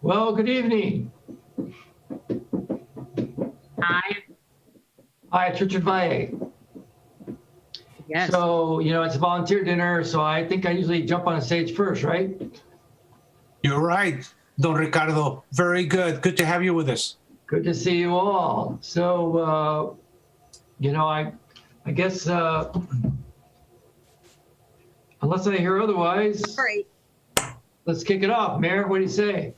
Well, good evening. Hi. Hi, it's Richard Valle. Yes. So, it's a volunteer dinner, so I think I usually jump on the stage first, right? You're right, Don Ricardo. Very good. Good to have you with us. Good to see you all. So, I guess, unless I hear otherwise, Great. let's kick it off. Mayor, what do you say?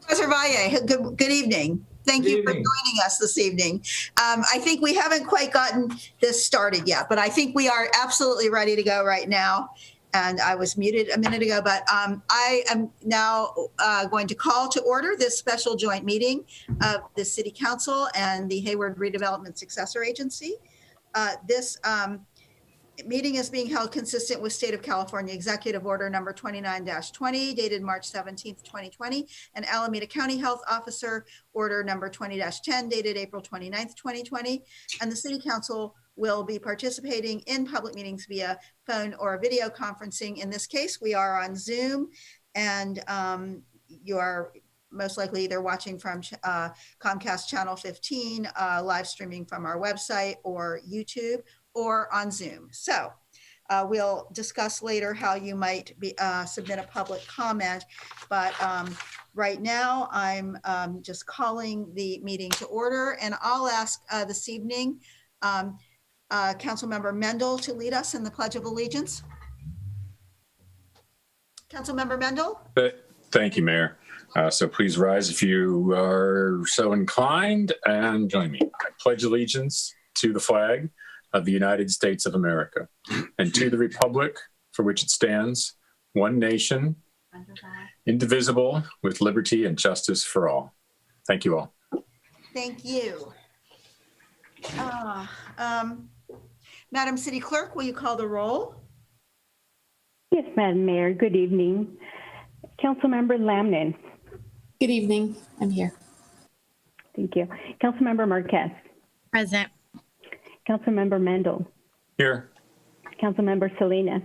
Professor Valle, good evening. Thank Good you evening. for joining us this evening. I think we haven't quite gotten this started yet, but I think we are absolutely ready to go right now. And I was muted a minute ago, but I am now going to call to order this special joint meeting of the City Council and the Hayward Redevelopment Successor Agency. This meeting is being held consistent with State of California Executive Order number 29-20 dated March 17th, 2020, and Alameda County Health Officer Order number 20-10 dated April 29th, 2020. And the City Council will be participating in public meetings via phone or video conferencing. In this case, we are on Zoom, and you are most likely either watching from Comcast Channel 15, live streaming from our website or YouTube, or on Zoom. So we'll discuss later how you might submit a public comment, but right now I'm just calling the meeting to order, and I'll ask this evening Councilmember Mendel to lead us in the Pledge of Allegiance. Councilmember Mendel? Thank you, Mayor. So please rise if you are so inclined and join me. I pledge allegiance to the flag of the United States of America and to the republic for which it stands, one nation, indivisible, with liberty and justice for all. Thank you all. Thank you. Madam City Clerk, will you call the roll? Yes, Madam Mayor. Good evening. Councilmember Lamnin. Good evening. I'm here. Thank you. Councilmember Marquez. Present. Councilmember Mendel. Here. Councilmember Salinas.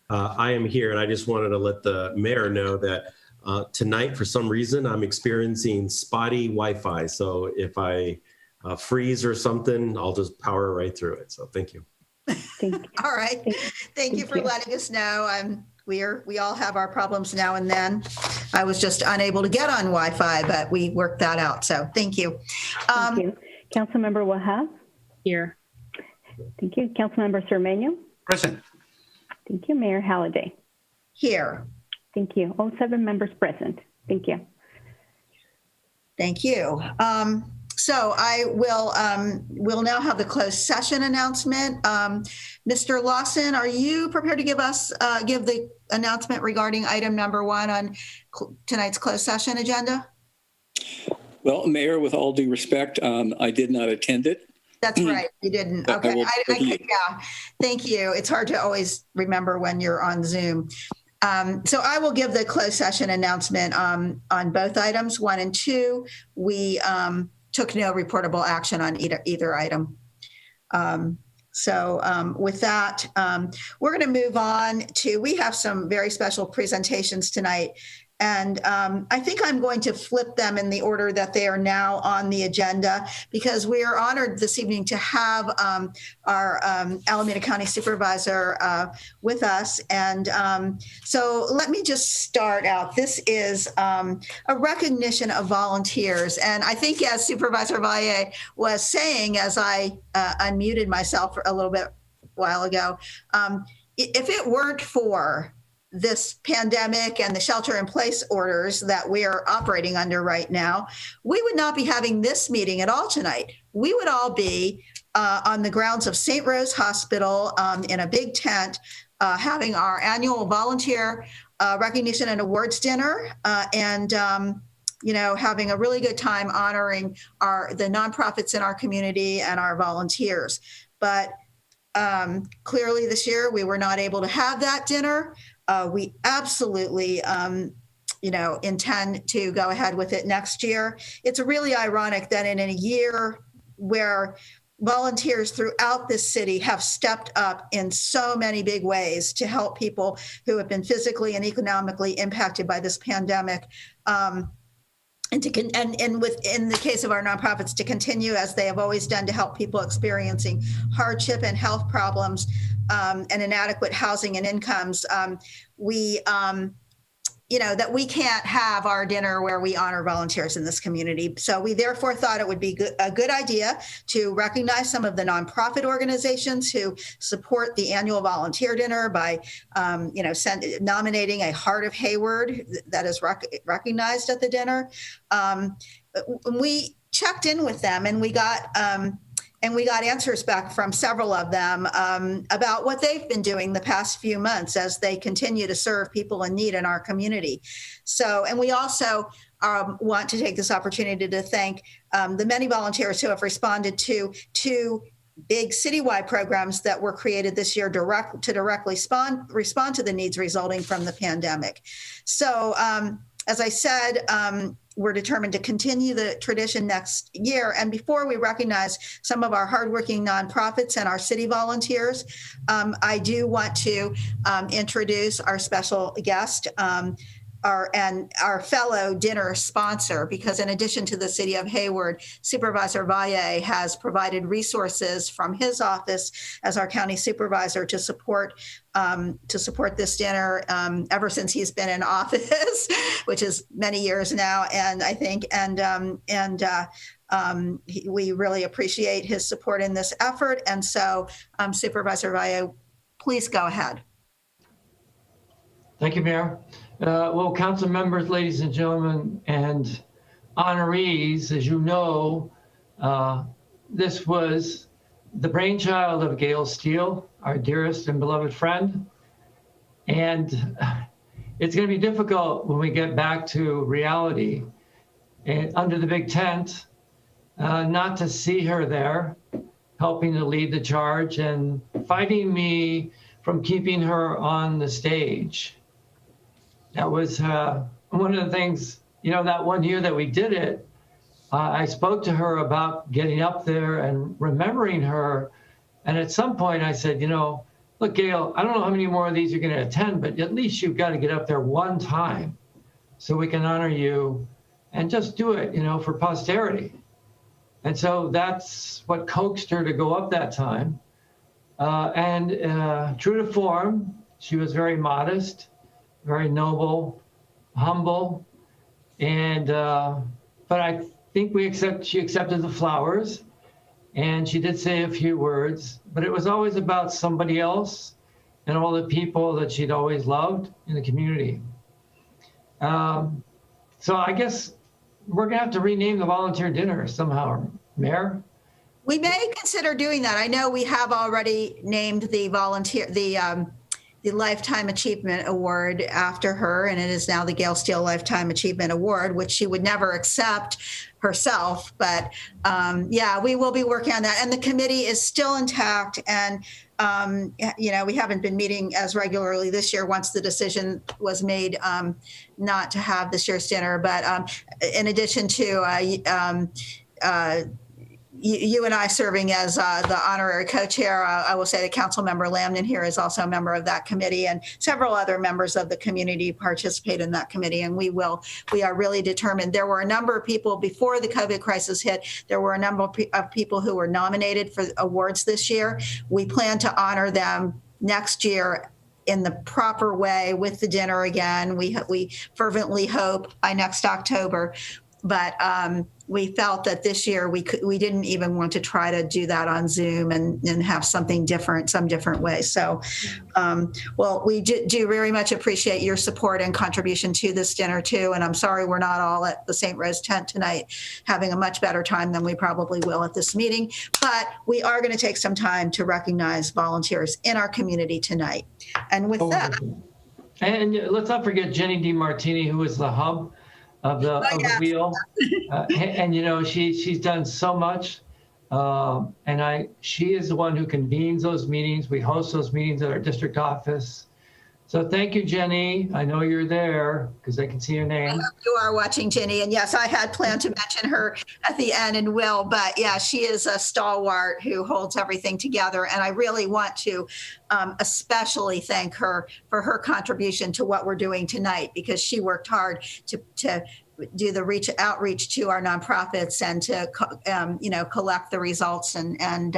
I am here, and I just wanted to let the mayor know that tonight, for some reason, I'm experiencing spotty Wi-Fi. So if I freeze or something, I'll just power right through it. So thank you. Thank you. All right. Thank you for letting us know. We all have our problems now and then. I was just unable to get on Wi-Fi, but we worked that out. So thank you. Thank you. Councilmember Wahab. Here. Thank you. Councilmember Cermeño. Present. Thank you. Mayor Halliday. Here. Thank you. All 7 members present. Thank you. Thank you. So I will now have the closed session announcement. Mr. Lawson, are you prepared to give the announcement regarding item number 1 on tonight's closed session agenda? Well, Mayor, with all due respect, I did not attend it. That's right. You didn't. Okay. Yeah. Thank you. It's hard to always remember when you're on Zoom. So I will give the closed session announcement on both items, 1 and 2. We took no reportable action on either item. So with that, we're going to move on to, we have some very special presentations tonight. And I think I'm going to flip them in the order that they are now on the agenda, because we are honored this evening to have our Alameda County Supervisor with us. And so let me just start out. This is a recognition of volunteers. And I think, as Supervisor Valle was saying, as I unmuted myself for a little bit while ago, if it weren't for this pandemic and the shelter-in-place orders that we are operating under right now, we would not be having this meeting at all tonight. We would all be on the grounds of St. Rose Hospital in a big tent, having our annual volunteer recognition and awards dinner, and having a really good time honoring the nonprofits in our community and our volunteers. But clearly this year we were not able to have that dinner. We absolutely, intend to go ahead with it next year. It's really ironic that in a year where volunteers throughout this city have stepped up in so many big ways to help people who have been physically and economically impacted by this pandemic, and within the case of our nonprofits, to continue as they have always done to help people experiencing hardship and health problems and inadequate housing and incomes. That we can't have our dinner where we honor volunteers in this community. So we therefore thought it would be a good idea to recognize some of the nonprofit organizations who support the annual volunteer dinner by, nominating a Heart of Hayward that is recognized at the dinner. We checked in with them and we got answers back from several of them about what they've been doing the past few months as they continue to serve people in need in our community. So, and we also want to take this opportunity to thank the many volunteers who have responded to two big citywide programs that were created this year to directly respond to the needs resulting from the pandemic. So, as I said, we're determined to continue the tradition next year. And before we recognize some of our hardworking nonprofits and our city volunteers, I do want to introduce our special guest, our fellow dinner sponsor, because in addition to the city of Hayward, Supervisor Valle has provided resources from his office as our county supervisor to support this dinner ever since he's been in office, which is many years now. And I think, we really appreciate his support in this effort. And so Supervisor Valle, please go ahead. Thank you, Mayor. Well, council members, ladies and gentlemen, and honorees, as you know, this was the brainchild of Gail Steele, our dearest and beloved friend. And it's going to be difficult when we get back to reality and under the big tent, not to see her there, helping to lead the charge and fighting me from keeping her on the stage. That was one of the things, that one year that we did it, I spoke to her about getting up there and remembering her. And at some point I said, look, Gail, I don't know how many more of these you're going to attend, but at least you've got to get up there one time so we can honor you and just do it, for posterity. And so that's what coaxed her to go up that time. And true to form, she was very modest, very noble, humble, and but I think she accepted the flowers, and she did say a few words, but it was always about somebody else and all the people that she'd always loved in the community. So I guess we're gonna have to rename the volunteer dinner somehow, Mayor. We may consider doing that. I know we have already named the Lifetime Achievement Award after her, and it is now the Gail Steele Lifetime Achievement Award, which she would never accept herself. But we will be working on that. And the committee is still intact. And, we haven't been meeting as regularly this year once the decision was made not to have this year's dinner. But in addition to you and I serving as the honorary co-chair, I will say that Councilmember Lamnon here is also a member of that committee, and several other members of the community participate in that committee. And we are really determined. There were a number of people before the COVID crisis hit. There were a number of people who were nominated for awards this year. We plan to honor them next year in the proper way with the dinner again. We fervently hope by next October. But we felt that this year we didn't even want to try to do that on Zoom and have something different, some different way. So, we do very much appreciate your support and contribution to this dinner too. And I'm sorry we're not all at the St. Rose tent tonight, having a much better time than we probably will at this meeting. But we are going to take some time to recognize volunteers in our community tonight. And with that. And let's not forget Jenny DiMartini, who is the hub of the wheel, and she's done so much, and she is the one who convenes those meetings. We host those meetings at our district office. So thank you, Jenny. I know you're there because I can see your name. You are watching, Jenny, and yes, I had planned to mention her at the end and will, but yeah, she is a stalwart who holds everything together, and I really want to especially thank her for her contribution to what we're doing tonight, because she worked hard to do the outreach to our nonprofits and to collect the results and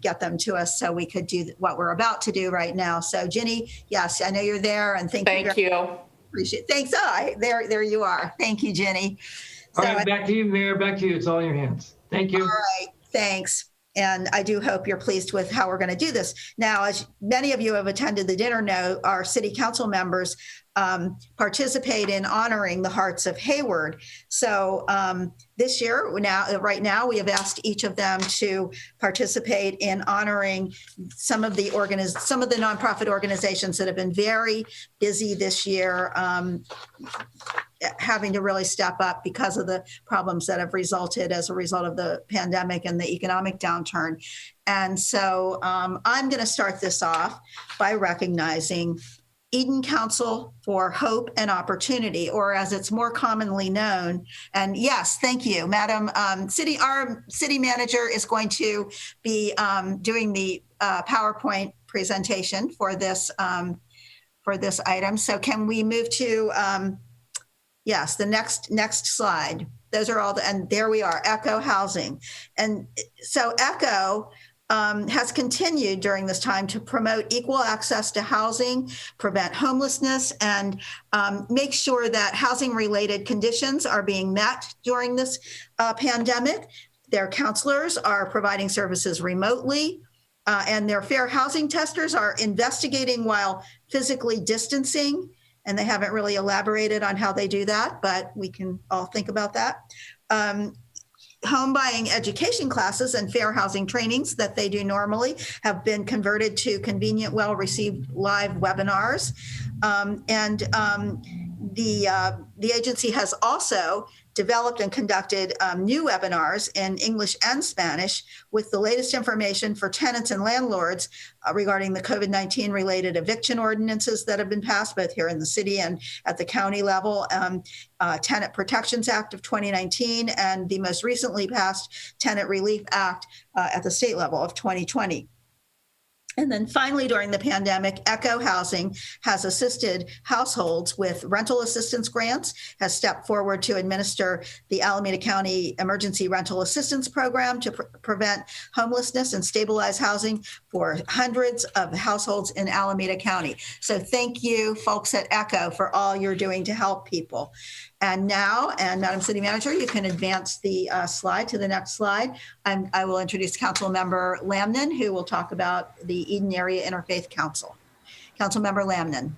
get them to us so we could do what we're about to do right now. So Ginny, yes, I know you're there, and thank you. Appreciate it. Thanks. There you are. Thank you, Ginny. All right, back to you, Mayor. Back to you. It's all in your hands. Thank you. All right, thanks. And I do hope you're pleased with how we're going to do this. Now, as many of you have attended the dinner know, our city council members participate in honoring the Hearts of Hayward. So this year, right now, we have asked each of them to participate in honoring some of the nonprofit organizations that have been very busy this year, having to really step up because of the problems that have resulted as a result of the pandemic and the economic downturn. And so I'm going to start this off by recognizing Eden Council for Hope and Opportunity, or as it's more commonly known. And yes, thank you, Madam our city manager is going to be doing the PowerPoint presentation for this item. So can we move to, yes, the next slide. Those are all and there we are, Echo Housing. And so Echo has continued during this time to promote equal access to housing, prevent homelessness, and make sure that housing-related conditions are being met during this pandemic. Their counselors are providing services remotely, and their fair housing testers are investigating while physically distancing. And they haven't really elaborated on how they do that, but we can all think about that. Home buying education classes and fair housing trainings that they do normally have been converted to convenient, well-received live webinars. The agency has also developed and conducted new webinars in English and Spanish with the latest information for tenants and landlords regarding the COVID-19 related eviction ordinances that have been passed both here in the city and at the county level, Tenant Protections Act of 2019, and the most recently passed Tenant Relief Act at the state level of 2020. And then finally, during the pandemic, Echo Housing has assisted households with rental assistance grants, has stepped forward to administer the Alameda County Emergency Rental Assistance Program to prevent homelessness and stabilize housing for hundreds of households in Alameda County. So thank you, folks at Echo, for all you're doing to help people. And now, Madam City Manager, you can advance the slide to the next slide. I will introduce Councilmember Lamnon, who will talk about the Eden Area Interfaith Council. Councilmember Lamnon.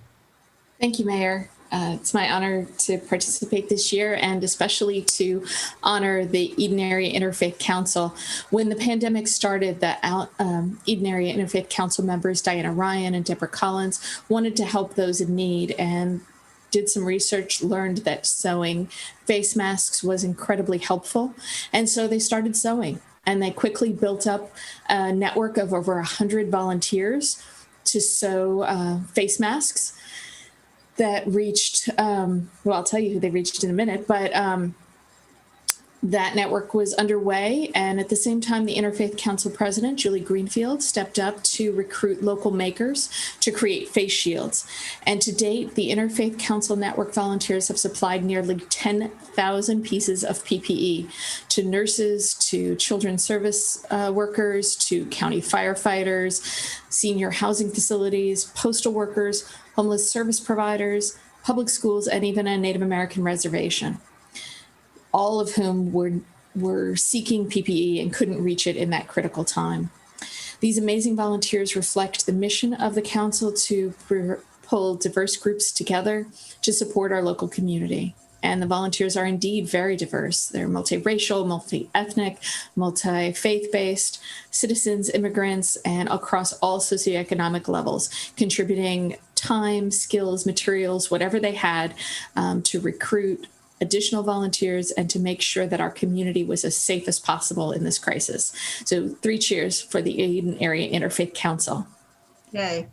Thank you, Mayor. It's my honor to participate this year and especially to honor the Eden Area Interfaith Council. When the pandemic started, the Eden Area Interfaith Council members, Diana Ryan and Deborah Collins, wanted to help those in need and did some research, learned that sewing face masks was incredibly helpful. And so they started sewing, and they quickly built up a network of over 100 volunteers to sew face masks that reached, well, I'll tell you who they reached in a minute, but that network was underway. And at the same time, the Interfaith Council President, Julie Greenfield, stepped up to recruit local makers to create face shields. And to date, the Interfaith Council Network volunteers have supplied nearly 10,000 pieces of PPE to nurses, to children's service workers, to county firefighters, senior housing facilities, postal workers, homeless service providers, public schools, and even a Native American reservation, all of whom were seeking PPE and couldn't reach it in that critical time. These amazing volunteers reflect the mission of the council to pull diverse groups together to support our local community. And the volunteers are indeed very diverse. They're multiracial, multi-ethnic, multi-faith-based, citizens, immigrants, and across all socioeconomic levels, contributing time, skills, materials, whatever they had to recruit additional volunteers and to make sure that our community was as safe as possible in this crisis. So 3 cheers for the Eden Area Interfaith Council. Yay.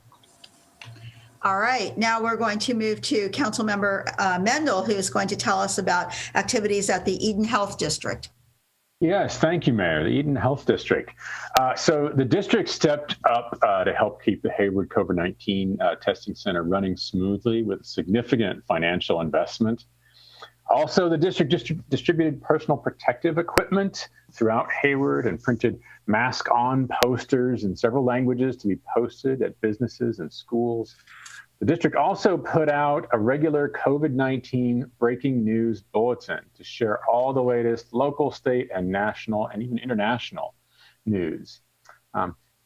All right, now we're going to move to Councilmember Mendel, who is going to tell us about activities at the Eden Health District. Yes, thank you, Mayor. The Eden Health District. So the district stepped up to help keep the Hayward COVID-19 testing center running smoothly with significant financial investment. Also, the district distributed personal protective equipment throughout Hayward and printed mask on posters in several languages to be posted at businesses and schools. The district also put out a regular COVID-19 breaking news bulletin to share all the latest local, state, and national, and even international news.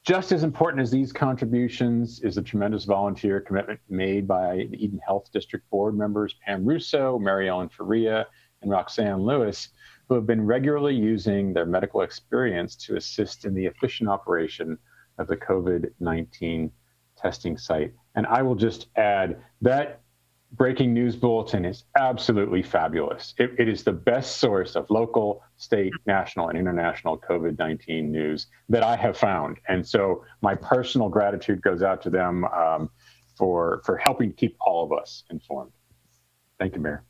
Just as important as these contributions is the tremendous volunteer commitment made by the Eden Health District Board members Pam Russo, Mary Ellen Faria, and Roxanne Lewis, who have been regularly using their medical experience to assist in the efficient operation of the COVID-19 testing site. And I will just add that breaking news bulletin is absolutely fabulous. It is the best source of local, state, national, and international COVID-19 news that I have found. And so my personal gratitude goes out to them for helping keep all of us informed. Thank you, Mayor.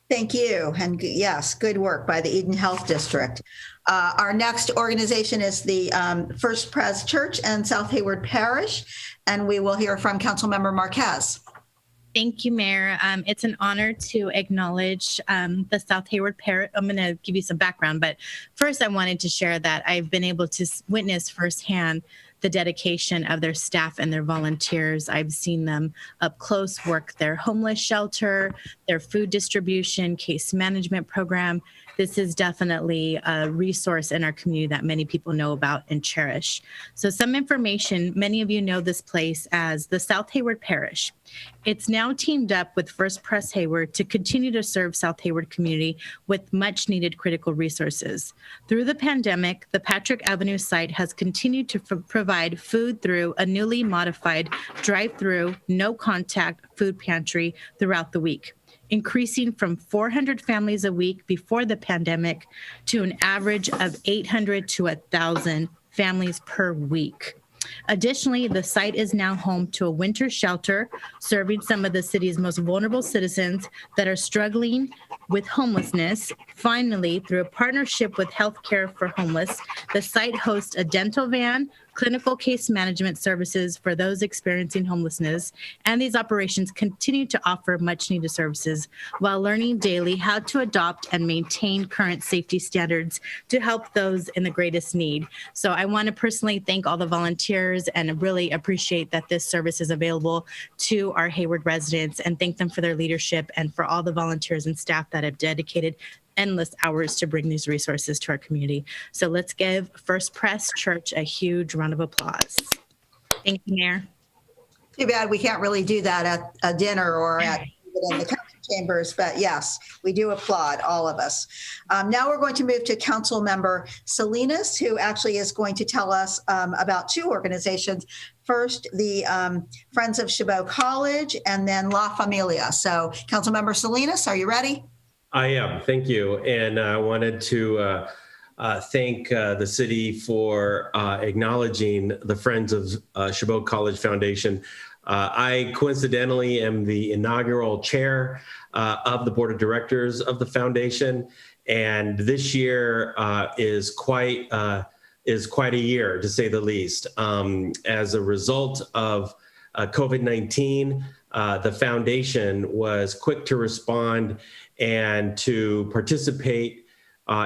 Thank you. And yes, good work by the Eden Health District. Our next organization is the First Pres Church and South Hayward Parish, and we will hear from Councilmember Marquez. Thank you, Mayor. It's an honor to acknowledge the South Hayward Parish. I'm going to give you some background, but first I wanted to share that I've been able to witness firsthand the dedication of their staff and their volunteers. I've seen them up close work their homeless shelter, their food distribution, case management program. This is definitely a resource in our community that many people know about and cherish. So some information, many of you know this place as the South Hayward Parish. It's now teamed up with First Pres Hayward to continue to serve South Hayward community with much needed critical resources. Through the pandemic, the Patrick Avenue site has continued to provide food through a newly modified drive-through, no contact food pantry throughout the week, increasing from 400 families a week before the pandemic to an average of 800 to 1,000 families per week. Additionally, the site is now home to a winter shelter serving some of the city's most vulnerable citizens that are struggling with homelessness. Finally, through a partnership with Healthcare for Homeless, the site hosts a dental van, clinical case management services for those experiencing homelessness, and these operations continue to offer much needed services while learning daily how to adopt and maintain current safety standards to help those in the greatest need. So I want to personally thank all the volunteers and really appreciate that this service is available to our Hayward residents, and thank them for their leadership and for all the volunteers and staff that have dedicated endless hours to bring these resources to our community. So let's give First Pres Church a huge round of applause. Thank you, Mayor. Too bad we can't really do that at a dinner or in the council chambers, but yes, we do applaud, all of us. Now we're going to move to Council Member Salinas, who actually is going to tell us about two organizations. First, the Friends of Chabot College, and then La Familia. So Councilmember Salinas, are you ready? I am. Thank you. And I wanted to thank the city for acknowledging the Friends of Chabot College Foundation. I coincidentally am the inaugural chair of the board of directors of the foundation. And this year is quite a year, to say the least. As a result of COVID-19, the foundation was quick to respond and to participate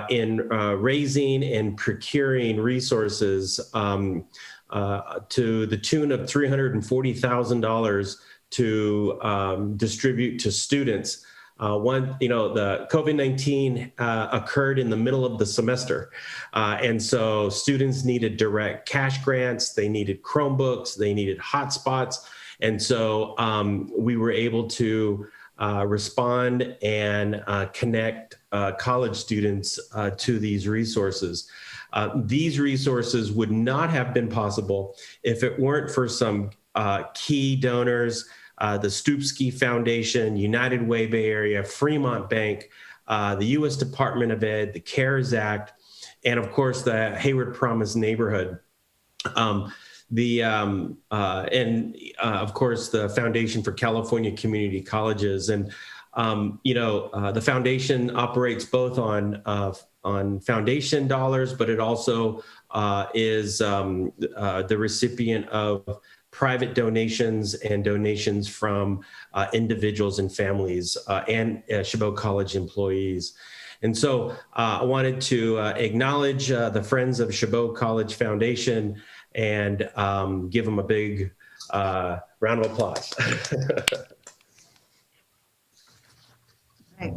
in raising and procuring resources to the tune of $340,000 to distribute to students. The COVID-19 occurred in the middle of the semester. And so students needed direct cash grants, they needed Chromebooks, they needed hotspots. And so we were able to respond and connect college students to these resources. These resources would not have been possible if it weren't for some key donors, the Stupski Foundation, United Way Bay Area, Fremont Bank, the U.S. Department of Ed, the CARES Act, and of course the Hayward Promise neighborhood. Of course, the Foundation for California Community Colleges. And, the foundation operates both on foundation dollars, but it also is the recipient of private donations and donations from individuals and families and Chabot College employees. And so I wanted to acknowledge the Friends of Chabot College Foundation and give them a big round of applause. Right.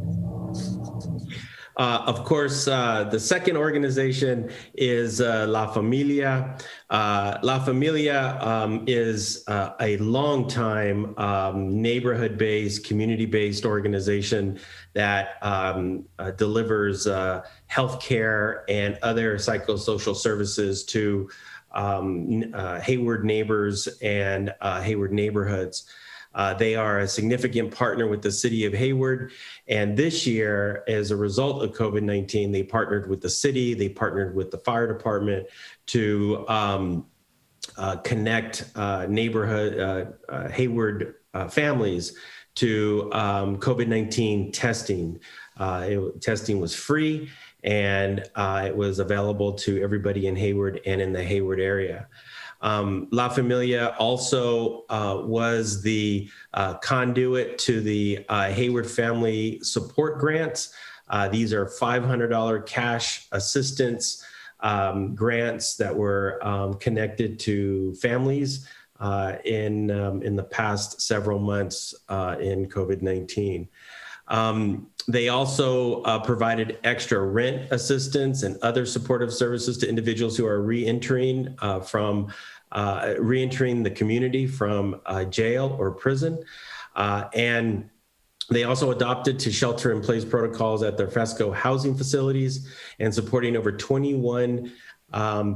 Of course, the second organization is La Familia. La Familia is a long-time neighborhood-based, community-based organization that delivers healthcare and other psychosocial services to Hayward neighbors and Hayward neighborhoods. They are a significant partner with the city of Hayward. And this year, as a result of COVID-19, they partnered with the city, they partnered with the fire department to connect neighborhood Hayward families to COVID-19 testing. Testing was free and it was available to everybody in Hayward and in the Hayward area. La Familia also was the conduit to the Hayward Family Support Grants. These are $500 cash assistance grants that were connected to families in the past several months in COVID-19. They also provided extra rent assistance and other supportive services to individuals who are re-entering the community from jail or prison. And they also adopted to shelter-in-place protocols at their Fresco housing facilities and supporting over 21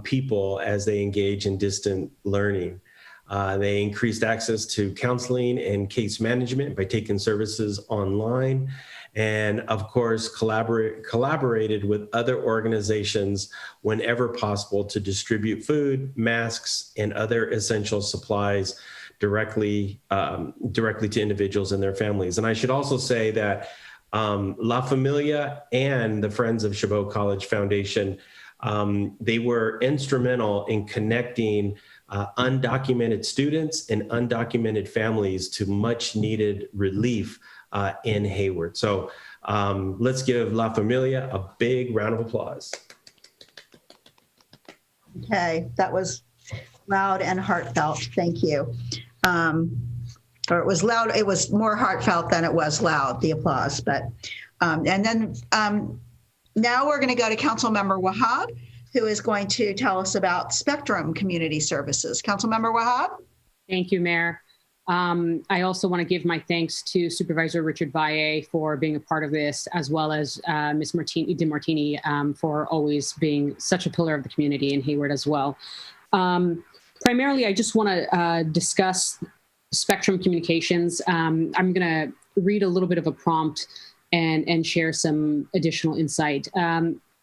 people as they engage in distant learning. They increased access to counseling and case management by taking services online, and of course, collaborated with other organizations whenever possible to distribute food, masks, and other essential supplies directly to individuals and their families. And I should also say that La Familia and the Friends of Chabot College Foundation, they were instrumental in connecting undocumented students and undocumented families to much needed relief in Hayward. So let's give La Familia a big round of applause. Okay, that was loud and heartfelt. Thank you. Or it was loud, it was more heartfelt than it was loud, the applause. But and then now we're going to go to Councilmember Wahab, who is going to tell us about Spectrum Community Services. Councilmember Wahab? Thank you, Mayor. I also want to give my thanks to Supervisor Richard Valle for being a part of this, as well as Ms. DeMartini for always being such a pillar of the community in Hayward as well. Primarily, I just want to discuss Spectrum Communications. I'm going to read a little bit of a prompt and share some additional insight.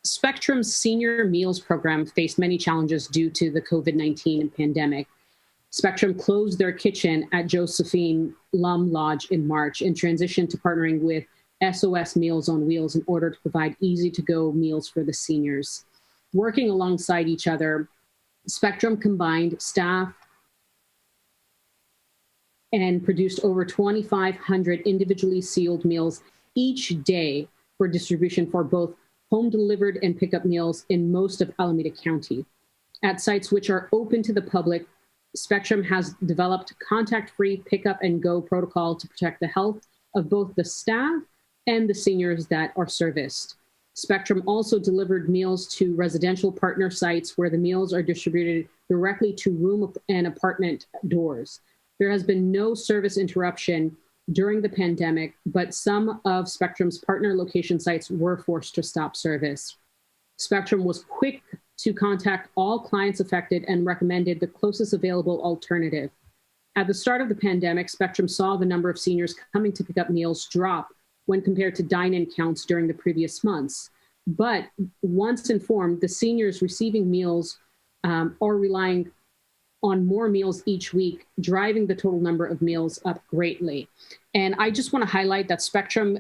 Spectrum's senior meals program faced many challenges due to the COVID-19 pandemic. Spectrum closed their kitchen at Josephine Lum Lodge in March and transitioned to partnering with SOS Meals on Wheels in order to provide easy-to-go meals for the seniors. Working alongside each other, Spectrum combined staff and produced over 2,500 individually sealed meals each day for distribution for both home-delivered and pickup meals in most of Alameda County. At sites which are open to the public, Spectrum has developed contact-free pickup and go protocol to protect the health of both the staff and the seniors that are serviced. Spectrum also delivered meals to residential partner sites where the meals are distributed directly to room and apartment doors. There has been no service interruption during the pandemic, but some of Spectrum's partner location sites were forced to stop service. Spectrum was quick to contact all clients affected and recommended the closest available alternative. At the start of the pandemic, Spectrum saw the number of seniors coming to pick up meals drop when compared to dine-in counts during the previous months. But once informed, the seniors receiving meals are relying on more meals each week, driving the total number of meals up greatly. And I just want to highlight that Spectrum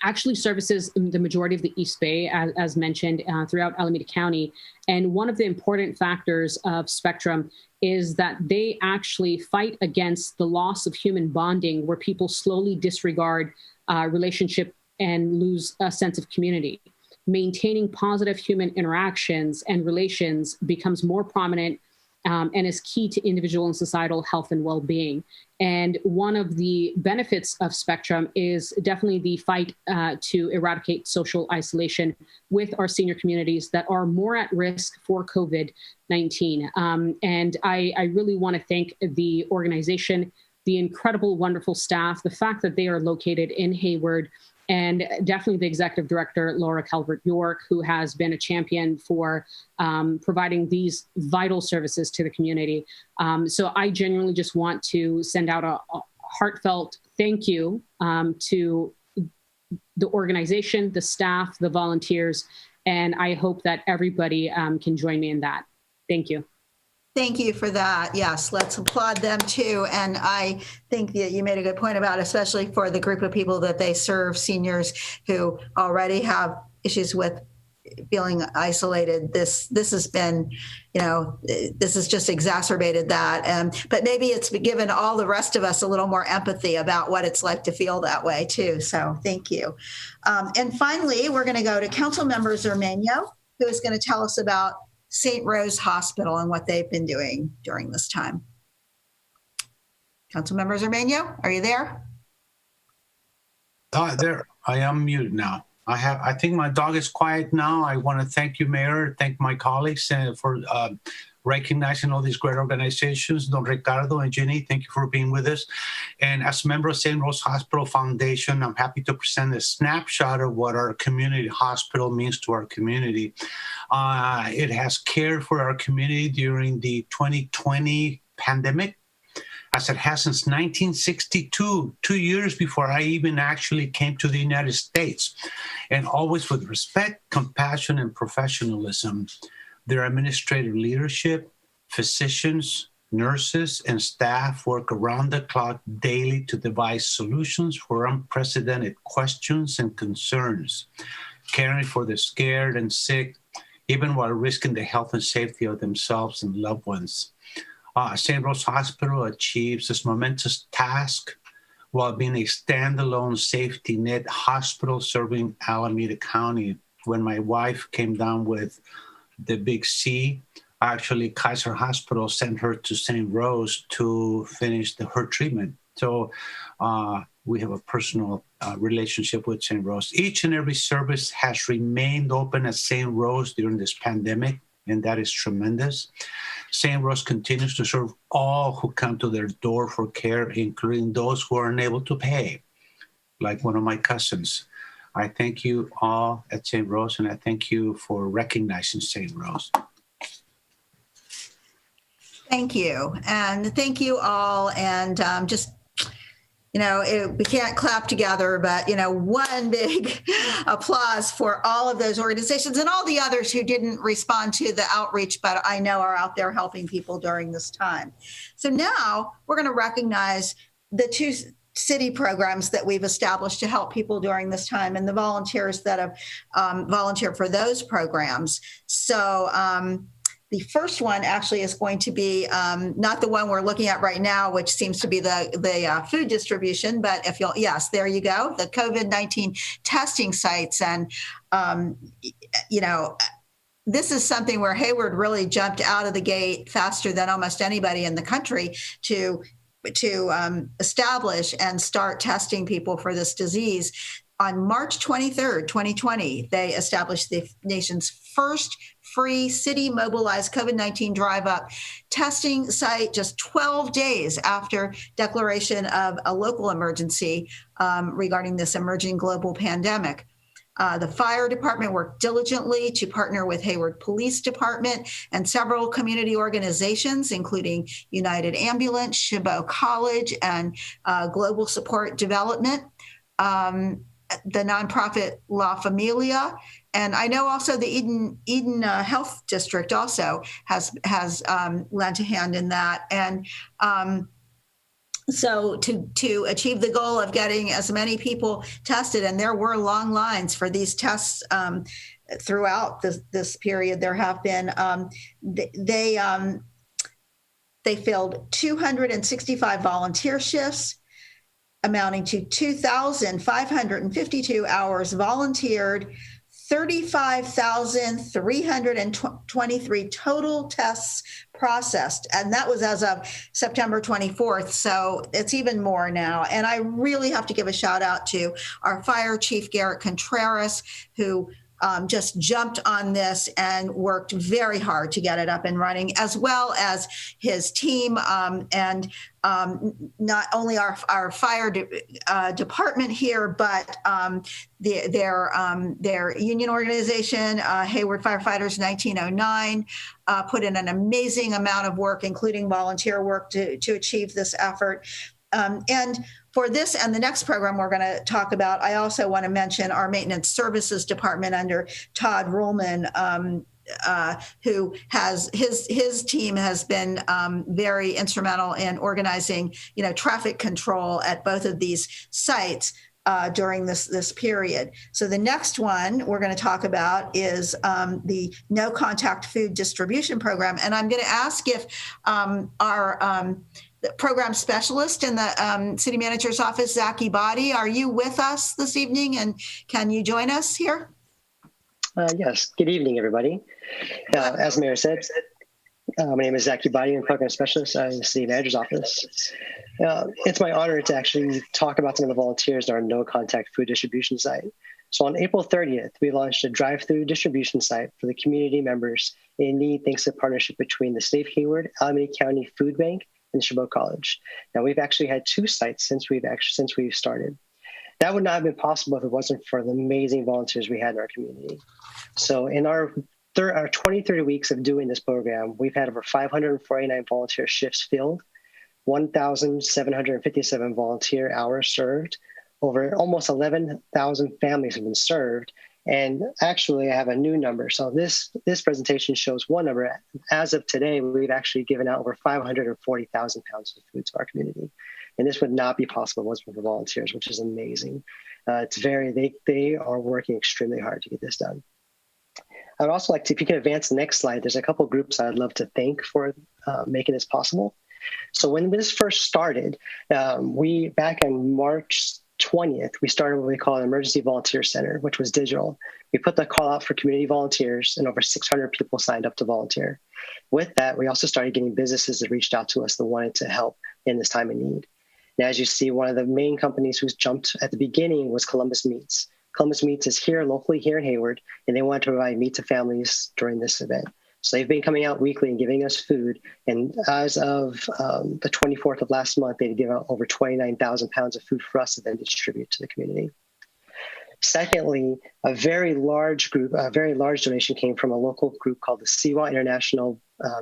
actually services the majority of the East Bay, as mentioned, throughout Alameda County. And one of the important factors of Spectrum is that they actually fight against the loss of human bonding, where people slowly disregard relationship and lose a sense of community. Maintaining positive human interactions and relations becomes more prominent and is key to individual and societal health and well-being. And one of the benefits of Spectrum is definitely the fight to eradicate social isolation with our senior communities that are more at risk for COVID-19. And I really want to thank the organization, the incredible, wonderful staff, the fact that they are located in Hayward, and definitely the executive director, Laura Calvert-York, who has been a champion for providing these vital services to the community. So I genuinely just want to send out a heartfelt thank you to the organization, the staff, the volunteers, and I hope that everybody can join me in that. Thank you. Thank you for that. Yes, let's applaud them too. And I think that you made a good point about, especially for the group of people that they serve, seniors who already have issues with feeling isolated. This has been, this has just exacerbated that. But maybe it's given all the rest of us a little more empathy about what it's like to feel that way too. So thank you. And finally, we're going to go to Councilmember Zermeño, who is going to tell us about St. Rose Hospital and what they've been doing during this time. Councilmember Zermeño, are you there? There, I am muted now. I think my dog is quiet now. I want to thank you, Mayor, thank my colleagues for recognizing all these great organizations. Don Ricardo and Jenny, thank you for being with us. And as a member of St. Rose Hospital Foundation, I'm happy to present a snapshot of what our community hospital means to our community. It has cared for our community during the 2020 pandemic, as it has since 1962, 2 years before I even actually came to the United States, and always with respect, compassion, and professionalism. Their administrative leadership, physicians, nurses, and staff work around the clock daily to devise solutions for unprecedented questions and concerns, caring for the scared and sick, even while risking the health and safety of themselves and loved ones. St. Rose Hospital achieves this momentous task while being a standalone safety net hospital serving Alameda County. When my wife came down with the big C, actually Kaiser Hospital sent her to St. Rose to finish her treatment. So we have a personal relationship with St. Rose. Each and every service has remained open at St. Rose during this pandemic, and that is tremendous. St. Rose continues to serve all who come to their door for care, including those who are unable to pay, like one of my cousins. I thank you all at St. Rose, and I thank you for recognizing St. Rose. Thank you. And thank you all. And we can't clap together, but, one big applause for all of those organizations and all the others who didn't respond to the outreach, but I know are out there helping people during this time. So now we're going to recognize the two city programs that we've established to help people during this time and the volunteers that have volunteered for those programs. So the first one actually is going to be not the one we're looking at right now, which seems to be the food distribution, but yes, there you go, the COVID-19 testing sites. And, this is something where Hayward really jumped out of the gate faster than almost anybody in the country to establish and start testing people for this disease. On March 23rd, 2020, they established the nation's first free city mobilized COVID-19 drive-up testing site just 12 days after declaration of a local emergency regarding this emerging global pandemic. The fire department worked diligently to partner with Hayward Police Department and several community organizations, including United Ambulance, Chabot College, and Global Support Development, the nonprofit La Familia, and I know also the Eden Health District also has lent a hand in that. And So to achieve the goal of getting as many people tested, and there were long lines for these tests throughout this period, there have been, they filled 265 volunteer shifts, amounting to 2,552 hours volunteered, 35,323 total tests processed. And that was as of September 24th. So it's even more now. And I really have to give a shout out to our Fire Chief, Garrett Contreras, who just jumped on this and worked very hard to get it up and running, as well as his team, and not only our fire department here, but their union organization, Hayward Firefighters 1909, put in an amazing amount of work, including volunteer work, to achieve this effort. And for this and the next program we're going to talk about, I also want to mention our maintenance services department under Todd Ruhlman, who has his team has been very instrumental in organizing, traffic control at both of these sites during this period. So the next one we're going to talk about is the no contact food distribution program, and I'm going to ask if our the program specialist in the city manager's office, Zach Ibadi, are you with us this evening, and can you join us here? Yes. Good evening, everybody. As Mayor said, my name is Zach Ibadi. I'm program specialist in the city manager's office. It's my honor to actually talk about some of the volunteers in our no contact food distribution site. So on April 30th, we launched a drive-through distribution site for the community members in need, thanks to a partnership between the State of Hayward, Alameda County Food Bank, and Chabot College. Now, we've actually had 2 sites since we've started. That would not have been possible if it wasn't for the amazing volunteers we had in our community. So in our 20-30 weeks of doing this program, we've had over 549 volunteer shifts filled, 1,757 volunteer hours served, over almost 11,000 families have been served. And actually, I have a new number. So this presentation shows one number. As of today, we've actually given out over 540,000 pounds of food to our community. And this would not be possible if it wasn't for volunteers, which is amazing. They are working extremely hard to get this done. I would also like to, if you can advance the next slide, there's a couple of groups I'd love to thank for making this possible. So when this first started, we back on March 20th, we started what we call an emergency volunteer center, which was digital. We put the call out for community volunteers, and over 600 people signed up to volunteer. With that, we also started getting businesses that reached out to us that wanted to help in this time of need. Now, as you see, one of the main companies who's jumped at the beginning was Columbus Meats. Columbus Meats is here locally here in Hayward, and they wanted to provide meat to families during this event. So they've been coming out weekly and giving us food. And as of the 24th of last month, they'd given out over 29,000 pounds of food for us to then distribute to the community. Secondly, a very large donation came from a local group called the CWA International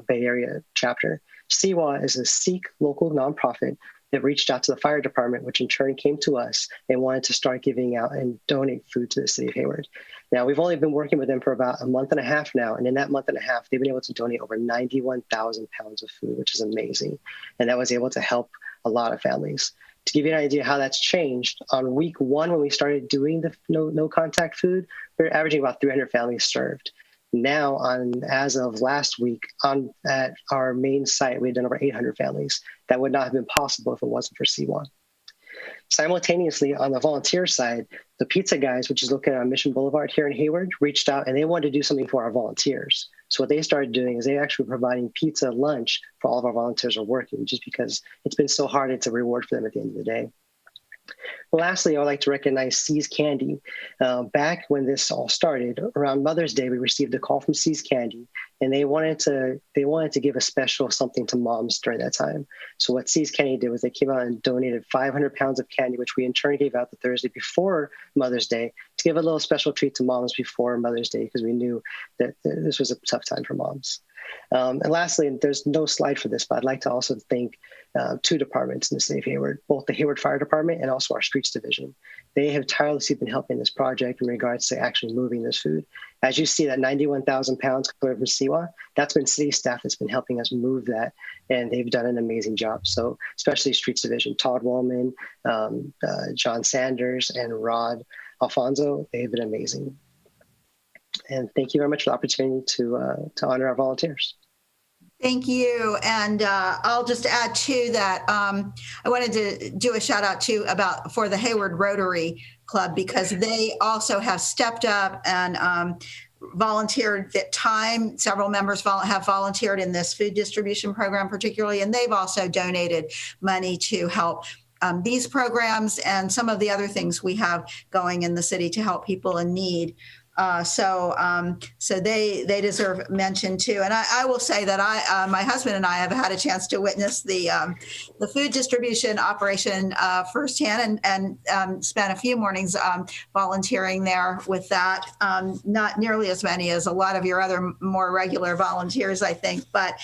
Bay Area chapter. CWA is a Sikh local nonprofit that reached out to the fire department, which in turn came to us and wanted to start giving out and donate food to the city of Hayward. Now, we've only been working with them for about a month and a half now. And in that month and a half, they've been able to donate over 91,000 pounds of food, which is amazing. And that was able to help a lot of families. To give you an idea how that's changed, on week 1, when we started doing the no contact food, we were averaging about 300 families served. Now, as of last week, at our main site, we had done over 800 families. That would not have been possible if it wasn't for C1. Simultaneously, on the volunteer side, the Pizza Guys, which is located on Mission Boulevard here in Hayward, reached out and they wanted to do something for our volunteers. So what they started doing is they actually were providing pizza lunch for all of our volunteers who are working, just because it's been so hard. It's a reward for them at the end of the day. Lastly, I would like to recognize See's Candy. Back when this all started, around Mother's Day, we received a call from See's Candy, and they wanted to give a special something to moms during that time. So what See's Candy did was they came out and donated 500 pounds of candy, which we in turn gave out the Thursday before Mother's Day, to give a little special treat to moms before Mother's Day, because we knew that this was a tough time for moms. And lastly, there's no slide for this, but I'd like to also thank two departments in the city of Hayward, both the Hayward Fire Department and also our Streets Division. They have tirelessly been helping this project in regards to actually moving this food. As you see, that 91,000 pounds coming from Siwa, that's been city staff that's been helping us move that, and they've done an amazing job. So especially Streets Division, Todd Wallman, John Sanders, and Rod Alfonso, they've been amazing. And thank you very much for the opportunity to honor our volunteers. Thank you. And I'll just add to that. I wanted to do a shout out for the Hayward Rotary Club, because they also have stepped up and volunteered time. Several members have volunteered in this food distribution program particularly, and they've also donated money to help these programs and some of the other things we have going in the city to help people in need. So they deserve mention too. And I will say that my husband and I have had a chance to witness the food distribution operation firsthand, and spent a few mornings volunteering there with that. Not nearly as many as a lot of your other more regular volunteers, I think, but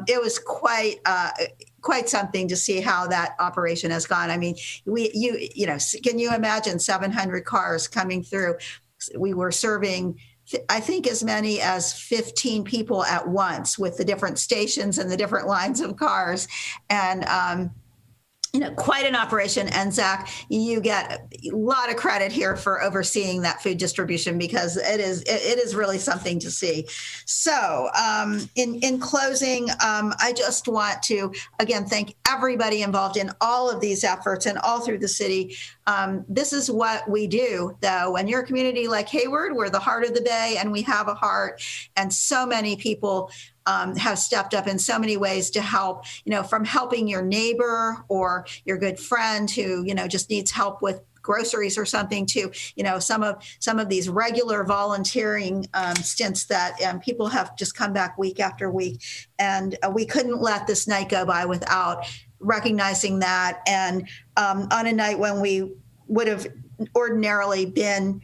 it was quite something to see how that operation has gone. I mean, can you imagine 700 cars coming through? We were serving, I think, as many as 15 people at once with the different stations and the different lines of cars. And, quite an operation. And Zach, you get a lot of credit here for overseeing that food distribution, because it is really something to see. So in closing, I just want to, again, thank everybody involved in all of these efforts and all through the city. This is what we do, though. When you're a community like Hayward, we're the heart of the Bay, and we have a heart, and so many people have stepped up in so many ways to help, from helping your neighbor or your good friend who, just needs help with groceries or something, to, some of these regular volunteering stints that people have just come back week after week. And we couldn't let this night go by without recognizing that. And on a night when we would have ordinarily been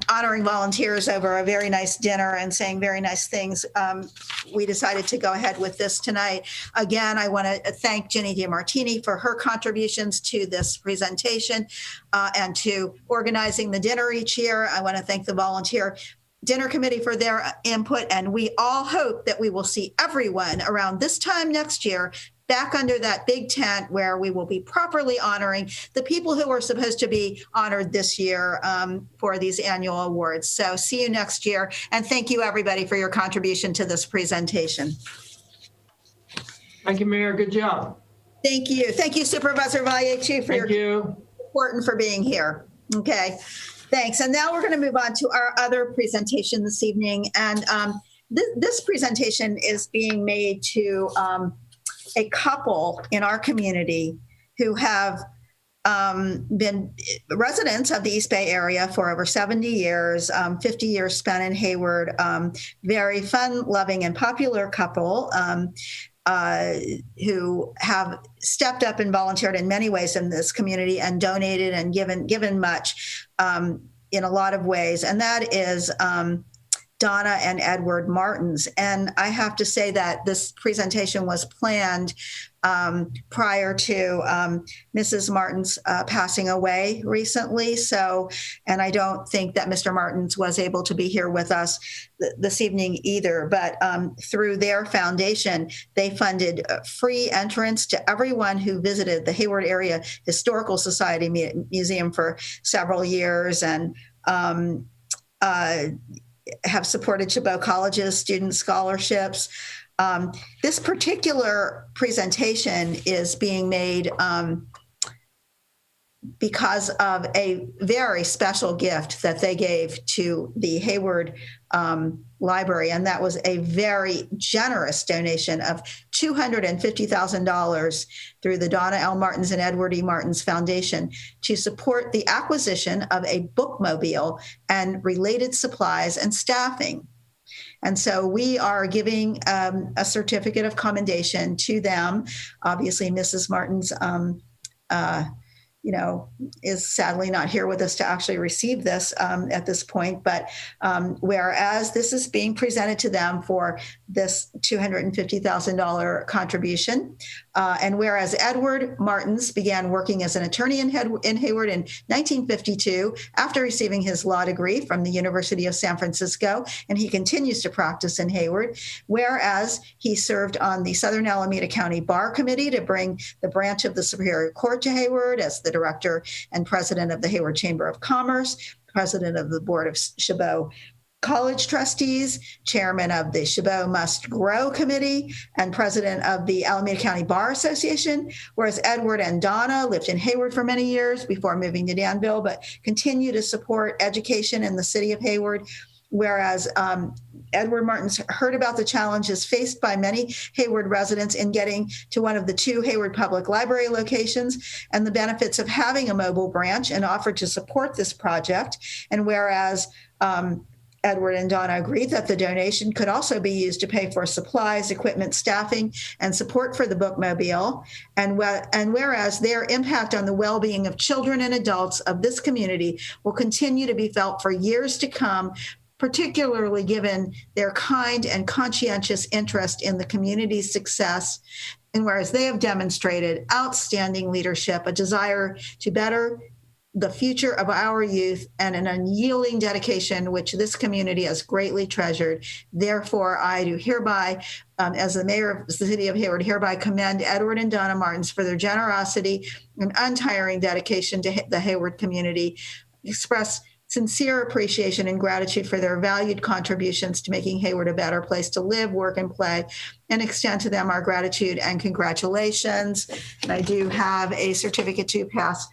honoring volunteers over a very nice dinner and saying very nice things, we decided to go ahead with this tonight. Again, I want to thank Jenny DiMartini for her contributions to this presentation and to organizing the dinner each year. I want to thank the volunteer dinner committee for their input, and we all hope that we will see everyone around this time next year back under that big tent, where we will be properly honoring the people who are supposed to be honored this year for these annual awards. So see you next year. And thank you, everybody, for your contribution to this presentation. Thank you, Mayor. Good job. Thank you. Thank you, Supervisor Vallejo, for your support and for being here. Okay, thanks. And now we're going to move on to our other presentation this evening. And this presentation is being made to a couple in our community who have been residents of the East Bay area for over 70 years, 50 years spent in Hayward. Very fun, loving, and popular couple who have stepped up and volunteered in many ways in this community and donated and given much in a lot of ways. And that is Donna and Edward Martins. And I have to say that this presentation was planned prior to Mrs. Martins passing away recently. So, and I don't think that Mr. Martins was able to be here with us this evening either. But through their foundation, they funded free entrance to everyone who visited the Hayward Area Historical Society Museum for several years, and have supported Chabot College's student scholarships. This particular presentation is being made because of a very special gift that they gave to the Hayward Library, and that was a very generous donation of $250,000 through the Donna L. Martins and Edward E. Martins Foundation to support the acquisition of a bookmobile and related supplies and staffing. And so we are giving a certificate of commendation to them. Obviously, Mrs. Martins, is sadly not here with us to actually receive this at this point. But whereas this is being presented to them for this $250,000 contribution, and whereas Edward Martins began working as an attorney in Hayward in 1952 after receiving his law degree from the University of San Francisco, and he continues to practice in Hayward, whereas he served on the Southern Alameda County Bar Committee to bring the branch of the Superior Court to Hayward as the director and president of the Hayward Chamber of Commerce, president of the board of Chabot College Trustees, chairman of the Chabot Must Grow Committee, and president of the Alameda County Bar Association, whereas Edward and Donna lived in Hayward for many years before moving to Danville, but continue to support education in the city of Hayward, whereas Edward Martins heard about the challenges faced by many Hayward residents in getting to one of the 2 Hayward Public Library locations and the benefits of having a mobile branch, and offered to support this project. And whereas Edward and Donna agreed that the donation could also be used to pay for supplies, equipment, staffing, and support for the bookmobile. And whereas their impact on the well-being of children and adults of this community will continue to be felt for years to come, particularly given their kind and conscientious interest in the community's success. And whereas they have demonstrated outstanding leadership, a desire to better the future of our youth, and an unyielding dedication which this community has greatly treasured. Therefore, I do hereby, as the mayor of the city of Hayward, hereby commend Edward and Donna Martins for their generosity and untiring dedication to the Hayward community, express sincere appreciation and gratitude for their valued contributions to making Hayward a better place to live, work, and play, and extend to them our gratitude and congratulations. And I do have a certificate to pass,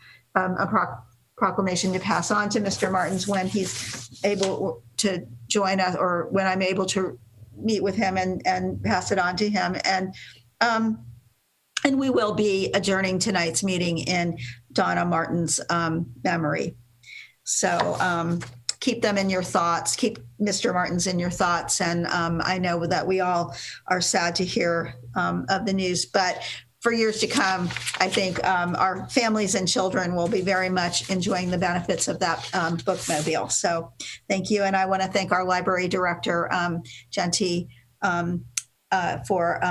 proclamation to pass on to Mr. Martins when he's able to join us, or when I'm able to meet with him and pass it on to him. And we will be adjourning tonight's meeting in Donna Martins' memory. So keep them in your thoughts, keep Mr. Martins in your thoughts. And I know that we all are sad to hear of the news, but for years to come, I think our families and children will be very much enjoying the benefits of that bookmobile. So thank you. And I want to thank our library director, Genty, for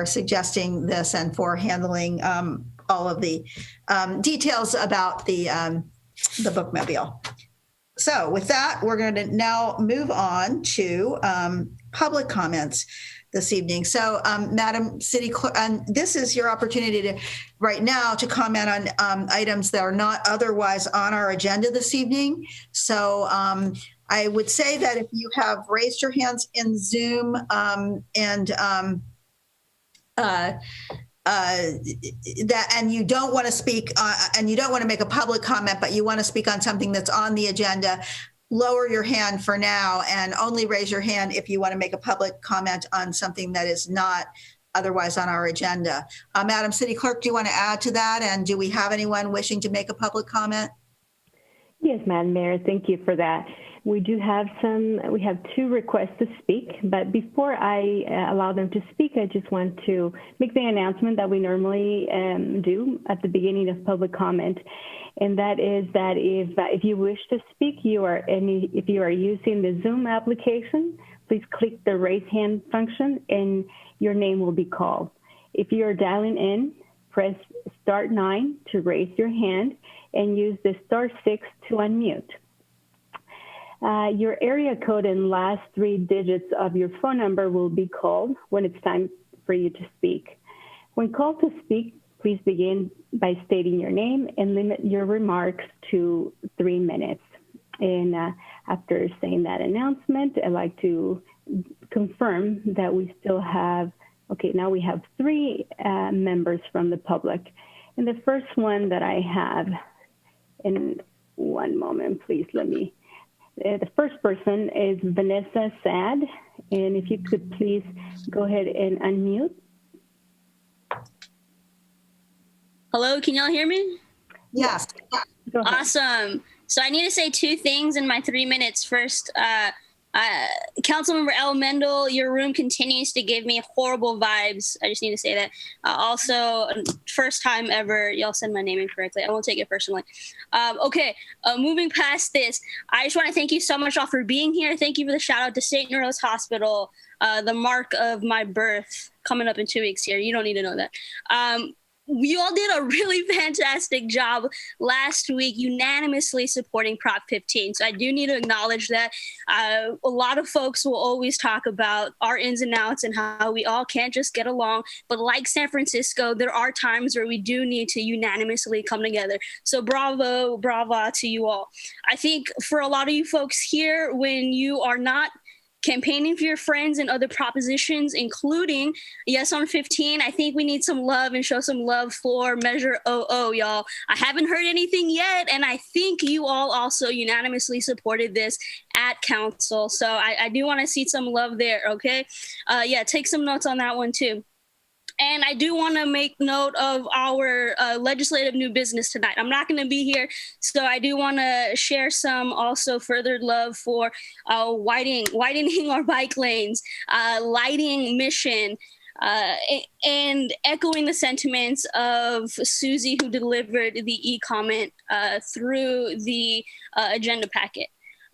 suggesting this and for handling all of the details about the bookmobile. So with that, we're going to now move on to public comments this evening. So Madam City Clerk, this is your opportunity right now to comment on items that are not otherwise on our agenda this evening. So I would say that if you have raised your hands in Zoom and you don't want to speak and you don't want to make a public comment, but you want to speak on something that's on the agenda, lower your hand for now and only raise your hand if you want to make a public comment on something that is not otherwise on our agenda. Madam City Clerk, do you want to add to that? And do we have anyone wishing to make a public comment? Yes, Madam Mayor, thank you for that. We have 2 requests to speak, but before I allow them to speak, I just want to make the announcement that we normally do at the beginning of public comment. And that is that if you wish to speak, if you are using the Zoom application, please click the raise hand function and your name will be called. If you are dialing in, press *9 to raise your hand and use the *6 to unmute. Your area code and last 3 digits of your phone number will be called when it's time for you to speak. When called to speak, please begin by stating your name and limit your remarks to 3 minutes. And after saying that announcement, I'd like to confirm that we still have, now we have 3 members from the public. And the first one that I have, in one moment, please the first person is Vanessa Sad. And if you could please go ahead and unmute. Hello, can y'all hear me? Yes. Awesome. So I need to say 2 things in my 3 minutes. First, Councilmember El Mendel, your room continues to give me horrible vibes. I just need to say that. Also, first time ever, y'all said my name incorrectly. I won't take it personally. Okay, moving past this, I just want to thank you so much all for being here. Thank you for the shout out to St. Rose Hospital, the mark of my birth coming up in 2 weeks here. You don't need to know that. You all did a really fantastic job last week, unanimously supporting Prop 15. So I do need to acknowledge that. A lot of folks will always talk about our ins and outs and how we all can't just get along. But like San Francisco, there are times where we do need to unanimously come together. So bravo to you all. I think for a lot of you folks here, when you are not campaigning for your friends and other propositions, including Yes on 15. I think we need some love and show some love for Measure 00, y'all. I haven't heard anything yet, and I think you all also unanimously supported this at council. So I do want to see some love there, okay? Yeah, take some notes on that one too. And I do want to make note of our legislative new business tonight. I'm not going to be here, so I do want to share some also further love for widening our bike lanes, lighting mission, and echoing the sentiments of Susie, who delivered the e-comment through the agenda packet.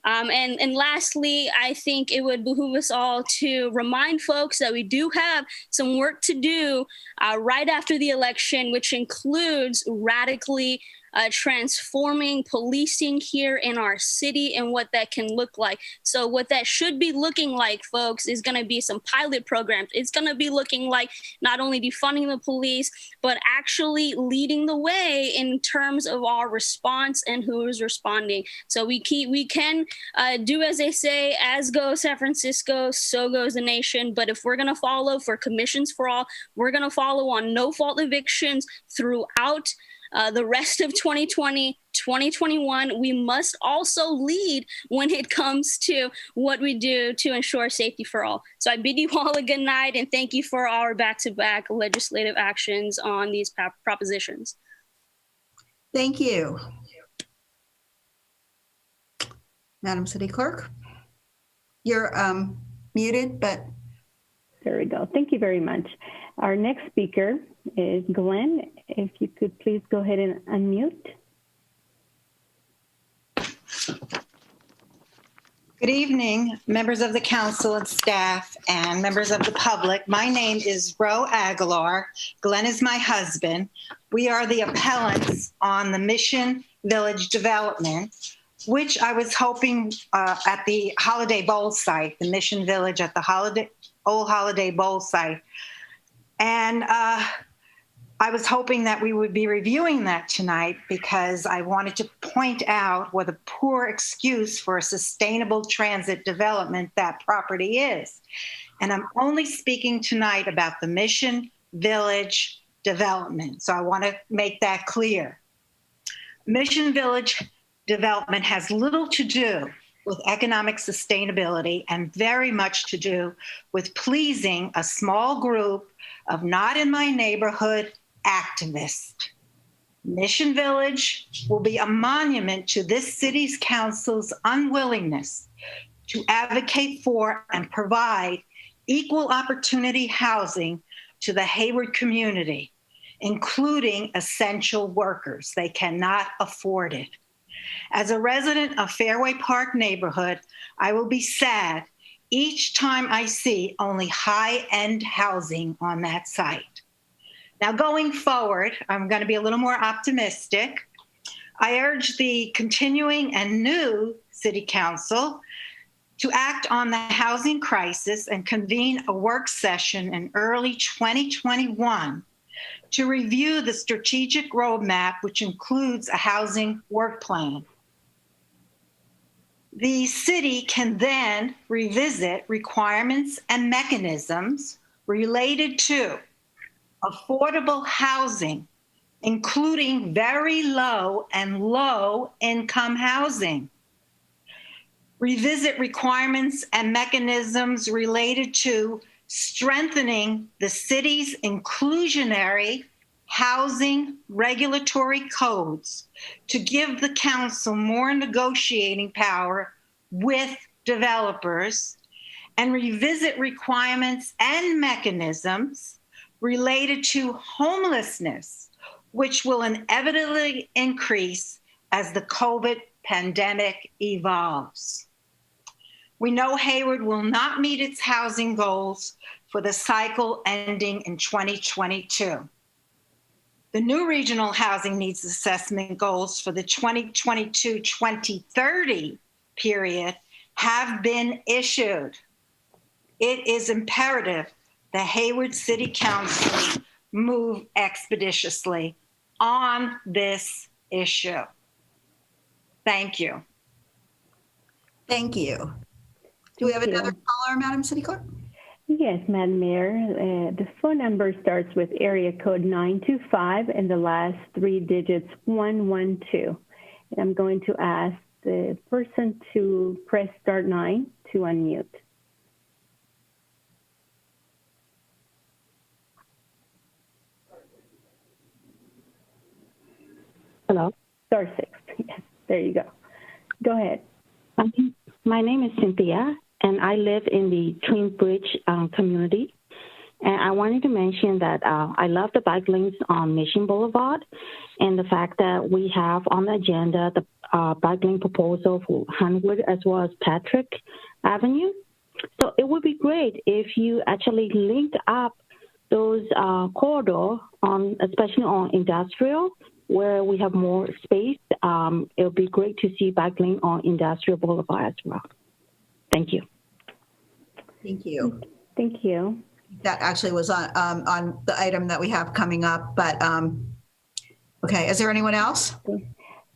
And lastly, I think it would behoove us all to remind folks that we do have some work to do right after the election, which includes radically transforming policing here in our city and what that can look like. So what that should be looking like, folks, is going to be some pilot programs. It's going to be looking like not only defunding the police, but actually leading the way in terms of our response and who is responding. So we can do as they say, as goes San Francisco, so goes the nation. But if we're going to follow for commissions for all, we're going to follow on no fault evictions throughout the rest of 2020, 2021, we must also lead when it comes to what we do to ensure safety for all. So I bid you all a good night and thank you for our back-to-back legislative actions on these propositions. Thank you. Madam City Clerk, you're muted, but. There we go. Thank you very much. Our next speaker is Glenn. If you could please go ahead and unmute. Good evening, members of the council and staff and members of the public. My name is Ro Aguilar. Glenn is my husband. We are the appellants on the Mission Village development, which I was hoping at the Holiday Bowl site, the Mission Village at the old Holiday Bowl site. And I was hoping that we would be reviewing that tonight because I wanted to point out what a poor excuse for a sustainable transit development that property is. And I'm only speaking tonight about the Mission Village development. So I want to make that clear. Mission Village development has little to do with economic sustainability and very much to do with pleasing a small group of not in my neighborhood activists. Mission Village will be a monument to this city's council's unwillingness to advocate for and provide equal opportunity housing to the Hayward community, including essential workers. They cannot afford it. As a resident of Fairway Park neighborhood, I will be sad each time I see only high-end housing on that site. Now, going forward, I'm going to be a little more optimistic. I urge the continuing and new City Council to act on the housing crisis and convene a work session in early 2021 to review the strategic roadmap, which includes a housing work plan. The city can then revisit requirements and mechanisms related to affordable housing, including very low and low income housing. Revisit requirements and mechanisms related to strengthening the city's inclusionary housing regulatory codes to give the council more negotiating power with developers, and revisit requirements and mechanisms related to homelessness, which will inevitably increase as the COVID pandemic evolves. We know Hayward will not meet its housing goals for the cycle ending in 2022. The new regional housing needs assessment goals for the 2022-2030 period have been issued. It is imperative the Hayward City Council move expeditiously on this issue. Thank you. Thank you. Do we have another caller, Madam City Clerk? Yes, Madam Mayor. The phone number starts with area code 925 and the last 3 digits 112. And I'm going to ask the person to press star 9 to unmute. Hello? Star 6. Yes, there you go. Go ahead. My name is Cynthia, and I live in the Twin Bridge community. And I wanted to mention that I love the bike lanes on Mission Boulevard and the fact that we have on the agenda the bike lane proposal for Hayward as well as Patrick Avenue. So it would be great if you actually linked up those corridors, especially on industrial, where we have more space. It would be great to see bike lane on Industrial Boulevard as well. Thank you. Thank you. Thank you. That actually was on the item that we have coming up, but okay. Is there anyone else?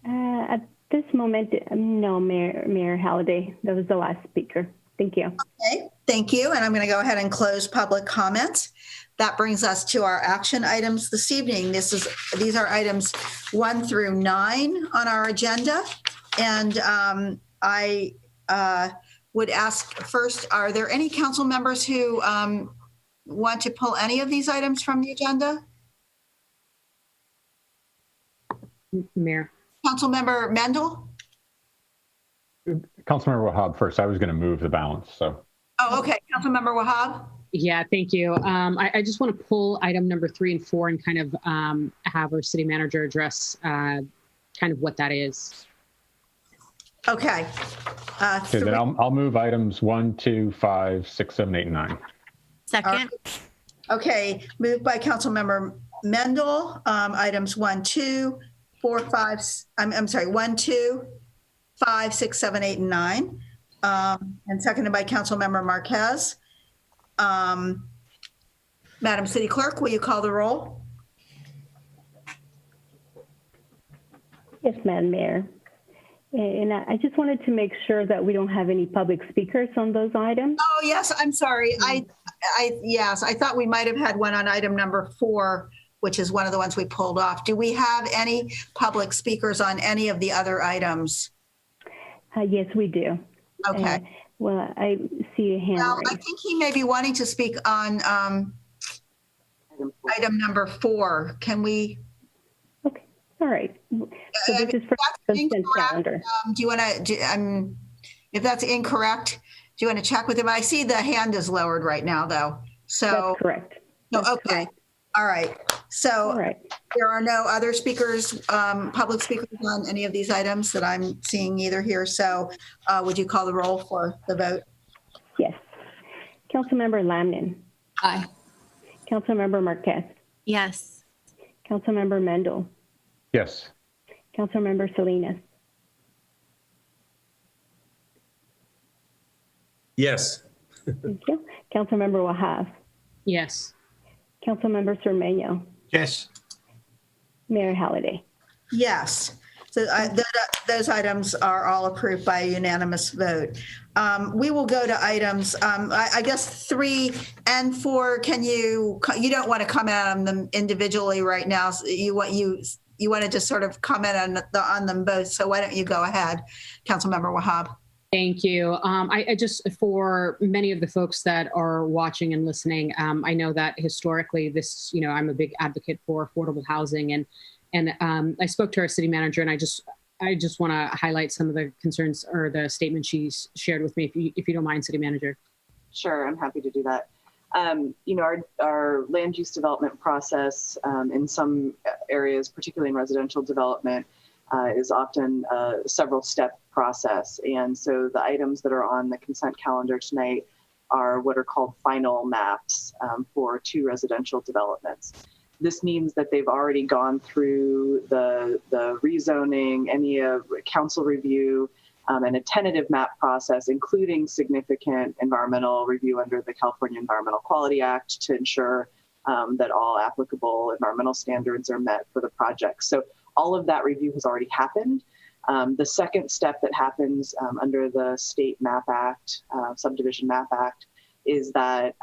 At this moment, no, Mayor Halliday. That was the last speaker. Thank you. Okay, thank you. And I'm going to go ahead and close public comments. That brings us to our action items this evening. These are items 1 through 9 on our agenda. And I would ask first, are there any council members who want to pull any of these items from the agenda? Mayor. Councilmember Mendel? Councilmember Wahab first. I was going to move the balance. So. Oh, okay. Councilmember Wahab? Yeah, thank you. I just want to pull item number 3 and 4 and kind of have our city manager address kind of what that is. Okay. Okay, then I'll move items 1, 2, 5, 6, 7, 8, and 9. Second. Okay, moved by Councilmember Mendel. Items 1, 2, 4, 5. I'm sorry, 1, 2, 5, 6, 7, 8, and 9. And seconded by Councilmember Marquez. Madam City Clerk, will you call the roll? Yes, Madam Mayor. And I just wanted to make sure that we don't have any public speakers on those items. Oh, yes, I'm sorry. Yes, I thought we might have had one on item number 4, which is one of the ones we pulled off. Do we have any public speakers on any of the other items? Yes, we do. Okay. Well, I see a hand Well, raised. I think he may be wanting to speak on item number 4. Can we? Okay, all right. So this is for consent calendar. Do you want to, if that's incorrect, do you want to check with him? I see the hand is lowered right now, though. So That's correct. No, That's okay. correct. All right. So All right. there are no other speakers, public speakers on any of these items that I'm seeing either here. So would you call the roll for the vote? Yes. Councilmember Lamnin. Aye. Councilmember Marquez. Yes. Councilmember Mendel. Yes. Councilmember Salinas. Yes. Thank you. Councilmember Wahab. Yes. Councilmember Cermeño. Yes. Mayor Halliday. Yes. So those items are all approved by a unanimous vote. We will go to items, I guess 3 and 4, you don't want to comment on them individually right now. So you want to just sort of comment on them both. So why don't you go ahead, Councilmember Wahab? Thank you. I just, for many of the folks that are watching and listening, I know that historically this, I'm a big advocate for affordable housing and I spoke to our city manager and I just I just want to highlight some of the concerns or the statements she's shared with me, if you don't mind, City Manager. Sure, I'm happy to do that. Our land use development process in some areas, particularly in residential development, is often a several step process. And so the items that are on the consent calendar tonight are what are called final maps for 2 residential developments. This means that they've already gone through the rezoning, any council review, and a tentative map process, including significant environmental review under the California Environmental Quality Act to ensure that all applicable environmental standards are met for the project. So all of that review has already happened. The second step that happens under the State Map Act, Subdivision Map Act, is that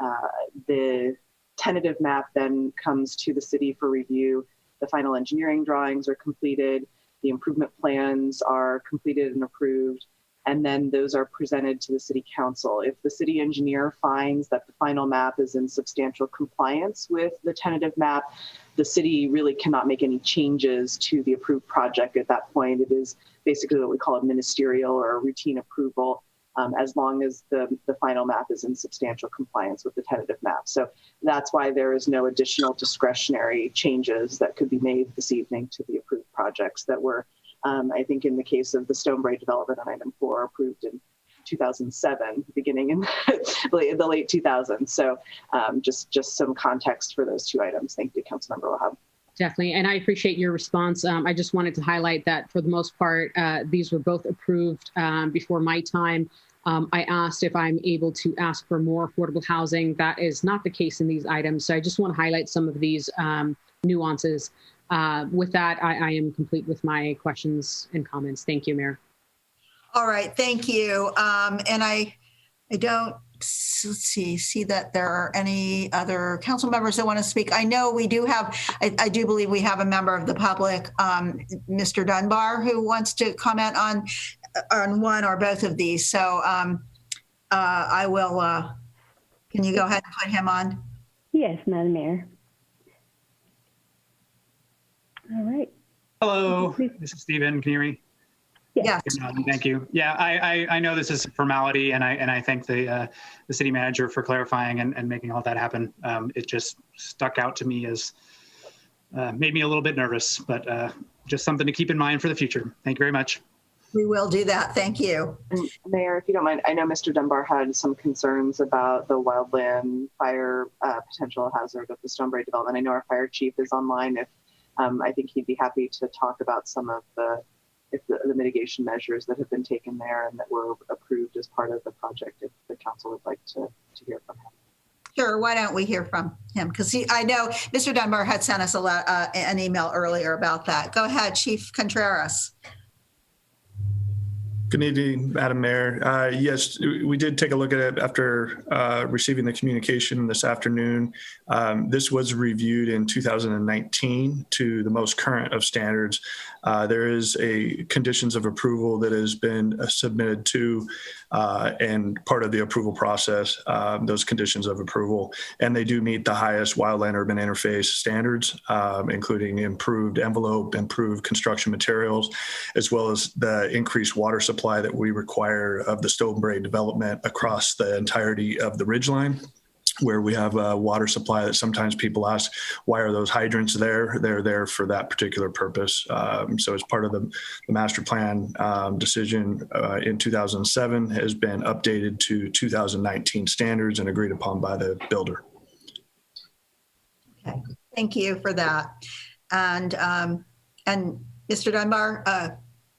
the tentative map then comes to the city for review. The final engineering drawings are completed. The improvement plans are completed and approved, and then those are presented to the city council. If the city engineer finds that the final map is in substantial compliance with the tentative map, the city really cannot make any changes to the approved project at that point. It is basically what we call a ministerial or a routine approval, as long as the final map is in substantial compliance with the tentative map. So that's why there is no additional discretionary changes that could be made this evening to the approved projects that were, I think in the case of the Stonebrae development on item 4, approved in 2007, beginning in the late 2000s. So just some context for those 2 items. Thank you, Councilmember Wahab. Definitely. And I appreciate your response. I just wanted to highlight that for the most part, these were both approved before my time. I asked if I'm able to ask for more affordable housing. That is not the case in these items. So I just want to highlight some of these nuances. With that, I am complete with my questions and comments. Thank you, Mayor. All right, thank you. And I don't see that there are any other council members that want to speak. I know we do have, I do believe we have a member of the public, Mr. Dunbar, who wants to comment on one or both of these. So I will, can you go ahead and put him on? Yes, Madam Mayor. All right. Hello, this is Stephen. Can you hear me? Yes. Thank you. Yeah, I know this is a formality, and I thank the city manager for clarifying and making all that happen. It just stuck out to me as made me a little bit nervous, but just something to keep in mind for the future. Thank you very much. We will do that. Thank you. And Mayor, if you don't mind, I know Mr. Dunbar had some concerns about the wildland fire potential hazard of the Stonebrae development. I know our fire chief is online. If I think he'd be happy to talk about some of the mitigation measures that have been taken there and that were approved as part of the project, if the council would like to hear from him. Sure. Why don't we hear from him? Because I know Mr. Dunbar had sent us an email earlier about that. Go ahead, Chief Contreras. Good evening, Madam Mayor. Yes, we did take a look at it after receiving the communication this afternoon. This was reviewed in 2019 to the most current of standards. There is a conditions of approval that has been submitted to and part of the approval process, those conditions of approval, and they do meet the highest wildland urban interface standards, including improved envelope, improved construction materials, as well as the increased water supply that we require of the Stonebrae development across the entirety of the ridgeline, where we have a water supply that sometimes people ask, why are those hydrants there? They're there for that particular purpose. So as part of the master plan decision in 2007 has been updated to 2019 standards and agreed upon by the builder. Okay, thank you for that. And Mr. Dunbar,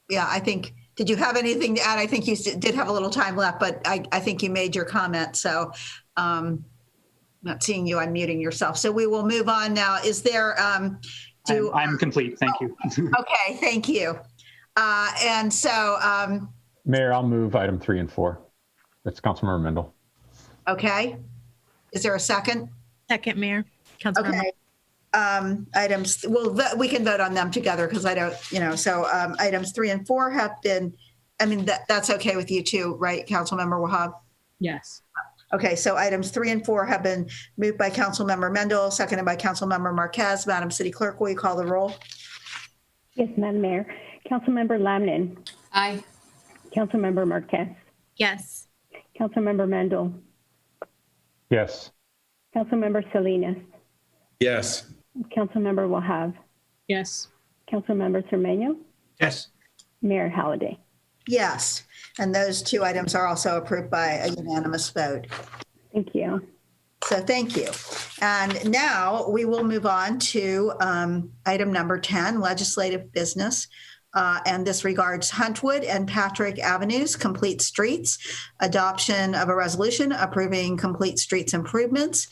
yeah, I think, did you have anything to add? I think you did have a little time left, but I think you made your comment. So not seeing you unmuting yourself. So we will move on now. Is there, I'm complete. Thank you. Okay, thank you. And so. Mayor, I'll move item 3 and 4. That's Councilmember Mendel. Okay. Is there a second? Second, Mayor. Councilmember. Okay. Items, well, we can vote on them together because I don't, so items 3 and 4 have been, I mean, that's okay with you too, right, Councilmember Wahab? Yes. Okay, so items 3 and 4 have been moved by Councilmember Mendel, seconded by Councilmember Marquez. Madam City Clerk, will you call the roll? Yes, Madam Mayor. Councilmember Lamnin. Aye. Councilmember Marquez. Yes. Councilmember Mendel. Yes. Councilmember Salinas. Yes. Councilmember Wahab. Yes. Councilmember Cermeño. Yes. Mayor Halliday. Yes. And those two items are also approved by a unanimous vote. Thank you. So thank you. And now we will move on to item number 10, legislative business. And this regards Huntwood and Patrick Avenues, complete streets, adoption of a resolution approving complete streets improvements.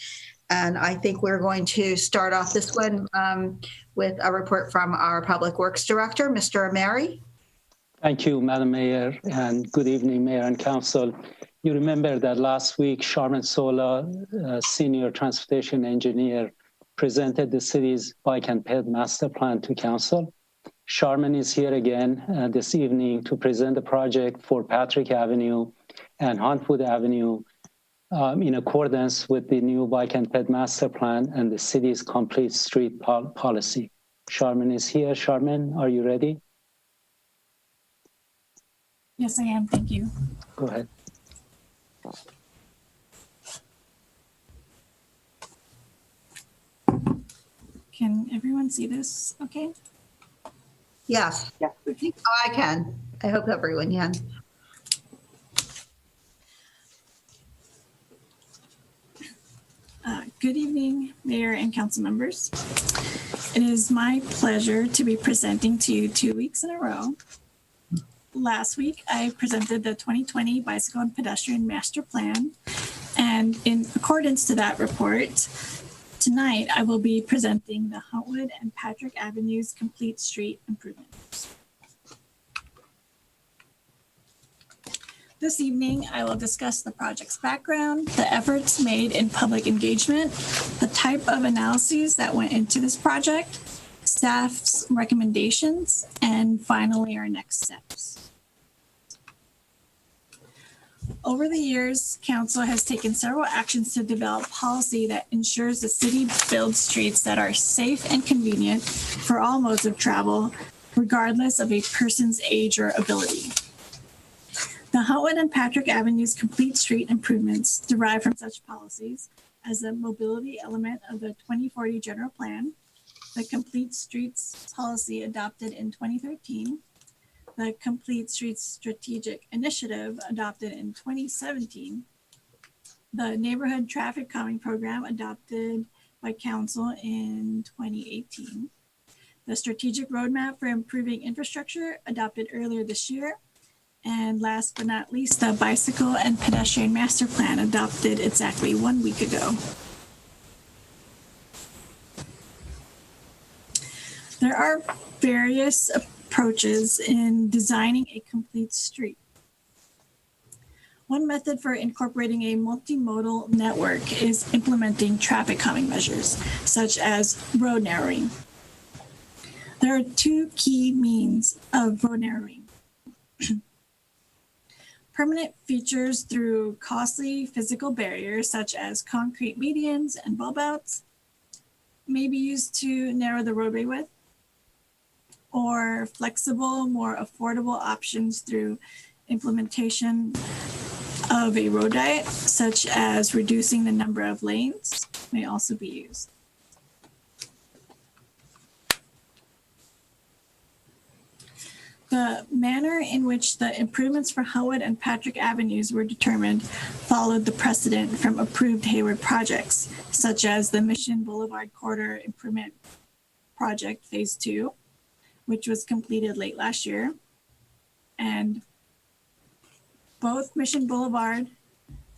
And I think we're going to start off this one with a report from our Public Works Director, Mr. Ameri. Thank you, Madam Mayor, and good evening, Mayor and Council. You remember that last week, Charmin Sola, Senior Transportation Engineer, presented the city's bike and ped master plan to Council. Charmin is here again this evening to present the project for Patrick Avenue and Huntwood Avenue in accordance with the new bike and ped master plan and the city's complete street policy. Charmin is here. Charmin, are you ready? Yes, I am. Thank you. Go ahead. Can everyone see this okay? Yes. Yeah. I can. I hope everyone can. Good evening, Mayor and Council members. It is my pleasure to be presenting to you 2 weeks in a row. Last week, I presented the 2020 Bicycle and Pedestrian Master Plan, and in accordance to that report, tonight I will be presenting the Huntwood and Patrick Avenues Complete Street Improvements. This evening, I will discuss the project's background, the efforts made in public engagement, the type of analyses that went into this project, staff's recommendations, and finally, our next steps. Over the years, Council has taken several actions to develop policy that ensures the city builds streets that are safe and convenient for all modes of travel, regardless of a person's age or ability. The Huntwood and Patrick Avenues complete street improvements derive from such policies as the mobility element of the 2040 General Plan, the Complete Streets Policy adopted in 2013, the Complete Streets Strategic Initiative adopted in 2017, the Neighborhood Traffic Calming Program adopted by Council in 2018, the Strategic Roadmap for Improving Infrastructure adopted earlier this year, and last but not least, the Bicycle and Pedestrian Master Plan adopted exactly 1 week ago. There are various approaches in designing a complete street. One method for incorporating a multimodal network is implementing traffic calming measures, such as road narrowing. There are two key means of road narrowing. Permanent features through costly physical barriers, such as concrete medians and bulb outs, may be used to narrow the roadway width, or flexible, more affordable options through implementation of a road diet, such as reducing the number of lanes, may also be used. The manner in which the improvements for Hayward and Patrick Avenues were determined followed the precedent from approved Hayward projects, such as the Mission Boulevard Corridor Improvement Project Phase 2, which was completed late last year. And both Mission Boulevard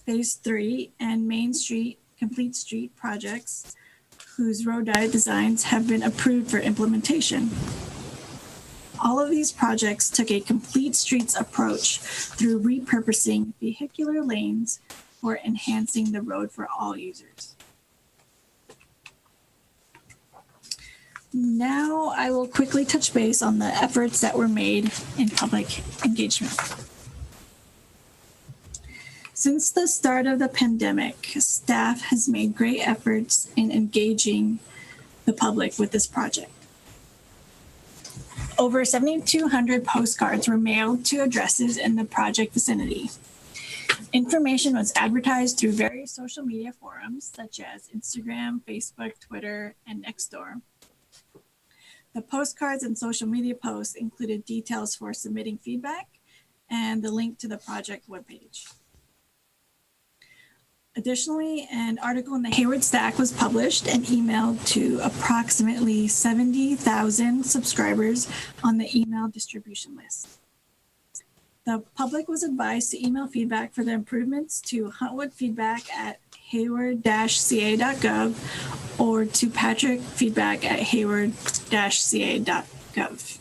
Phase 3 and Main Street Complete Street projects, whose road diet designs have been approved for implementation. All of these projects took a complete streets approach through repurposing vehicular lanes for enhancing the road for all users. Now I will quickly touch base on the efforts that were made in public engagement. Since the start of the pandemic, staff has made great efforts in engaging the public with this project. over 7,200 postcards were mailed to addresses in the project vicinity. Information was advertised through various social media forums such as Instagram, Facebook, Twitter, and Nextdoor. The postcards and social media posts included details for submitting feedback and the link to the project webpage. Additionally, an article in the Hayward Stack was published and emailed to approximately 70,000 subscribers on the email distribution list. The public was advised to email feedback for the improvements to huntwoodfeedback@hayward-ca.gov or to patrickfeedback@hayward-ca.gov.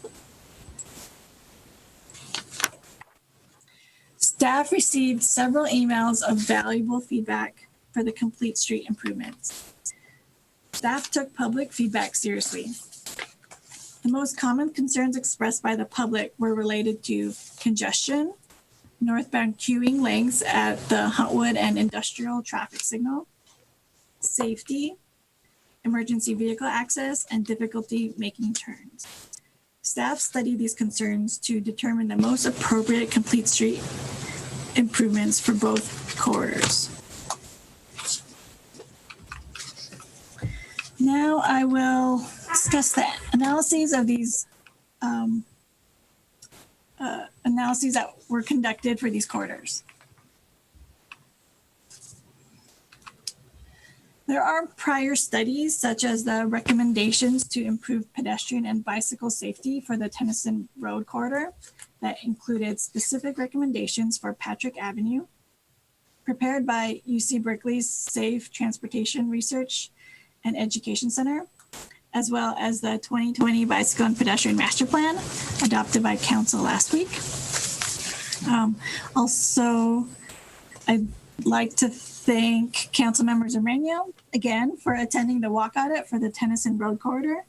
Staff received several emails of valuable feedback for the complete street improvements. Staff took public feedback seriously. The most common concerns expressed by the public were related to congestion, northbound queuing lengths at the Huntwood and Industrial traffic signal, safety, emergency vehicle access, and difficulty making turns. Staff studied these concerns to determine the most appropriate complete street improvements for both corridors. Now I will discuss the analyses of these analyses that were conducted for these corridors. There are prior studies, such as the recommendations to improve pedestrian and bicycle safety for the Tennyson Road corridor, that included specific recommendations for Patrick Avenue, prepared by UC Berkeley's Safe Transportation Research and Education Center, as well as the 2020 Bicycle and Pedestrian Master Plan adopted by Council last week. Also, I'd like to thank Councilmember Zermano again for attending the walk audit for the Tennyson Road corridor.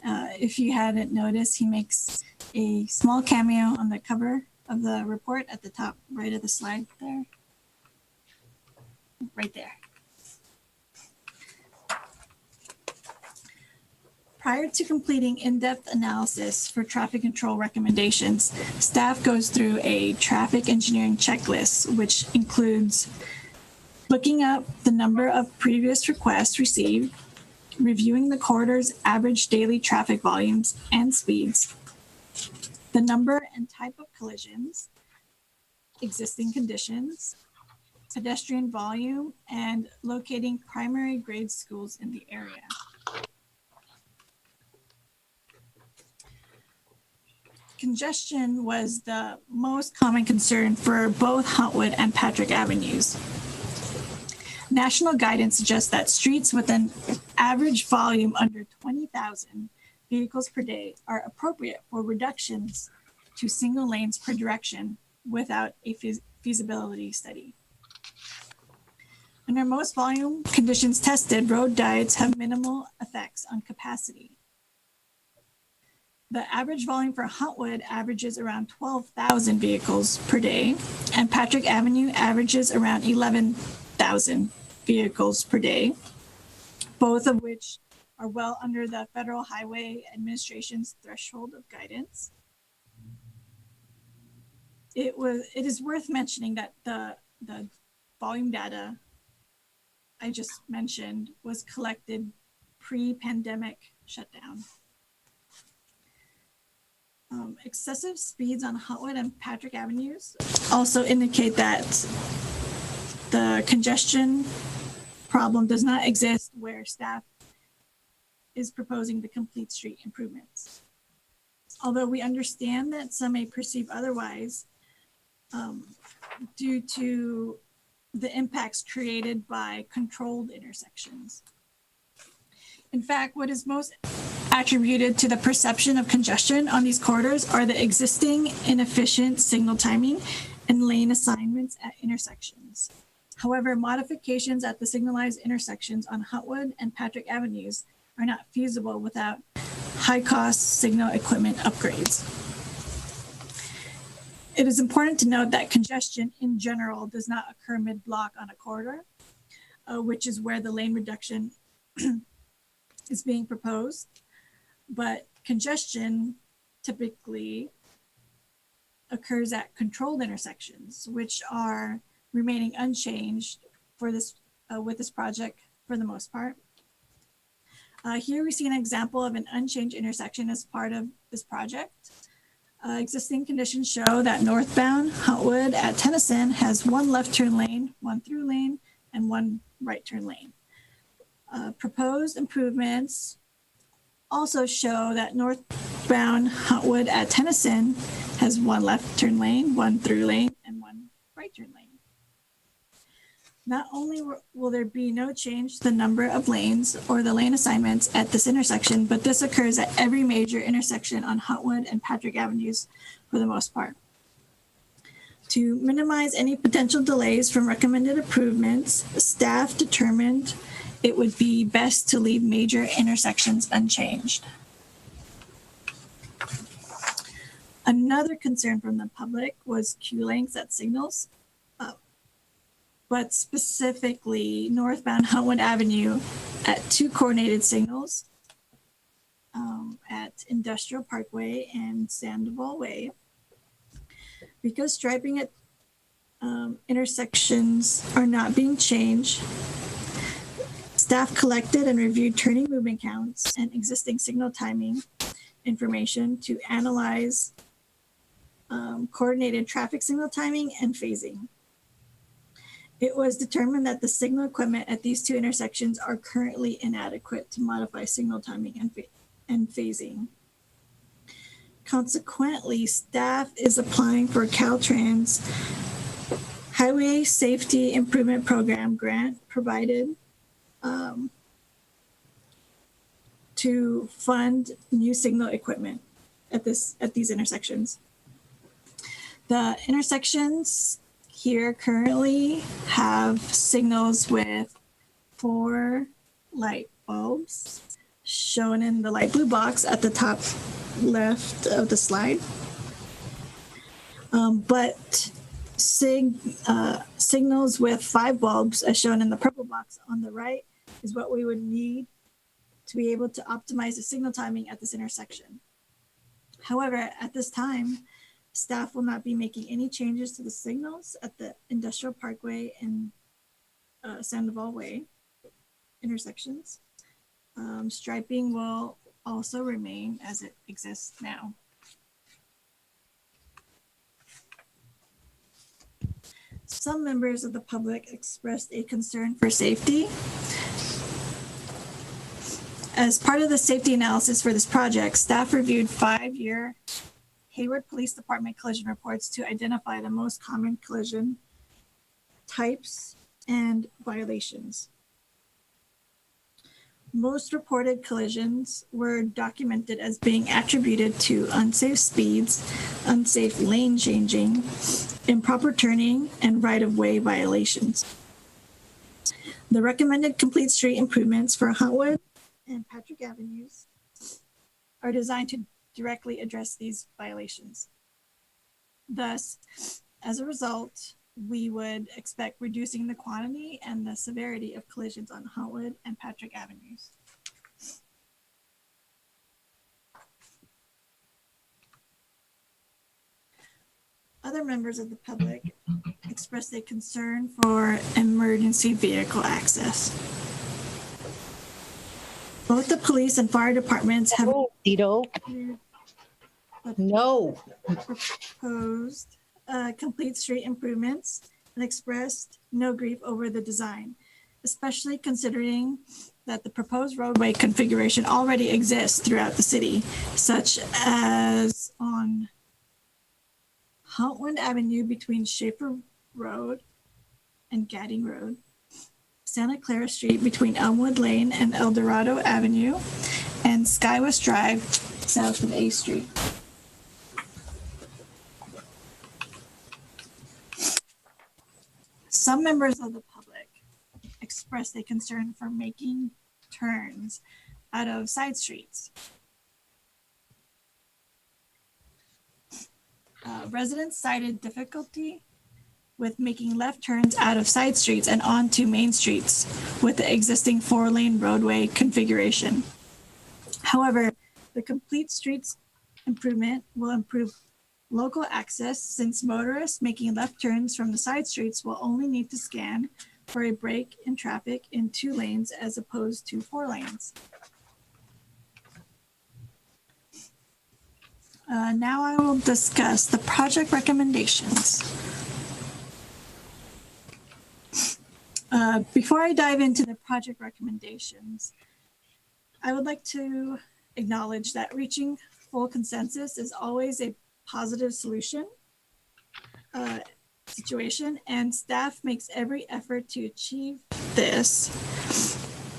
If you hadn't noticed, he makes a small cameo on the cover of the report at the top right of the slide there. Right there. Prior to completing in-depth analysis for traffic control recommendations, staff goes through a traffic engineering checklist, which includes looking up the number of previous requests received, reviewing the corridor's average daily traffic volumes and speeds, the number and type of collisions, existing conditions, pedestrian volume, and locating primary grade schools in the area. Congestion was the most common concern for both Huntwood and Patrick Avenues. National guidance suggests that streets with an average volume under 20,000 vehicles per day are appropriate for reductions to single lanes per direction without a feasibility study. Under most volume conditions tested, road diets have minimal effects on capacity. The average volume for Huntwood averages around 12,000 vehicles per day, and Patrick Avenue averages around 11,000 vehicles per day, both of which are well under the Federal Highway Administration's threshold of guidance. It is worth mentioning that the volume data I just mentioned was collected pre-pandemic shutdown. Excessive speeds on Huntwood and Patrick Avenues also indicate that the congestion problem does not exist where staff is proposing the complete street improvements. Although we understand that some may perceive otherwise due to the impacts created by controlled intersections. In fact, what is most attributed to the perception of congestion on these corridors are the existing inefficient signal timing and lane assignments at intersections. However, modifications at the signalized intersections on Huntwood and Patrick Avenues are not feasible without high-cost signal equipment upgrades. It is important to note that congestion in general does not occur mid-block on a corridor, which is where the lane reduction is being proposed. But congestion typically occurs at controlled intersections, which are remaining unchanged for this with this project for the most part. Here we see an example of an unchanged intersection as part of this project. Existing conditions show that northbound Huntwood at Tennyson has one left turn lane, one through lane, and one right turn lane. Proposed improvements also show that northbound Huntwood at Tennyson has one left turn lane, one through lane, and one right turn lane. Not only will there be no change to the number of lanes or the lane assignments at this intersection, but this occurs at every major intersection on Huntwood and Patrick Avenues for the most part. To minimize any potential delays from recommended improvements, staff determined it would be best to leave major intersections unchanged. Another concern from the public was queue lengths at signals, but specifically northbound Huntwood Avenue at 2 coordinated signals at Industrial Parkway and Sandoval Way. Because striping at intersections are not being changed, staff collected and reviewed turning movement counts and existing signal timing information to analyze coordinated traffic signal timing and phasing. It was determined that the signal equipment at these 2 intersections are currently inadequate to modify signal timing and phasing. Consequently, staff is applying for Caltrans Highway Safety Improvement Program grant provided to fund new signal equipment at these intersections. The intersections here currently have signals with 4 light bulbs shown in the light blue box at the top left of the slide. But signals with 5 bulbs as shown in the purple box on the right is what we would need to be able to optimize the signal timing at this intersection. However, at this time, staff will not be making any changes to the signals at the Industrial Parkway and Sandoval Way intersections. Striping will also remain as it exists now. Some members of the public expressed a concern for safety. As part of the safety analysis for this project, staff reviewed 5-year Hayward Police Department collision reports to identify the most common collision types and violations. Most reported collisions were documented as being attributed to unsafe speeds, unsafe lane changing, improper turning, and right-of-way violations. The recommended complete street improvements for Huntwood and Patrick Avenues are designed to directly address these violations. Thus, as a result, we would expect reducing the quantity and the severity of collisions on Hayward and Patrick Avenues. Other members of the public expressed a concern for emergency vehicle access. Both the police and fire departments have proposed complete street improvements and expressed no grief over the design, especially considering that the proposed roadway configuration already exists throughout the city, such as on Huntwood Avenue between Schaefer Road and Gadding Road, Santa Clara Street between Elmwood Lane and El Dorado Avenue, and Skywest Drive south of A Street. Some members of the public expressed a concern for making turns out of side streets. Residents cited difficulty with making left turns out of side streets and onto main streets with the existing 4-lane roadway configuration. However, the complete streets improvement will improve local access since motorists making left turns from the side streets will only need to scan for a break in traffic in 2 lanes as opposed to 4 lanes. Now I will discuss the project recommendations. Before I dive into the project recommendations, I would like to acknowledge that reaching full consensus is always a positive solution situation, and staff makes every effort to achieve this,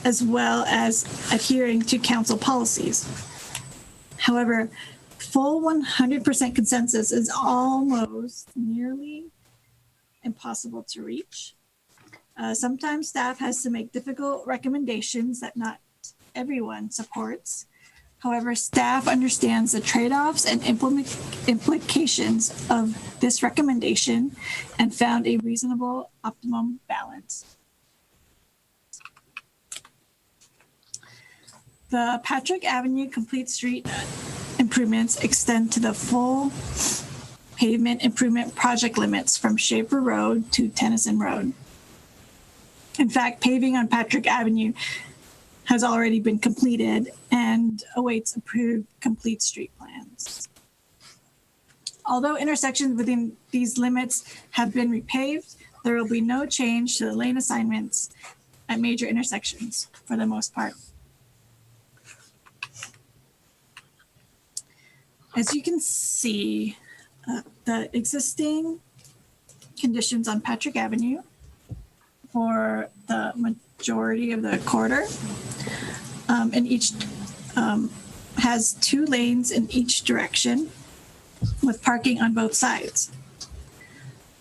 as well as adhering to council policies. However, full 100% consensus is almost nearly impossible to reach. Sometimes staff has to make difficult recommendations that not everyone supports. However, staff understands the trade-offs and implications of this recommendation and found a reasonable optimum balance. The Patrick Avenue Complete Street improvements extend to the full pavement improvement project limits from Schaefer Road to Tennyson Road. In fact, paving on Patrick Avenue has already been completed and awaits approved complete street plans. Although intersections within these limits have been repaved, there will be no change to the lane assignments at major intersections for the most part. As you can see, the existing conditions on Patrick Avenue for the majority of the corridor, and each has 2 lanes in each direction with parking on both sides.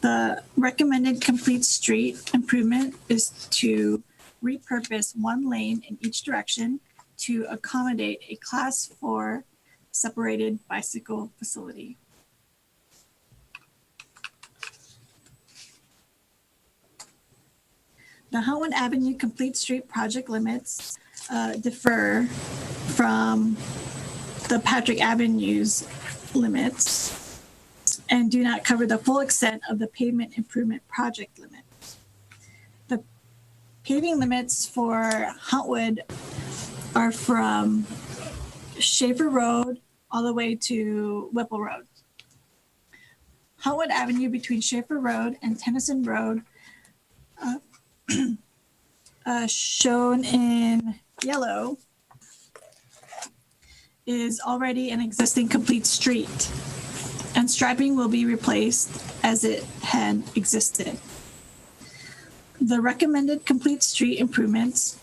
The recommended complete street improvement is to repurpose 1 lane in each direction to accommodate a Class 4 separated bicycle facility. The Hayward Avenue Complete Street project limits differ from the Patrick Avenue's limits and do not cover the full extent of the pavement improvement project limits. The paving limits for Huntwood are from Schaefer Road all the way to Whipple Road. Huntwood Avenue between Schaefer Road and Tennyson Road, shown in yellow, is already an existing complete street, and striping will be replaced as it had existed. The recommended complete street improvements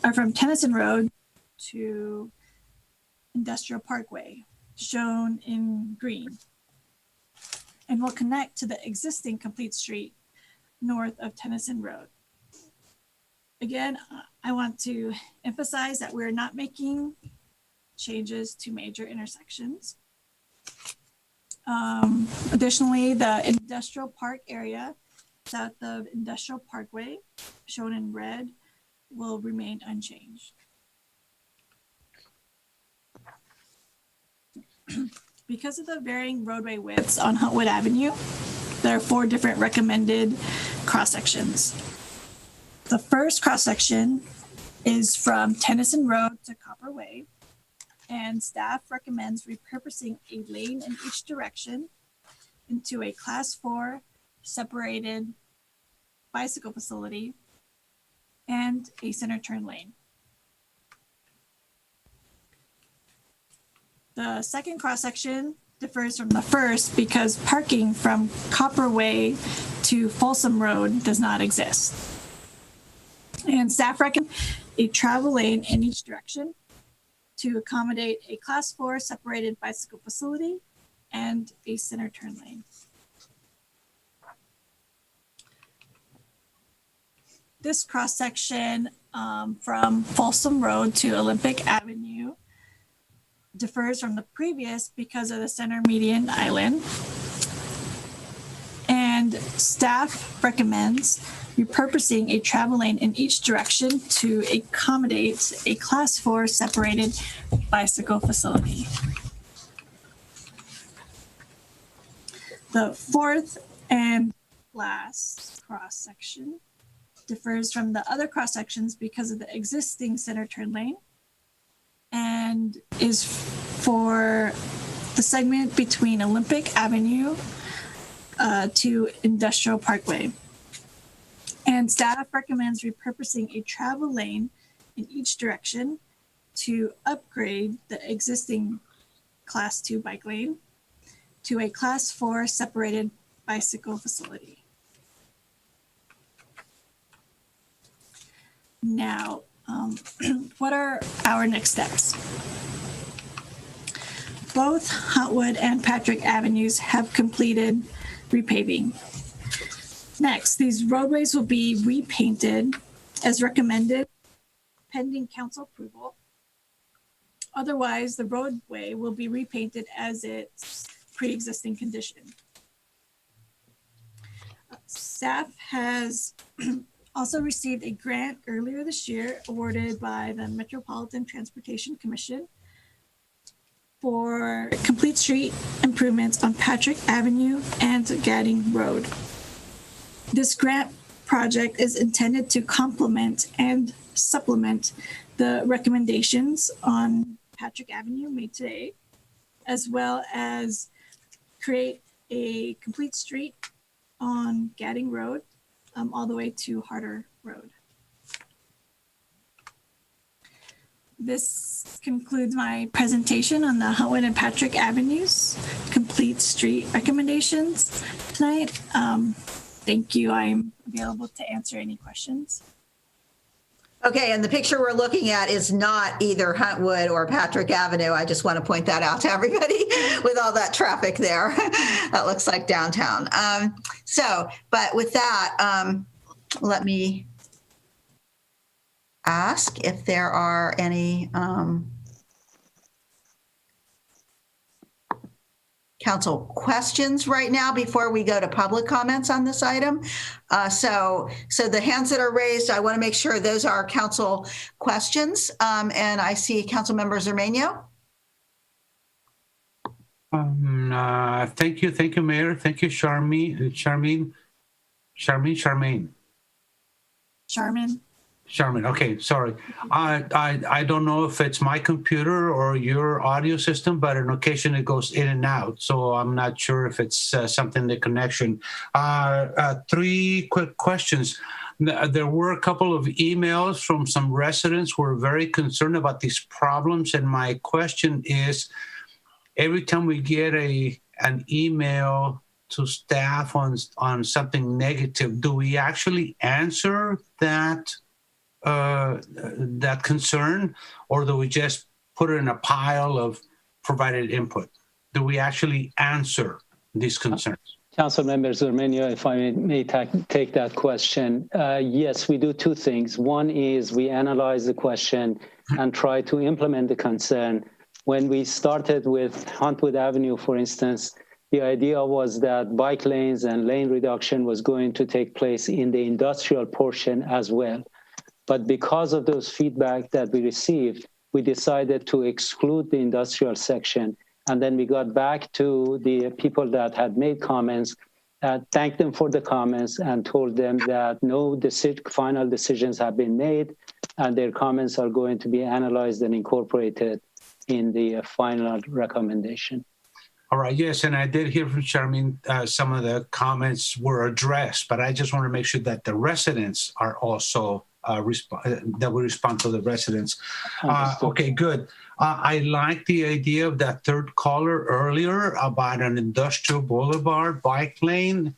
are from Tennyson Road to Industrial Parkway, shown in green, and will connect to the existing complete street north of Tennyson Road. Again, I want to emphasize that we're not making changes to major intersections. Additionally, the industrial park area south of Industrial Parkway, shown in red, will remain unchanged. Because of the varying roadway widths on Huntwood Avenue, there are 4 different recommended cross-sections. The first cross-section is from Tennyson Road to Copper Way, and staff recommends repurposing a lane in each direction into a Class 4 separated bicycle facility and a center turn lane. The second cross-section differs from the first because parking from Copper Way to Folsom Road does not exist. And staff recommend a travel lane in each direction to accommodate a Class 4 separated bicycle facility and a center turn lane. This cross-section from Folsom Road to Olympic Avenue differs from the previous because of the center median island. And staff recommends repurposing a travel lane in each direction to accommodate a Class 4 separated bicycle facility. The fourth and last cross section differs from the other cross sections because of the existing center turn lane and is for the segment between Olympic Avenue to Industrial Parkway. And staff recommends repurposing a travel lane in each direction to upgrade the existing Class 2 bike lane to a Class 4 separated bicycle facility. Now, what are our next steps? Both Huntwood and Patrick Avenues have completed repaving. Next, these roadways will be repainted as recommended, pending council approval. Otherwise, the roadway will be repainted as its pre-existing condition. Staff has also received a grant earlier this year awarded by the Metropolitan Transportation Commission for complete street improvements on Patrick Avenue and Gadding Road. This grant project is intended to complement and supplement the recommendations on Patrick Avenue made today, as well as create a complete street on Gadding Road all the way to Harder Road. This concludes my presentation on the Huntwood and Patrick Avenues complete street recommendations tonight. Thank you. I'm available to answer any questions. Okay, and the picture we're looking at is not either Huntwood or Patrick Avenue. I just want to point that out to everybody with all that traffic there. That looks like downtown. But with that, let me ask if there are any council questions right now before we go to public comments on this item. So the hands that are raised, I want to make sure those are council questions. And I see Councilmember Zermano. Thank you, Mayor. Thank you, Charmaine. Okay, sorry. I don't know if it's my computer or your audio system, but on occasion it goes in and out. So I'm not sure if it's something the connection. 3 quick questions. There were a couple of emails from some residents who are very concerned about these problems. And my question is, every time we get an email to staff on something negative, do we actually answer that concern, or do we just put it in a pile of provided input? Do we actually answer these concerns? Councilmember Zermano, if I may take that question. Yes, we do 2 things. One is we analyze the question and try to implement the concern. When we started with Huntwood Avenue, for instance, the idea was that bike lanes and lane reduction was going to take place in the industrial portion as well. But because of those feedback that we received, we decided to exclude the industrial section. And then we got back to the people that had made comments, thanked them for the comments, and told them that no final decisions have been made, and their comments are going to be analyzed and incorporated in the final recommendation. All right, yes, and I did hear from Charmaine, some of the comments were addressed, but I just want to make sure that the residents are also that we respond to the residents. Okay, good. I like the idea of that third caller earlier about an industrial boulevard bike lane.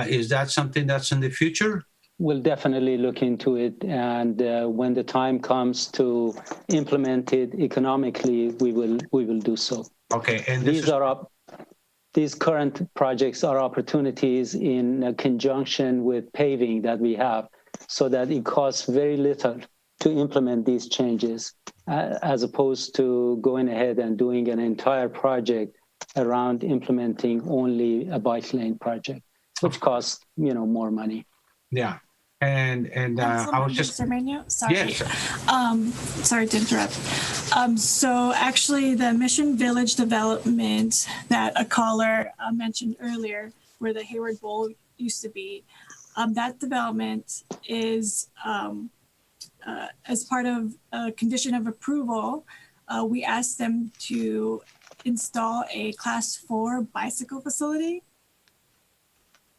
Is that something that's in the future? We'll definitely look into it, and when the time comes to implement it economically, we will do so. Okay, and these current projects are opportunities in conjunction with paving that we have, so that it costs very little to implement these changes, as opposed to going ahead and doing an entire project around implementing only a bike lane project, which costs more money. Yeah, and I was just Zermano, sorry. Yes. Sorry to interrupt. So actually, the Mission Village development that a caller mentioned earlier where the Hayward Bowl used to be. That development is, as part of a condition of approval, we asked them to install a class 4 bicycle facility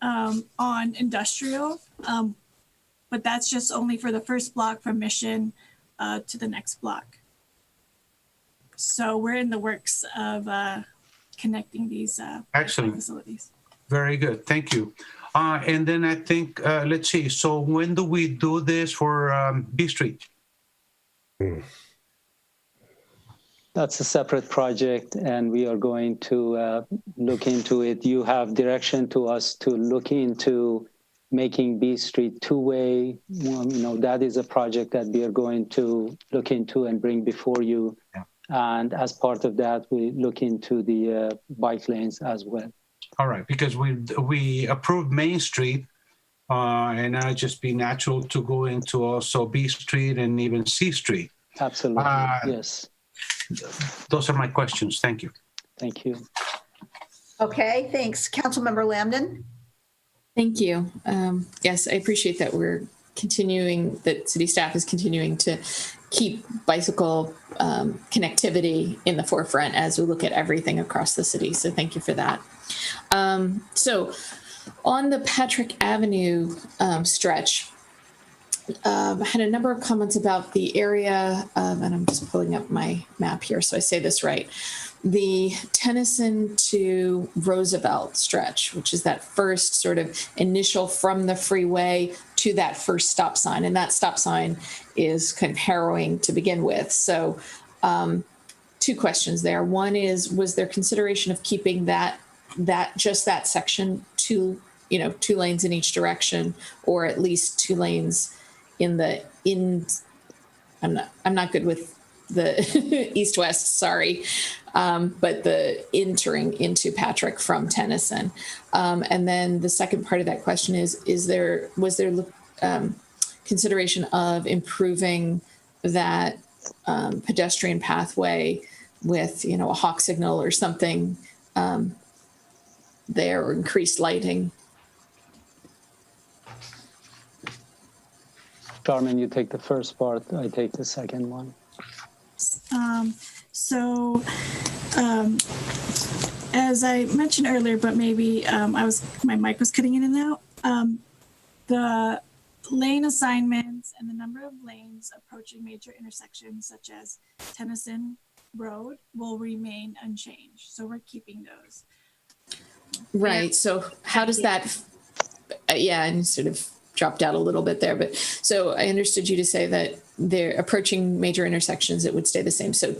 on industrial, but that's just only for the first block from Mission to the next block. So we're in the works of connecting these facilities. Very good. Thank you. And then I think, let's see. So when do we do this for B Street? That's a separate project, and we are going to look into it. You have direction to us to look into making B Street two-way. That is a project that we are going to look into and bring before you. Yeah. And as part of that, we look into the bike lanes as well. All right, because we approved Main Street, and now it'd just be natural to go into also B Street and even C Street. Absolutely, yes. Those are my questions. Thank you. Thank you. Okay, thanks. Councilmember Lambden. Thank you. Yes, I appreciate that that city staff is continuing to keep bicycle connectivity in the forefront as we look at everything across the city. So thank you for that. So on the Patrick Avenue stretch, I had a number of comments about the area, and I'm just pulling up my map here so I say this right. The Tennyson to Roosevelt stretch, which is that first sort of initial from the freeway to that first stop sign. And that stop sign is kind of harrowing to begin with. So two questions there. One is, was there consideration of keeping that section two lanes in each direction, or at least 2 lanes I'm not good with the east-west, sorry, but the entering into Patrick from Tennyson. And then the second part of that question was there consideration of improving that pedestrian pathway with, a hawk signal or something there, or increased lighting? Carmen, you take the first part, I take the second one. As I mentioned earlier, but maybe my mic was cutting in and out. The lane assignments and the number of lanes approaching major intersections such as Tennyson Road will remain unchanged. So we're keeping those. Right. So how does that? And sort of dropped out a little bit there, but so I understood you to say that they're approaching major intersections, it would stay the same. So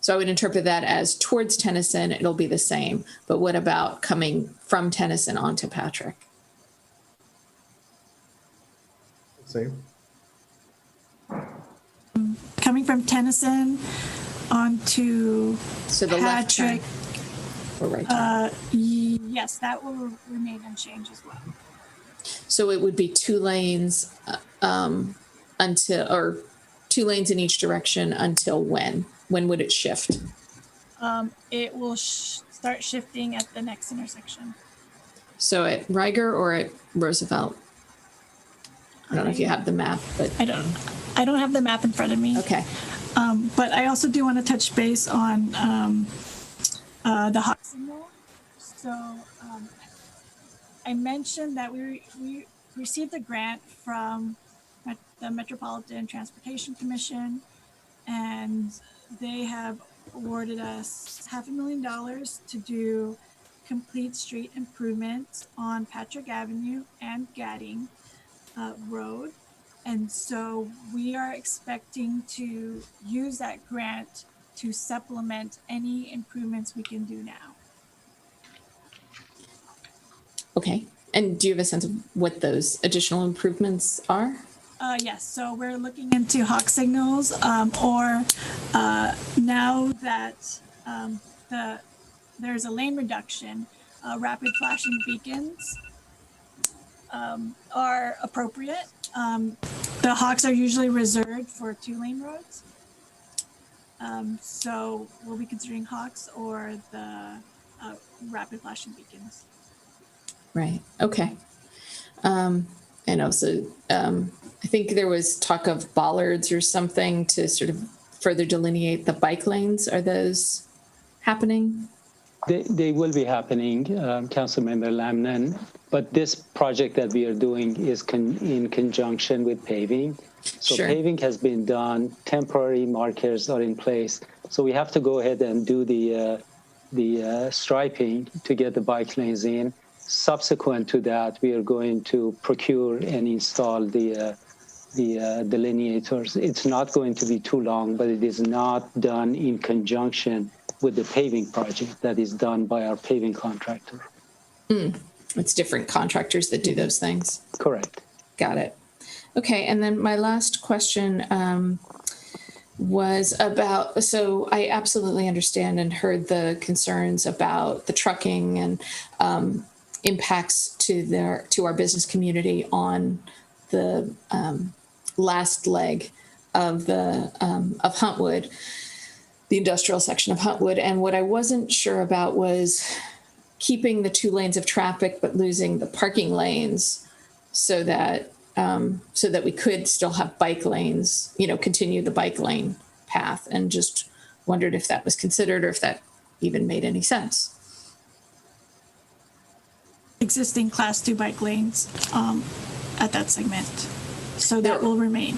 I would interpret that as towards Tennyson, it'll be the same. But what about coming from Tennyson onto Patrick? Same. Coming from Tennyson onto the Patrick. Left turn or right turn? Yes, that will remain unchanged as well. So it would be 2 lanes or 2 lanes in each direction until when? When would it shift? It will start shifting at the next intersection. So at Riger or at Roosevelt? I don't know if you have the map, but I don't have the map in front of me. Okay. But I also do want to touch base on the hawk signal. So I mentioned that we received a grant from the Metropolitan Transportation Commission, and they have awarded us $500,000 to do complete street improvements on Patrick Avenue and Gadding Road. And so we are expecting to use that grant to supplement any improvements we can do now. Okay. And do you have a sense of what those additional improvements are? Yes, so we're looking into hawk signals, or now that there's a lane reduction, rapid flashing beacons are appropriate. The hawks are usually reserved for 2-lane roads. So we'll be considering hawks or the rapid flashing beacons. Right. Okay. And also, I think there was talk of bollards or something to sort of further delineate the bike lanes. Are those happening? They will be happening, Councilmember Lamnan, but this project that we are doing is in conjunction with paving. So Sure. Paving has been done, temporary markers are in place. So we have to go ahead and do the striping to get the bike lanes in. Subsequent to that, we are going to procure and install the delineators. It's not going to be too long, but it is not done in conjunction with the paving project that is done by our paving contractor. It's different contractors that do those things. Correct. Got it. Okay. And then my last question was about, so I absolutely understand and heard the concerns about the trucking and impacts to our business community on the last leg of of Huntwood, the industrial section of Huntwood. And what I wasn't sure about was keeping the 2 lanes of traffic, but losing the parking lanes so that we could still have bike lanes, continue the bike lane path, and just wondered if that was considered or if that even made any sense. Existing class 2 bike lanes at that segment. So that will remain.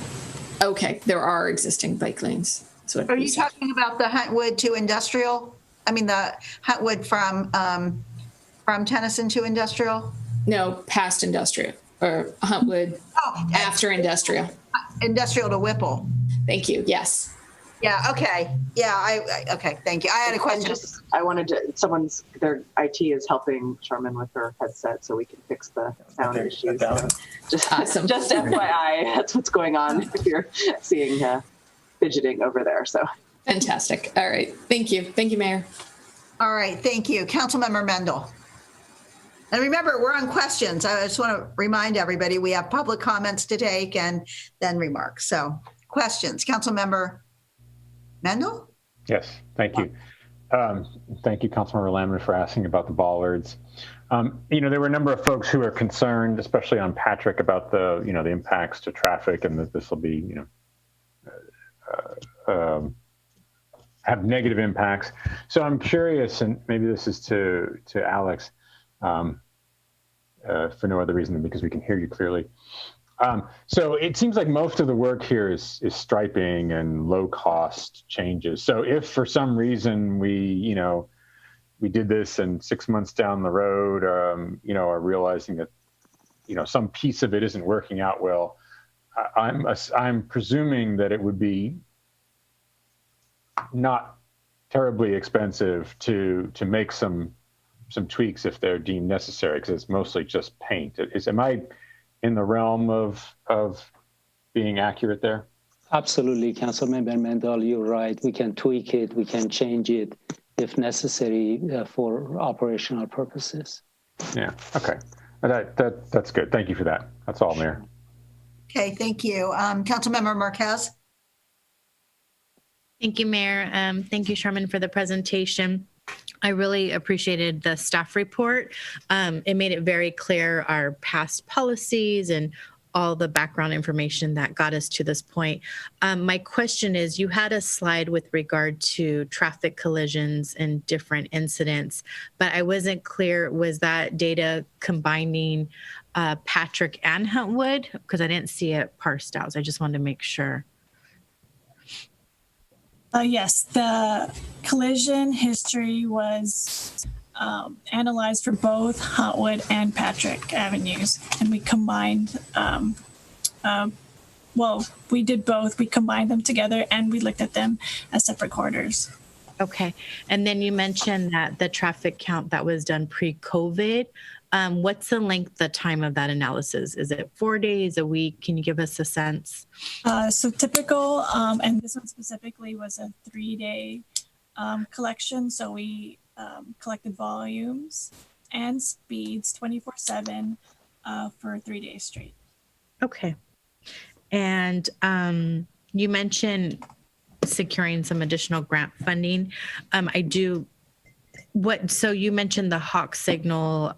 Okay, there are existing bike lanes. Are you talking about the Huntwood to industrial? I mean, the Huntwood from Tennyson to industrial? No, past industrial, or Huntwood after industrial. Industrial to Whipple. Thank you. Yes. Yeah. Okay. Yeah. Okay. Thank you. I had a question. I wanted to. Their IT is helping Sherman with her headset, so we can fix the sound issue. So just FYI, that's what's going on if you're seeing fidgeting over there. So fantastic. All right. Thank you. Thank you, Mayor. All right. Thank you, Councilmember Mendel. And remember, we're on questions. I just want to remind everybody we have public comments to take and then remarks. So questions, Councilmember Mendel? Yes, thank you. Thank you, Councilmember Lamnan, for asking about the bollards. There were a number of folks who are concerned, especially on Patrick, about the impacts to traffic, and that this will be, have negative impacts. So I'm curious, and maybe this is to Alex, for no other reason than because we can hear you clearly. So it seems like most of the work here is striping and low cost changes. So if for some reason we did this and 6 months down the road, are realizing that, some piece of it isn't working out well, I'm presuming that it would be not terribly expensive to make some tweaks if they're deemed necessary, because it's mostly just paint. Am I in the realm of being accurate there? Absolutely, Councilmember Mendel, you're right. We can tweak it, we can change it if necessary for operational purposes. Yeah, okay. That's good. Thank you for that. That's all, Mayor. Okay, thank you. Councilmember Marquez? Thank you, Mayor. Thank you, Sherman, for the presentation. I really appreciated the staff report. It made it very clear our past policies and all the background information that got us to this point. My question is, you had a slide with regard to traffic collisions and different incidents, but I wasn't clear, was that data combining Patrick and Huntwood? Because I didn't see it parsed out, so I just wanted to make sure. Yes, the collision history was analyzed for both Huntwood and Patrick Avenues, and we combined, we did both. We combined them together and we looked at them as separate quarters. Okay. And then you mentioned that the traffic count that was done pre-COVID, what's the length, the time of that analysis? Is it 4 days, a week? Can you give us a sense? So typical, and this one specifically was a 3-day collection. So we collected volumes and speeds 24/7 for 3 days straight. Okay. And you mentioned securing some additional grant funding. So you mentioned the Hawk signal.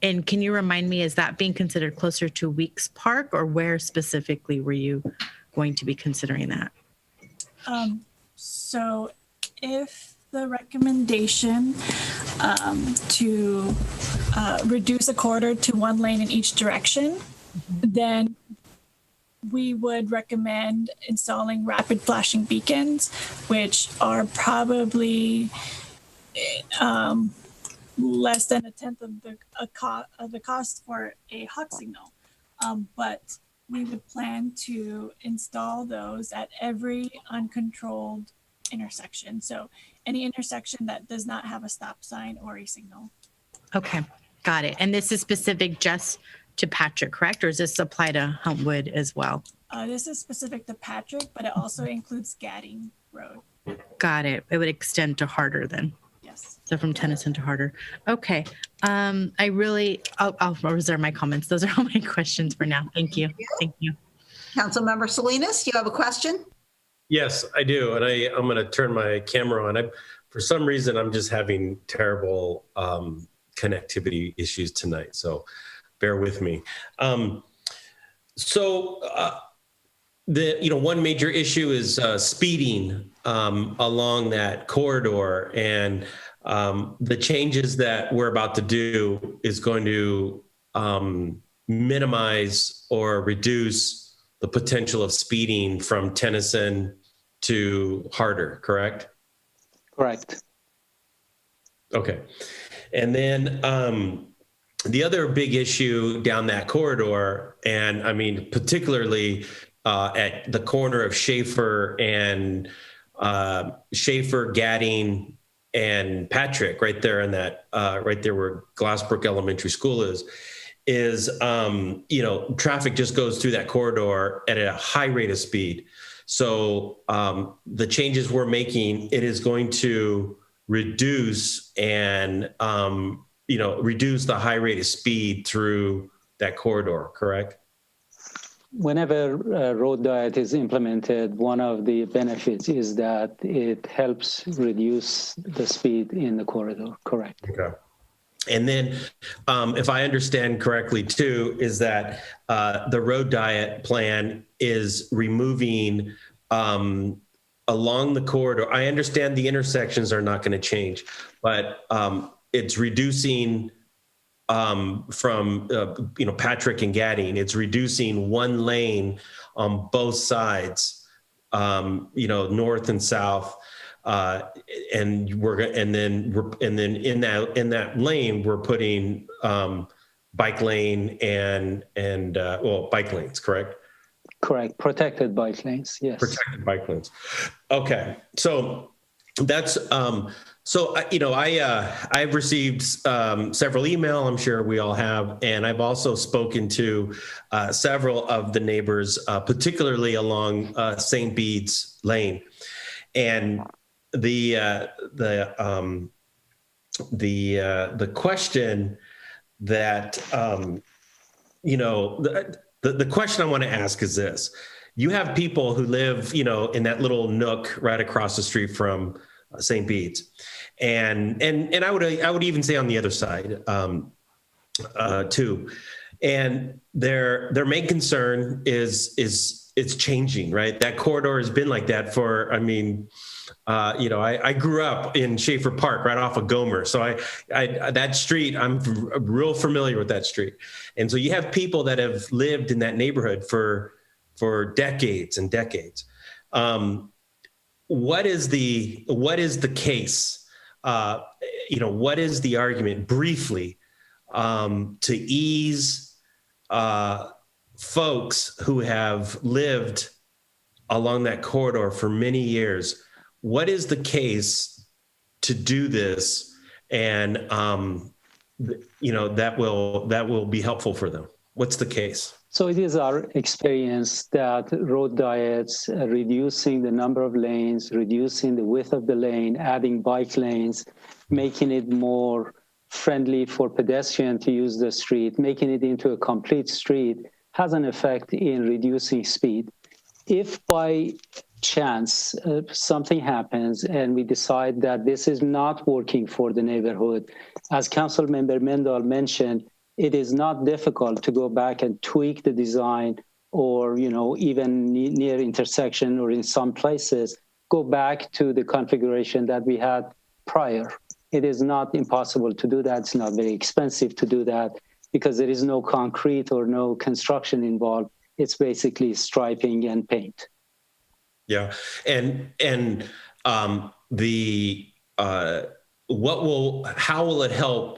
And can you remind me, is that being considered closer to Weeks Park, or where specifically were you going to be considering that? So if the recommendation to reduce a corridor to one lane in each direction, then we would recommend installing rapid flashing beacons, which are probably less than a tenth of the cost for a hawk signal. But we would plan to install those at every uncontrolled intersection. So any intersection that does not have a stop sign or a signal. Okay, got it. And this is specific just to Patrick, correct? Or does this apply to Huntwood as well? This is specific to Patrick, but it also includes Gadding Road. Got it. It would extend to Harder then. Yes. So from Tennyson to Harder. Okay. I'll reserve my comments. Those are all my questions for now. Thank you. Thank you. Councilmember Salinas, do you have a question? Yes, I do. And I'm going to turn my camera on. For some reason, I'm just having terrible connectivity issues tonight. So bear with me. One major issue is speeding along that corridor, and the changes that we're about to do is going to minimize or reduce the potential of speeding from Tennyson to Harder, correct? Correct. Okay. And then the other big issue down that corridor, and I mean, particularly at the corner of Schaefer and Schaefer, Gadding, and Patrick, right there in that, right there where Glassbrook Elementary School is traffic just goes through that corridor at a high rate of speed. So the changes we're making, it is going to reduce reduce the high rate of speed through that corridor, correct? Whenever road diet is implemented, one of the benefits is that it helps reduce the speed in the corridor, correct? Okay. And then if I understand correctly too, is that the road diet plan is removing along the corridor. I understand the intersections are not going to change, but it's reducing from Patrick and Gadding. It's reducing one lane on both sides, north and south, and then in that lane we're putting bike lane and bike lanes, correct? Correct. Protected bike lanes. Yes. Protected bike lanes. Okay. So that's I've received several email. I'm sure we all have, and I've also spoken to several of the neighbors, particularly along St. Bede's Lane, and the question that the question I want to ask is this: you have people who live, in that little nook right across the street from St. Bede's, and I would even say on the other side too. And their main concern is it's changing, right? That corridor has been like that for, I grew up in Schaefer Park right off of Gomer. So I that street, I'm real familiar with that street. And so you have people that have lived in that neighborhood for decades and decades. What is the case? What is the argument briefly to ease folks who have lived along that corridor for many years? What is the case to do this? And that will be helpful for them. What's the case? So it is our experience that road diets, reducing the number of lanes, reducing the width of the lane, adding bike lanes, making it more friendly for pedestrians to use the street, making it into a complete street, has an effect in reducing speed. If by chance something happens and we decide that this is not working for the neighborhood, as Councilmember Mendel mentioned, it is not difficult to go back and tweak the design, or even near intersection or in some places, go back to the configuration that we had prior. It is not impossible to do that. It's not very expensive to do that because there is no concrete or no construction involved. It's basically striping and paint. Yeah, and how will it help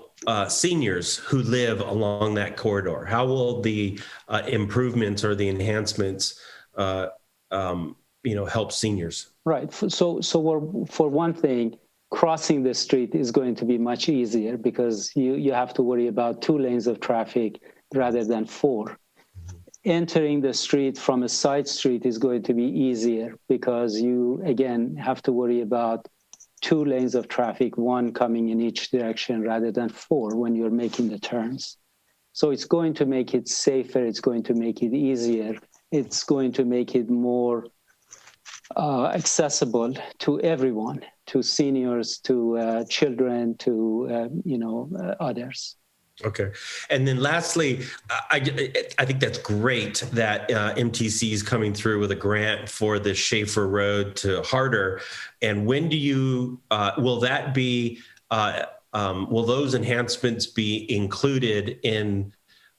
seniors who live along that corridor? How will the improvements or the enhancements, help seniors? Right. So for one thing, crossing the street is going to be much easier because you have to worry about 2 lanes of traffic rather than 4. Entering the street from a side street is going to be easier because you, again, have to worry about 2 lanes of traffic, 1 coming in each direction rather than 4 when you're making the turns. So it's going to make it safer. It's going to make it easier. It's going to make it more accessible to everyone, to seniors, to children, to others. Okay. And then lastly, I think that's great that MTC is coming through with a grant for the Schaefer Road to Harder. And when do you, will that be, will those enhancements be included in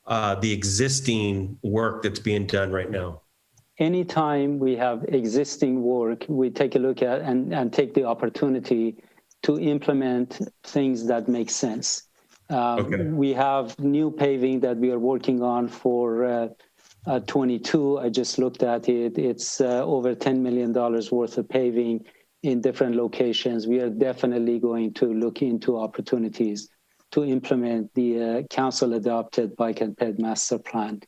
the existing work that's being done right now? Anytime we have existing work, we take a look at and take the opportunity to implement things that make sense. We have new paving that we are working on for 22. I just looked at it. It's over $10 million worth of paving in different locations. We are definitely going to look into opportunities to implement the council-adopted bike and ped master plan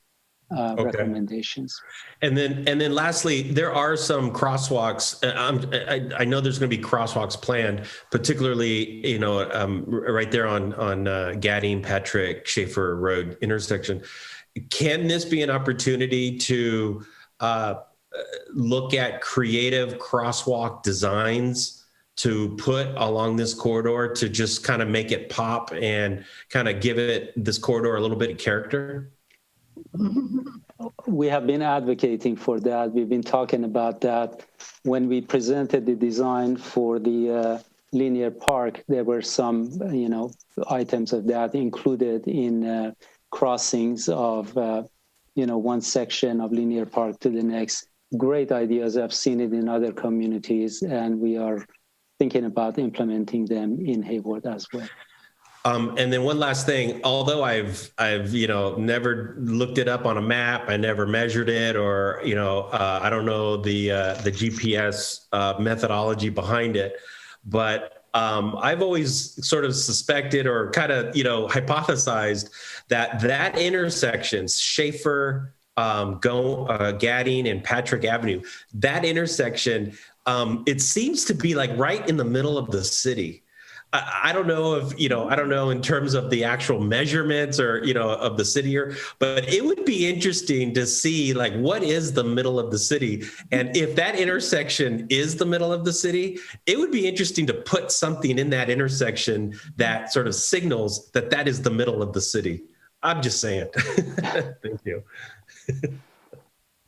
recommendations. And then lastly, there are some crosswalks. I know there's going to be crosswalks planned, particularly, right there on Gadding, Patrick, Schaefer Road intersection. Can this be an opportunity to look at creative crosswalk designs to put along this corridor to just kind of make it pop and kind of give this corridor a little bit of character? We have been advocating for that. We've been talking about that. When we presented the design for the linear park, there were some, items of that included in crossings of, one section of linear park to the next. Great ideas. I've seen it in other communities, and we are thinking about implementing them in Hayward as well. And then one last thing, although I've never looked it up on a map, I never measured it, or, I don't know the GPS methodology behind it, but I've always sort of suspected or kind of, hypothesized that intersection, Schaefer, Gadding and Patrick Avenue, that intersection, it seems to be like right in the middle of the city. I don't know if, I don't know in terms of the actual measurements or, of the city here, but it would be interesting to see like, what is the middle of the city? And if that intersection is the middle of the city, it would be interesting to put something in that intersection that sort of signals that that is the middle of the city. I'm just saying. Thank you.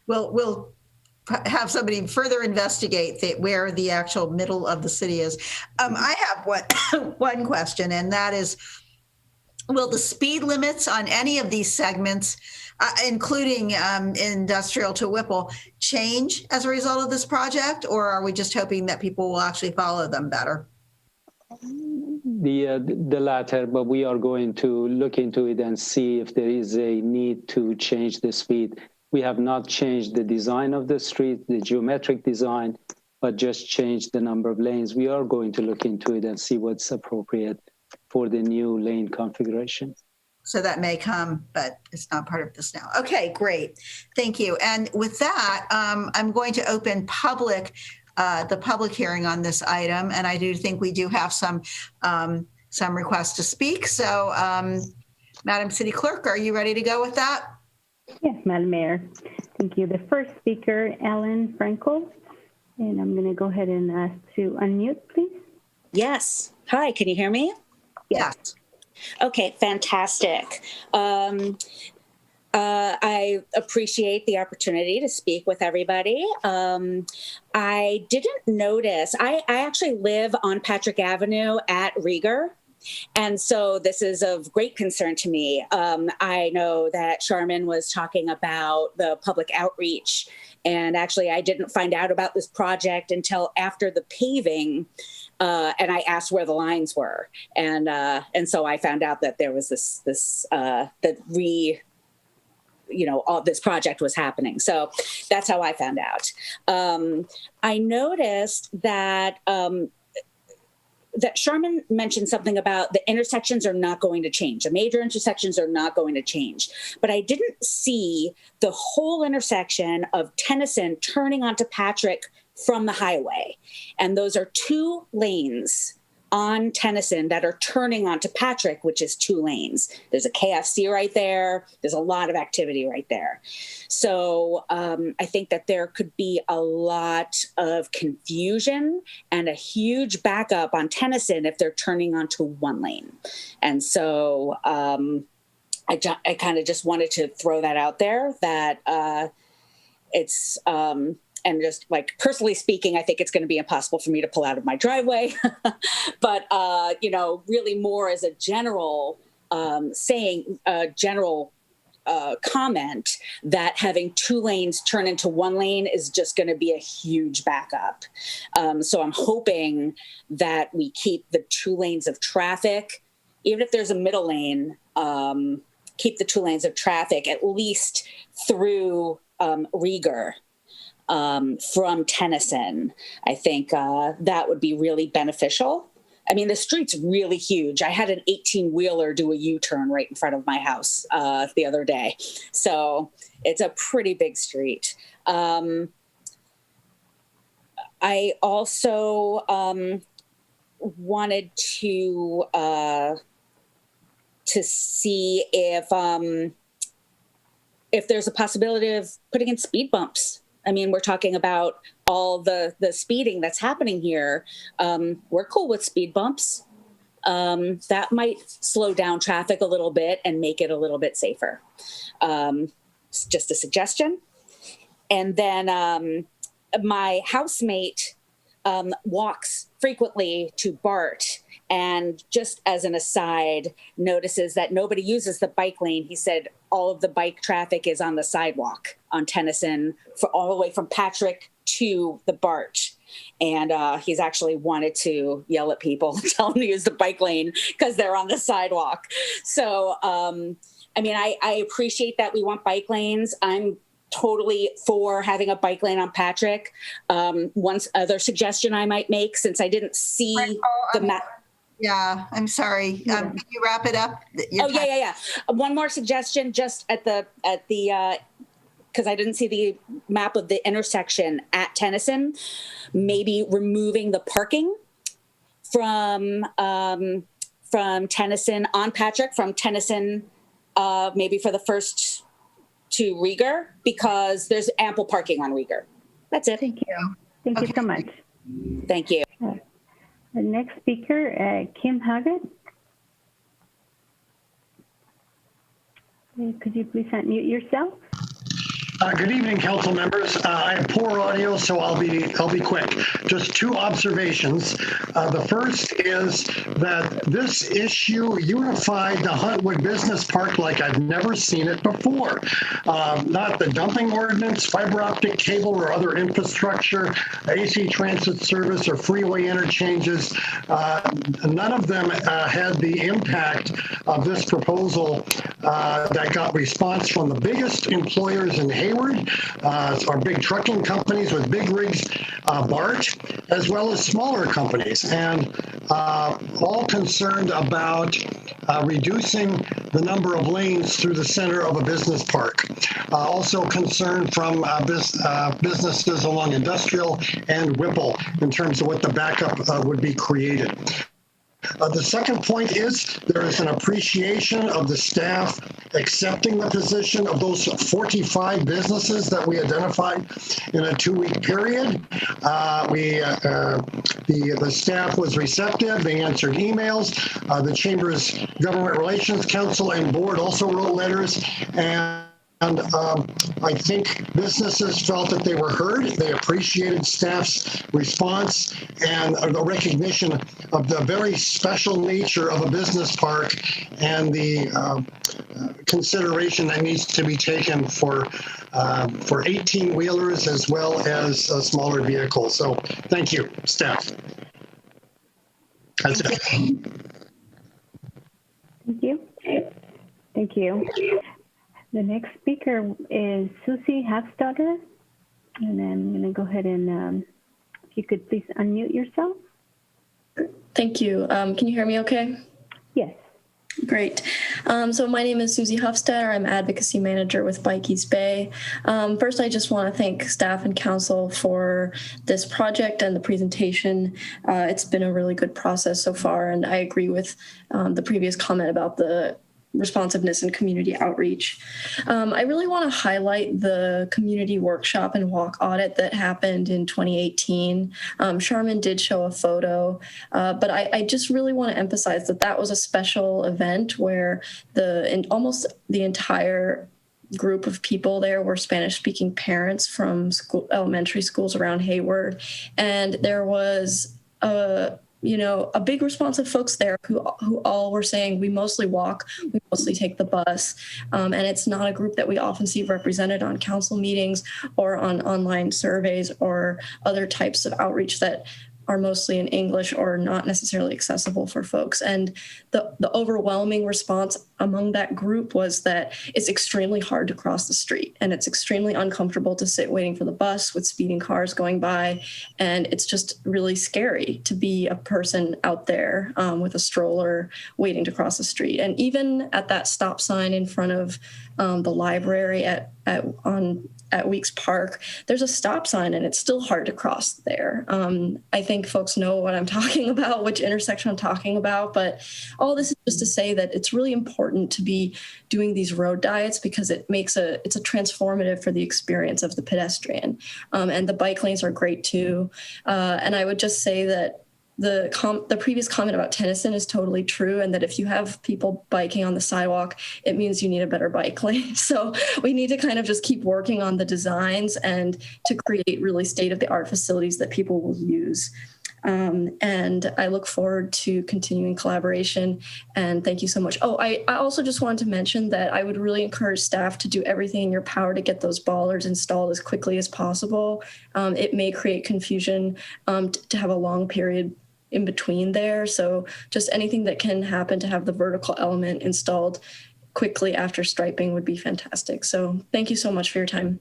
We'll have somebody further investigate where the actual middle of the city is. I have one question, and that is, will the speed limits on any of these segments, including industrial to Whipple, change as a result of this project, or are we just hoping that people will actually follow them better? The latter, but we are going to look into it and see if there is a need to change the speed. We have not changed the design of the street, the geometric design, but just changed the number of lanes. We are going to look into it and see what's appropriate for the new lane configuration. So that may come, but it's not part of this now. Okay, great. Thank you. And with that, I'm going to open the public hearing on this item. And I do think we do have some requests to speak. So Madam City Clerk, are you ready to go with that? Yes, Madam Mayor. Thank you. The first speaker, Ellen Frankel. And I'm going to go ahead and ask to unmute, please. Yes. Hi, can you hear me? Yes. Okay, fantastic. I appreciate the opportunity to speak with everybody. I didn't notice, I actually live on Patrick Avenue at Rieger. And so this is of great concern to me. I know that Charmin was talking about the public outreach, and actually I didn't find out about this project until after the paving, and I asked where the lines were, and so I found out that there was this all this project was happening. So that's how I found out. I noticed that that Charmin mentioned something about the intersections are not going to change. The major intersections are not going to change. But I didn't see the whole intersection of Tennyson turning onto Patrick from the highway. And those are 2 lanes on Tennyson that are turning onto Patrick, which is 2 lanes. There's a KFC right there. There's a lot of activity right there. So I think that there could be a lot of confusion and a huge backup on Tennyson if they're turning onto 1 lane. And so I kind of just wanted to throw that out there, that it's and just like personally speaking, I think it's going to be impossible for me to pull out of my driveway. But, really more as a general comment that having 2 lanes turn into 1 lane is just going to be a huge backup. So I'm hoping that we keep the 2 lanes of traffic, even if there's a middle lane, keep the 2 lanes of traffic at least through Rieger. From Tennyson. I think that would be really beneficial. I mean, the street's really huge. I had an 18-wheeler do a U-turn right in front of my house the other day. So it's a pretty big street. I also wanted to see if there's a possibility of putting in speed bumps. I mean, we're talking about all the speeding that's happening here. We're cool with speed bumps. That might slow down traffic a little bit and make it a little bit safer. It's just a suggestion. And then my housemate walks frequently to BART, and just as an aside, notices that nobody uses the bike lane. He said all of the bike traffic is on the sidewalk on Tennyson, for all the way from Patrick to the BART. And he's actually wanted to yell at people and tell them to use the bike lane because they're on the sidewalk. So, I mean, I appreciate that we want bike lanes. I'm totally for having a bike lane on Patrick. One other suggestion I might make, since I didn't see the map. Yeah, I'm sorry. Can you wrap it up? Yeah. One more suggestion, just at the because I didn't see the map of the intersection at Tennyson, maybe removing the parking from Tennyson on Patrick, from Tennyson, maybe for the first to Rieger, because there's ample parking on Rieger. That's it. Thank you. Thank you so much. Thank you. The next speaker, Kim Haggett. Could you please unmute yourself? Good evening, council members. I have poor audio, so I'll be quick. Just 2 observations. The first is that this issue unified the Huntwood Business Park like I've never seen it before. Not the dumping ordinance, fiber optic cable, or other infrastructure, AC transit service, or freeway interchanges. None of them had the impact of this proposal that got response from the biggest employers in Hayward, our big trucking companies with big rigs, BART, as well as smaller companies, and all concerned about reducing the number of lanes through the center of a business park. Also concerned from businesses along Industrial and Whipple in terms of what the backup would be created. The second point is there is an appreciation of the staff accepting the position of those 45 businesses that we identified in a 2-week period. The staff was receptive. They answered emails. The Chamber's Government Relations Council and board also wrote letters, and I think businesses felt that they were heard. They appreciated staff's response and the recognition of the very special nature of a business park and the consideration that needs to be taken for 18-wheelers as well as smaller vehicles. So thank you, staff. That's it. Thank you. Thank you. The next speaker is Susie Hafstadter. And then I'm going to go ahead and, if you could please unmute yourself. Thank you. Can you hear me okay? Yes. Great. So my name is Susie Hofstadter. I'm advocacy manager with Bike East Bay. First, I just want to thank staff and council for this project and the presentation. It's been a really good process so far, and I agree with the previous comment about the responsiveness and community outreach. I really want to highlight the community workshop and walk audit that happened in 2018. Charmin did show a photo, but I just really want to emphasize that that was a special event where almost the entire group of people there were Spanish-speaking parents from elementary schools around Hayward, and there was a big response of folks there who all were saying, we mostly walk, we mostly take the bus. And it's not a group that we often see represented on council meetings or on online surveys or other types of outreach that are mostly in English or not necessarily accessible for folks. And the overwhelming response among that group was that it's extremely hard to cross the street and it's extremely uncomfortable to sit waiting for the bus with speeding cars going by. And it's just really scary to be a person out there with a stroller waiting to cross the street. And even at that stop sign in front of the library at Weeks Park, there's a stop sign and it's still hard to cross there. I think folks know what I'm talking about, which intersection I'm talking about, but all this is just to say that it's really important to be doing these road diets because it's a transformative for the experience of the pedestrian. And the bike lanes are great too. And I would just say that the previous comment about Tennyson is totally true, and that if you have people biking on the sidewalk, it means you need a better bike lane. So we need to kind of just keep working on the designs and to create really state-of-the-art facilities that people will use. And I look forward to continuing collaboration, and thank you so much. Oh, I also just wanted to mention that I would really encourage staff to do everything in your power to get those bollards installed as quickly as possible. It may create confusion to have a long period in between there. So just anything that can happen to have the vertical element installed quickly after striping would be fantastic. So thank you so much for your time.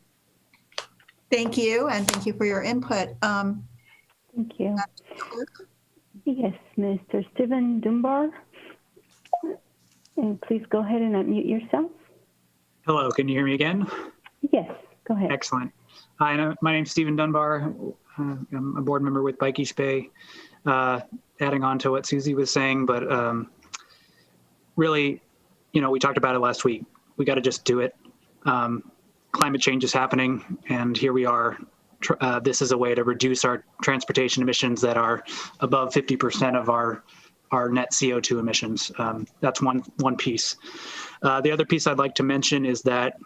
Thank you, and thank you for your input. Thank you. Yes, Mr. Stephen Dunbar. And please go ahead and unmute yourself. Hello, can you hear me again? Yes, go ahead. Excellent. Hi, my name's Stephen Dunbar. I'm a board member with Bike East Bay. Adding on to what Susie was saying, but really, we talked about it last week. We got to just do it. Climate change is happening, and here we are. This is a way to reduce our transportation emissions that are above 50% of our net CO2 emissions. That's one piece. The other piece I'd like to mention is that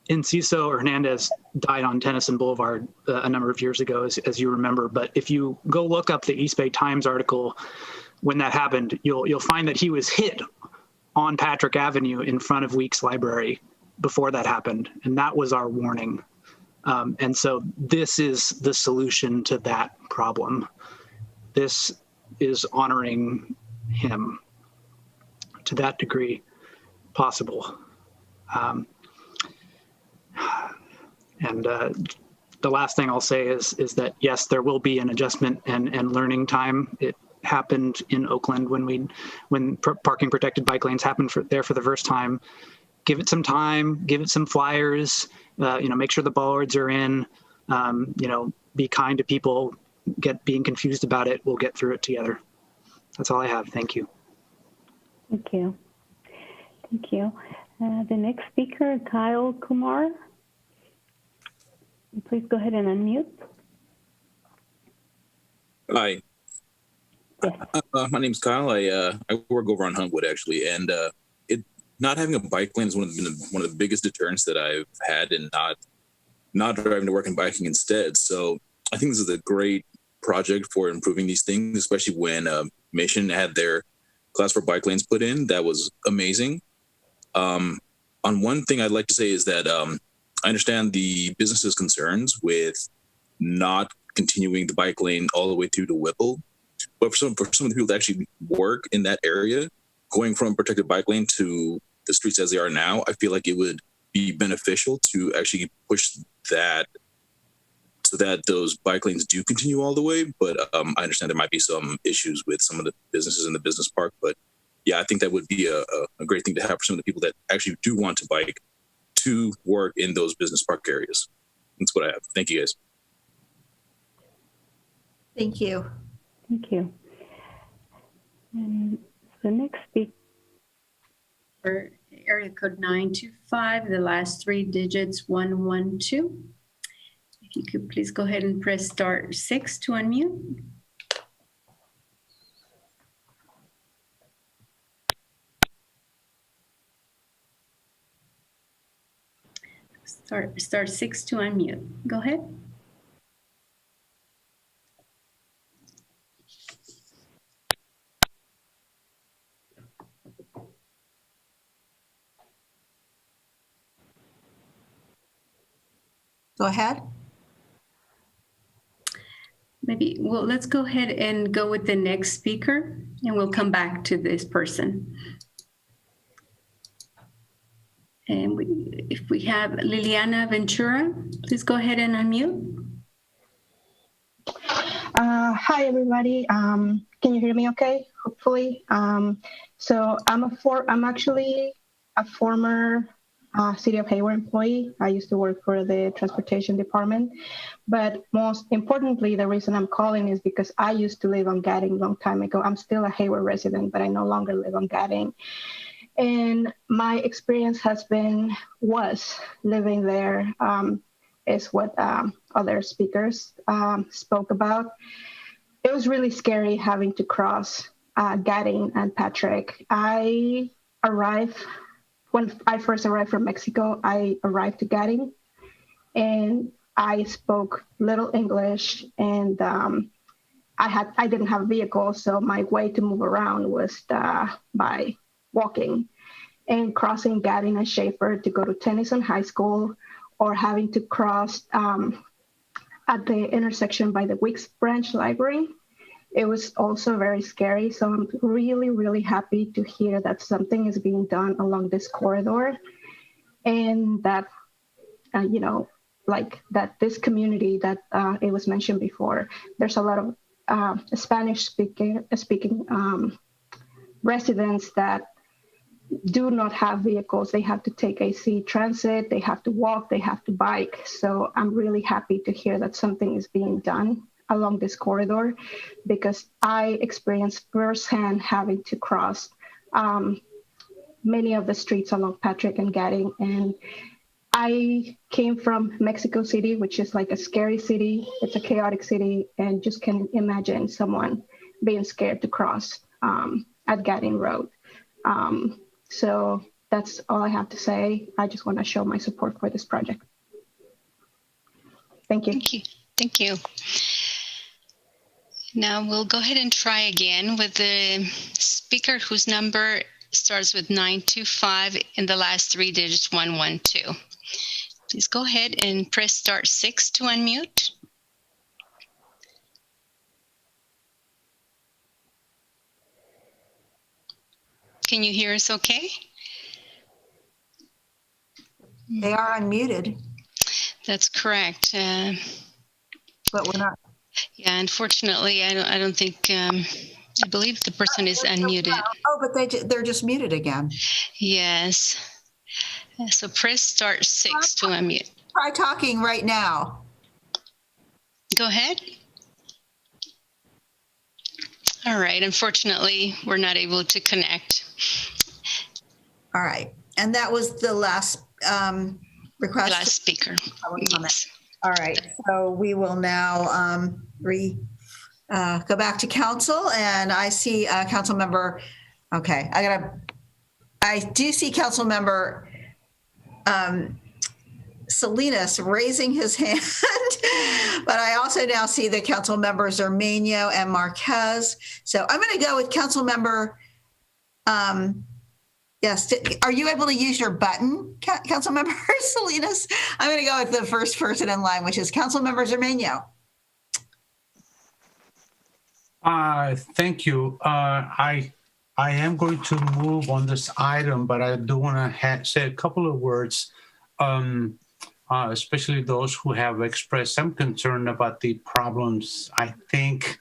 Enciso Hernandez died on Tennyson Boulevard a number of years ago, as you remember. But if you go look up the East Bay Times article when that happened, you'll find that he was hit on Patrick Avenue in front of Weeks Library before that happened, and that was our warning. And so this is the solution to that problem. This is honoring him to that degree possible. And the last thing I'll say is that, yes, there will be an adjustment and learning time. It happened in Oakland when parking protected bike lanes happened there for the first time. Give it some time, give it some flyers, make sure the bollards are in, be kind to people, being confused about it. We'll get through it together. That's all I have. Thank you. Thank you. Thank you. The next speaker, Kyle Kumar. Please go ahead and unmute. Hi. My name's Kyle. I work over on Huntwood actually, and not having a bike lane is one of the biggest deterrents that I've had in not driving to work and biking instead. So I think this is a great project for improving these things, especially when Mission had their class 4 bike lanes put in. That was amazing. On one thing I'd like to say is that I understand the business's concerns with not continuing the bike lane all the way through to Whipple. But for some of the people that actually work in that area, going from protected bike lane to the streets as they are now, I feel like it would be beneficial to actually push that so that those bike lanes do continue all the way. But I understand there might be some issues with some of the businesses in the business park. But yeah, I think that would be a great thing to have for some of the people that actually do want to bike to work in those business park areas. That's what I have. Thank you, guys. Thank you. Thank you. And the next speaker. Area code 925, the last 3 digits 112. If you could please go ahead and press *6 to unmute. *6 to unmute. Go ahead. Go ahead. Maybe, well, let's go ahead and go with the next speaker, and we'll come back to this person. And if we have Liliana Ventura, please go ahead and unmute. Hi, everybody. Can you hear me okay? Hopefully. So I'm actually a former City of Hayward employee. I used to work for the transportation department. But most importantly, the reason I'm calling is because I used to live on Gadding a long time ago. I'm still a Hayward resident, but I no longer live on Gadding. And my experience was living there, is what other speakers spoke about. It was really scary having to cross Gadding and Patrick. When I first arrived from Mexico, I arrived to Gadding, and I spoke little English, and I didn't have a vehicle, so my way to move around was by walking and crossing Gadding and Schaefer to go to Tennyson High School, or having to cross at the intersection by the Weeks Branch Library. It was also very scary. So I'm really, really happy to hear that something is being done along this corridor, and that, that this community that it was mentioned before, there's a lot of Spanish speaking residents that do not have vehicles. They have to take AC transit, they have to walk, they have to bike. So I'm really happy to hear that something is being done along this corridor, because I experienced firsthand having to cross many of the streets along Patrick and Gadding. And I came from Mexico City, which is like a scary city. It's a chaotic city, and just can imagine someone being scared to cross at Gadding Road. So that's all I have to say. I just want to show my support for this project. Thank you. Thank you. Thank you. Now we'll go ahead and try again with the speaker whose number starts with 925 and the last 3 digits 112. Please go ahead and press *6 to unmute. Can you hear us okay? They are unmuted. That's correct. But we're not. Yeah, unfortunately, I don't think, I believe the person is unmuted. Oh, but they're just muted again. Yes. So press *6 to unmute. Try talking right now. Go ahead. All right. Unfortunately, we're not able to connect. All right. And that was the last request? The last speaker. Yes. All right. So we will now go back to council, and I see council member. Okay. I do see council member Salinas raising his hand, but I also now see the council members Armenio and Marquez. So I'm going to go with council member. Yes. Are you able to use your button, council member Salinas? I'm going to go with the first person in line, which is council member Armenio. Thank you. I am going to move on this item, but I do want to say a couple of words. Especially those who have expressed some concern about the problems. I think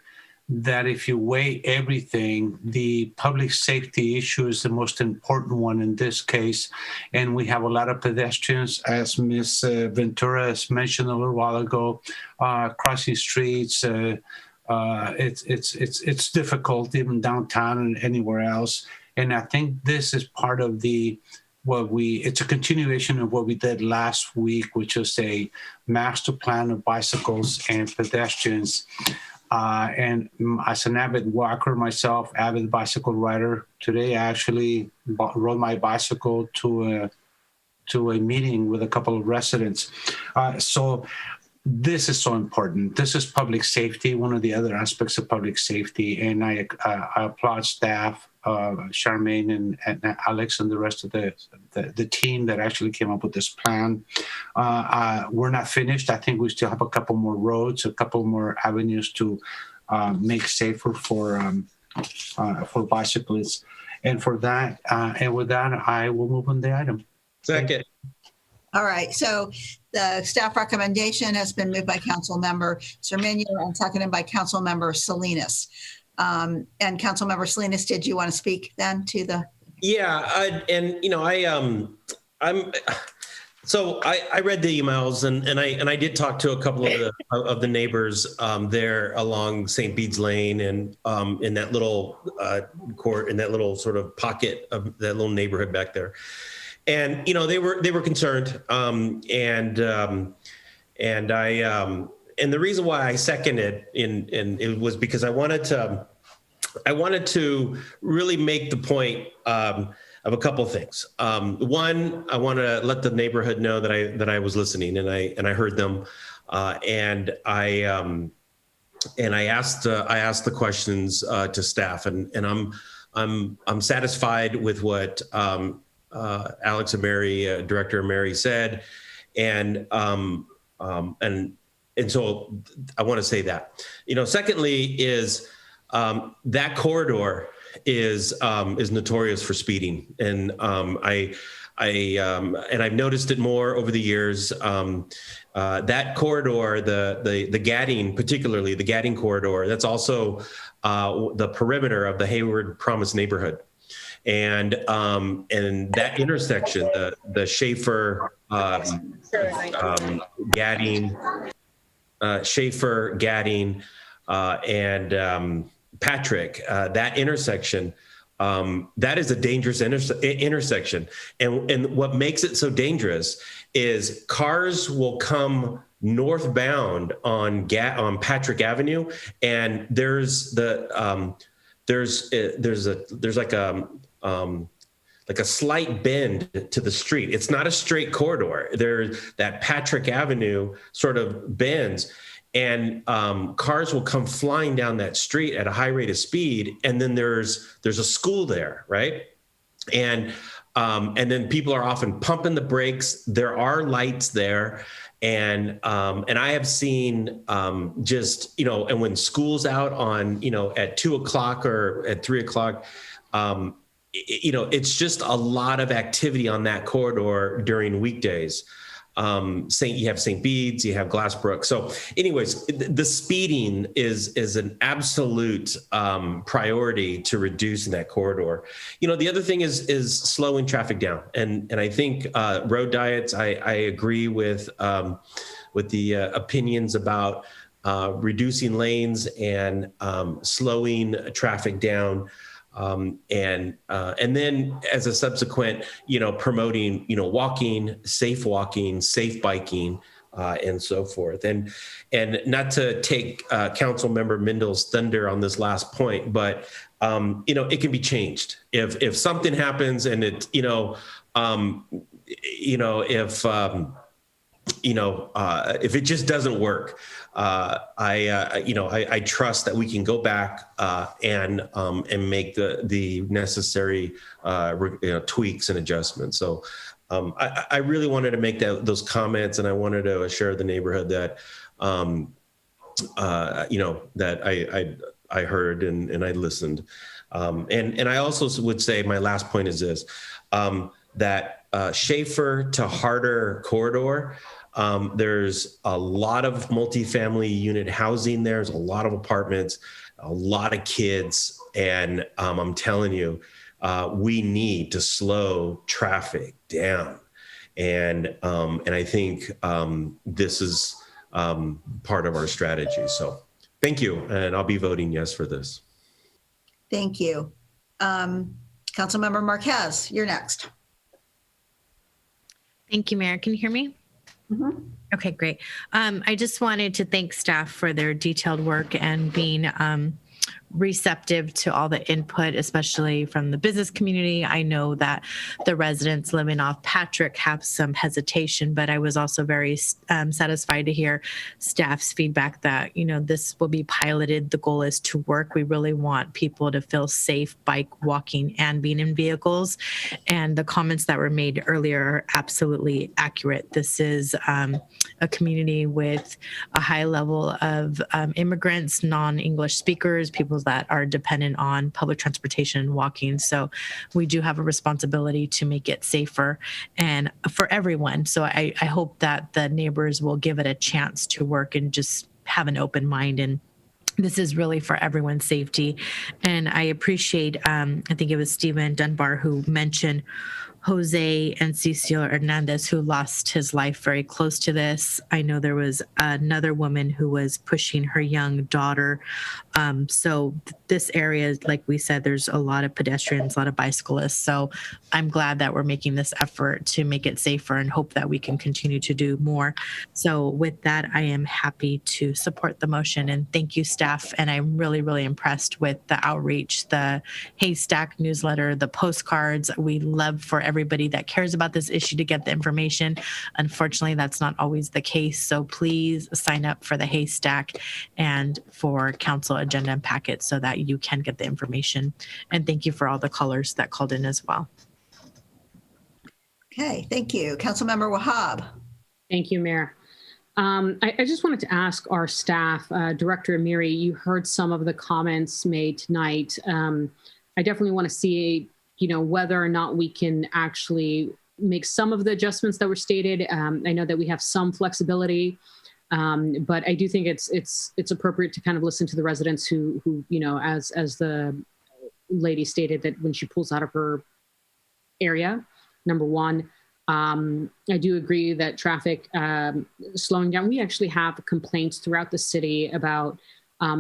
that if you weigh everything, the public safety issue is the most important one in this case. And we have a lot of pedestrians, as Ms. Ventura has mentioned a little while ago, crossing streets. It's difficult even downtown and anywhere else. And I think this is part of it's a continuation of what we did last week, which was a master plan of bicycles and pedestrians. And as an avid walker myself, avid bicycle rider, today I actually rode my bicycle to a meeting with a couple of residents. So this is so important. This is public safety, one of the other aspects of public safety. And I applaud staff, Charmaine and Alex and the rest of the team that actually came up with this plan. We're not finished. I think we still have a couple more roads, a couple more avenues to make safer for bicyclists. And for that, and with that, I will move on the item. Second. All right. So the staff recommendation has been moved by council member Armenio and seconded by council member Salinas. And council member Salinas, did you want to speak then to the? Yeah. I read the emails and I did talk to a couple of the neighbors there along St. Bede's Lane and in that little court, in that little sort of pocket of that little neighborhood back there. And, they were concerned. And the reason why I seconded it was because I wanted to really make the point of a couple of things. One, I want to let the neighborhood know that I was listening and I heard them. And I asked the questions to staff and I'm satisfied with what Alex and Mary, Director Mary said, and so I want to say that. Secondly, is that corridor is notorious for speeding, and I've noticed it more over the years. That corridor, the Gadding, particularly the Gadding corridor, that's also the perimeter of the Hayward Promise neighborhood. And that intersection, the Schaefer, Gadding, and Patrick, that intersection, that is a dangerous intersection. And what makes it so dangerous is cars will come northbound on Patrick Avenue, and there's like a slight bend to the street. It's not a straight corridor. There's that Patrick Avenue sort of bends, and cars will come flying down that street at a high rate of speed. And then there's a school there, right? And then people are often pumping the brakes. There are lights there. And I have seen just, and when school's out on, at 2 o'clock or at 3 o'clock, it's just a lot of activity on that corridor during weekdays. You have St. Bede's, you have Glassbrook. So anyways, the speeding is an absolute priority to reduce in that corridor. The other thing is slowing traffic down. And I think road diets, I agree with the opinions about reducing lanes and slowing traffic down. And then as a subsequent, promoting, walking, safe biking, and so forth. And not to take Council Member Mendel's thunder on this last point, but it can be changed if something happens and it, if it just doesn't work. I trust that we can go back and make the necessary tweaks and adjustments. So I really wanted to make those comments, and I wanted to assure the neighborhood that that I heard and I listened, and I also would say my last point is this: that Schaefer to Harder corridor. There's a lot of multifamily unit housing. There's a lot of apartments, a lot of kids. And I'm telling you, we need to slow traffic down. And I think this is part of our strategy. So thank you. And I'll be voting yes for this. Thank you. Councilmember Marquez, you're next. Thank you, Mayor. Can you hear me? Mm-hmm. Okay, great. I just wanted to thank staff for their detailed work and being receptive to all the input, especially from the business community. I know that the residents living off Patrick have some hesitation, but I was also very satisfied to hear staff's feedback that, this will be piloted. The goal is to work. We really want people to feel safe bike, walking, and being in vehicles. And the comments that were made earlier are absolutely accurate. This is a community with a high level of immigrants, non-English speakers, people that are dependent on public transportation and walking. So we do have a responsibility to make it safer and for everyone. So I hope that the neighbors will give it a chance to work and just have an open mind. And this is really for everyone's safety. And I appreciate, I think it was Stephen Dunbar who mentioned Jose and Cecil Hernandez, who lost his life very close to this. I know there was another woman who was pushing her young daughter. So this area, like we said, there's a lot of pedestrians, a lot of bicyclists. So I'm glad that we're making this effort to make it safer and hope that we can continue to do more. So with that, I am happy to support the motion and thank you, staff. And I'm really, really impressed with the outreach, the Haystack newsletter, the postcards. We love for everybody that cares about this issue to get the information. Unfortunately, that's not always the case. So please sign up for the Haystack and for council agenda and packet so that you can get the information. And thank you for all the callers that called in as well. Okay, thank you. Councilmember Wahab. Thank you, Mayor. I just wanted to ask our staff, Director Amiri, you heard some of the comments made tonight. I definitely want to see whether or not we can actually make some of the adjustments that were stated. I know that we have some flexibility, but I do think it's appropriate to kind of listen to the residents who as the lady stated, that when she pulls out of her area, number one, I do agree that traffic slowing down. We actually have complaints throughout the city about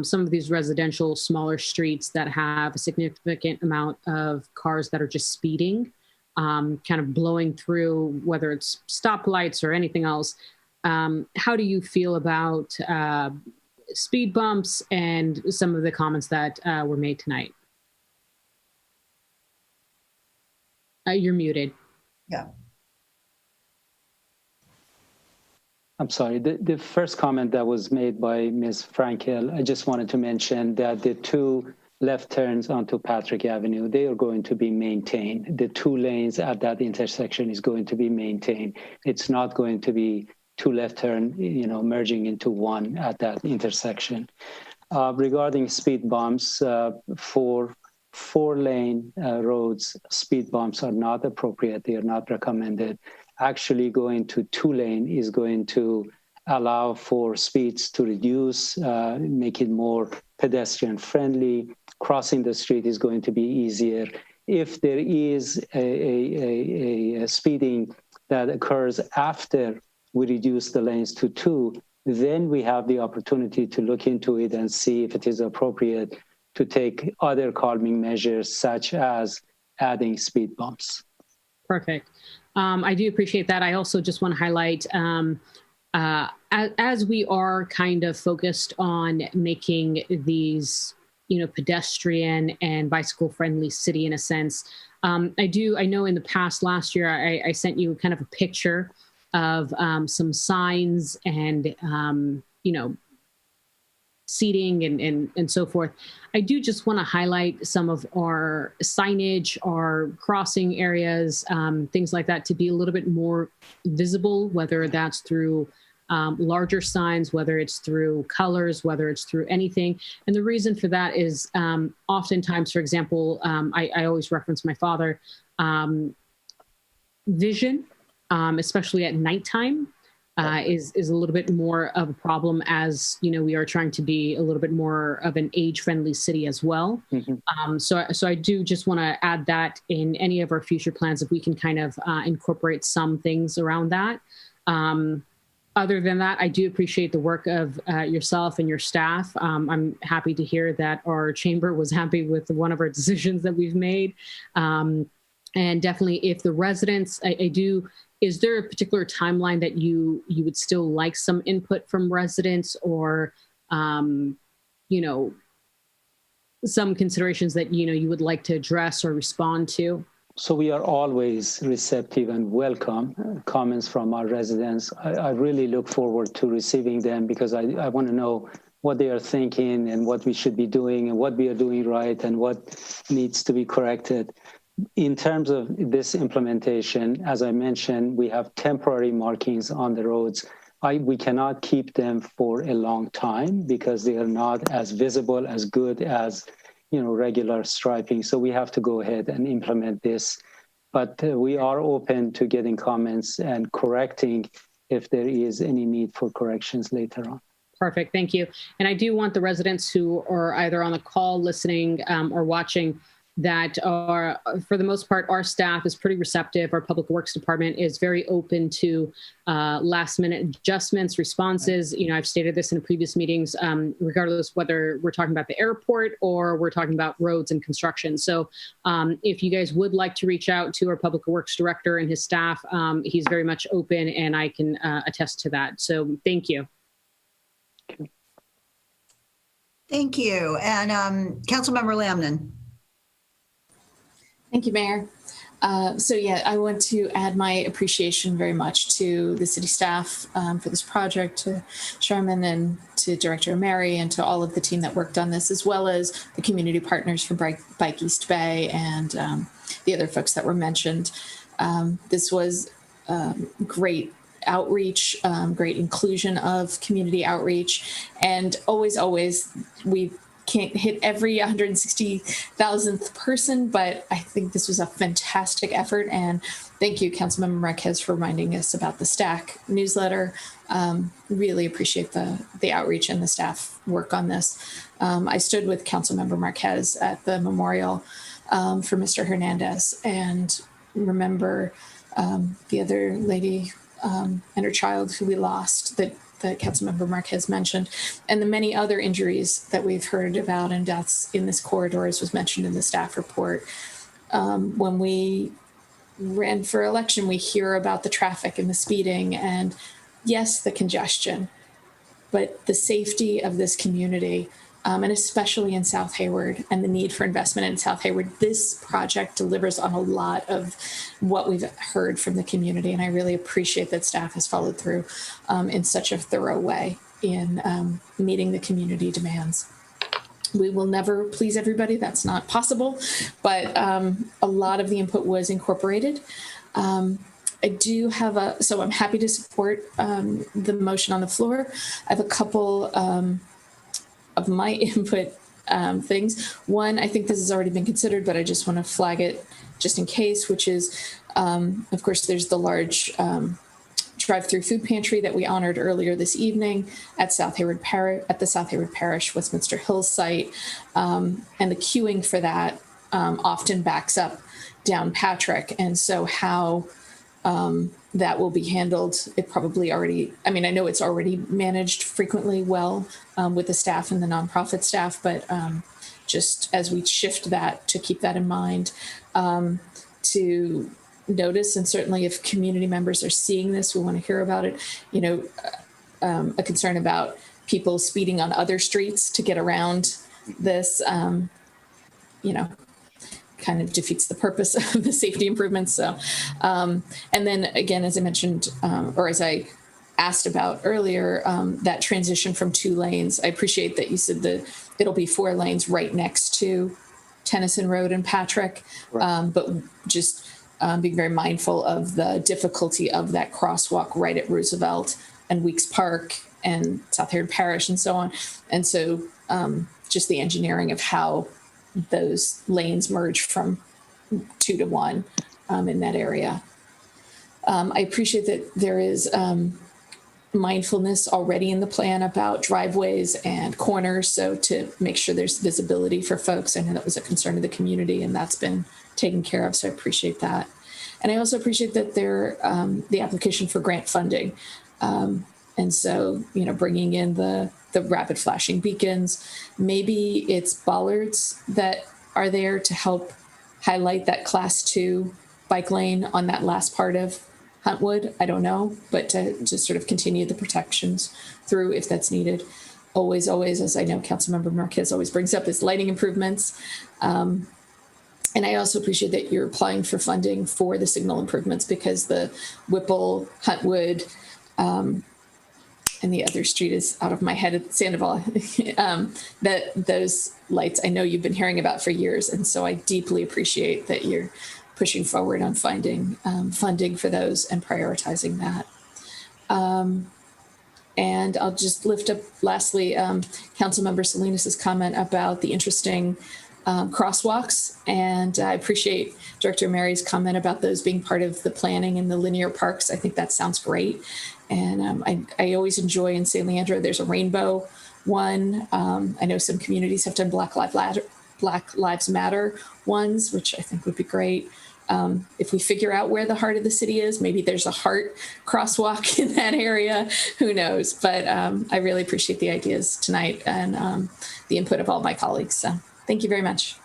some of these residential smaller streets that have a significant amount of cars that are just speeding, kind of blowing through, whether it's stoplights or anything else. How do you feel about speed bumps and some of the comments that were made tonight? You're muted. Yeah. I'm sorry, the first comment that was made by Ms. Frankel, I just wanted to mention that the two left turns onto Patrick Avenue, they are going to be maintained. The 2 lanes at that intersection is going to be maintained. It's not going to be 2 left turn, merging into 1 at that intersection. Regarding speed bumps, for 4-lane roads, speed bumps are not appropriate. They are not recommended. Actually going to 2-lane is going to allow for speeds to reduce, make it more pedestrian friendly. Crossing the street is going to be easier. If there is a speeding that occurs after we reduce the lanes to 2, then we have the opportunity to look into it and see if it is appropriate to take other calming measures, such as adding speed bumps. Perfect. I do appreciate that. I also just want to highlight, as we are kind of focused on making these, pedestrian and bicycle friendly city in a sense, I know in the past last year, I sent you kind of a picture of some signs and, seating and so forth. I do just want to highlight some of our signage, our crossing areas, things like that, to be a little bit more visible, whether that's through larger signs, whether it's through colors, whether it's through anything. And the reason for that is oftentimes, for example, I always reference my father, vision, especially at nighttime, is a little bit more of a problem, as we are trying to be a little bit more of an age-friendly city as well. Mm-hmm. So I do just want to add that in any of our future plans, if we can kind of incorporate some things around that. Other than that, I do appreciate the work of yourself and your staff. I'm happy to hear that our chamber was happy with one of our decisions that we've made. And definitely, if the residents, is there a particular timeline that you would still like some input from residents, or, some considerations that, you would like to address or respond to? So we are always receptive and welcome comments from our residents. I really look forward to receiving them, because I want to know what they are thinking and what we should be doing and what we are doing right and what needs to be corrected. In terms of this implementation, as I mentioned, we have temporary markings on the roads. We cannot keep them for a long time because they are not as visible, as good as regular striping. So we have to go ahead and implement this. But we are open to getting comments and correcting if there is any need for corrections later on. Perfect. Thank you. And I do want the residents who are either on the call listening or watching, that are, for the most part, our staff is pretty receptive. Our Public Works Department is very open to last minute adjustments, responses. I've stated this in previous meetings, regardless whether we're talking about the airport or we're talking about roads and construction. So if you guys would like to reach out to our Public Works Director and his staff, he's very much open, and I can attest to that. So thank you. Thank you. And Councilmember Lamnon. Thank you, Mayor. I want to add my appreciation very much to the city staff for this project, to Sharman and to Director Mary and to all of the team that worked on this, as well as the community partners from Bike East Bay and the other folks that were mentioned. This was great outreach, great inclusion of community outreach, and always, we can't hit every 160,000th person, but I think this was a fantastic effort. And thank you, Councilmember Marquez, for reminding us about the STAC newsletter. Really appreciate the outreach and the staff work on this. I stood with Councilmember Marquez at the memorial for Mr. Hernandez, and remember the other lady and her child who we lost, that Councilmember Marquez mentioned, and the many other injuries that we've heard about and deaths in this corridor, as was mentioned in the staff report. When we ran for election, we hear about the traffic and the speeding and, yes, the congestion, but the safety of this community, and especially in South Hayward, and the need for investment in South Hayward. This project delivers on a lot of what we've heard from the community, and I really appreciate that staff has followed through in such a thorough way in meeting the community demands. We will never please everybody, that's not possible, but a lot of the input was incorporated. I do have so I'm happy to support the motion on the floor. I have a couple of my input things. One, I think this has already been considered, but I just want to flag it just in case, which is, of course, there's the large drive-through food pantry that we honored earlier this evening at the South Hayward Parish Westminster Hills site. And the queuing for that often backs up down Patrick. And so how that will be handled. It probably already, I mean, I know it's already managed frequently well with the staff and the nonprofit staff, but just as we shift that, to keep that in mind, to notice, and certainly if community members are seeing this, we want to hear about it, you know, a concern about people speeding on other streets to get around this, you know, kind of defeats the purpose of the safety improvements. So, and then again, as I mentioned, or as I asked about earlier, that transition from 2 lanes, I appreciate that you said that it'll be 4 lanes right next to Tennyson Road and Patrick, right. But just being very mindful of the difficulty of that crosswalk right at Roosevelt and Weeks Park and South Hayward Parish and so on. And so just the engineering of how those lanes merge from 2 to 1 in that area. I appreciate that there is mindfulness already in the plan about driveways and corners, so to make sure there's visibility for folks. I know that was a concern of the community, and that's been taken care of, so I appreciate that. And I also appreciate that there the application for grant funding. And so, you know, bringing in the rapid flashing beacons, maybe it's bollards that are there to help highlight that class 2 bike lane on that last part of Huntwood. I don't know, but to sort of continue the protections through if that's needed. Always, as I know Councilmember Marquez always brings up, is lighting improvements. And I also appreciate that you're applying for funding for the signal improvements, because the Whipple, Huntwood, and the other street is out of my head, Sandoval, that those lights I know you've been hearing about for years. And so I deeply appreciate that you're pushing forward on finding funding for those and prioritizing that. And I'll just lift up lastly, Councilmember Salinas' comment about the interesting crosswalks. And I appreciate Director Mary's comment about those being part of the planning in the linear parks. I think that sounds great. And I always enjoy in San Leandro, there's a rainbow one. I know some communities have done Black Lives Matter ones, which I think would be great. If we figure out where the heart of the city is, maybe there's a heart crosswalk in that area, who knows? But I really appreciate the ideas tonight and the input of all my colleagues. So thank you very much.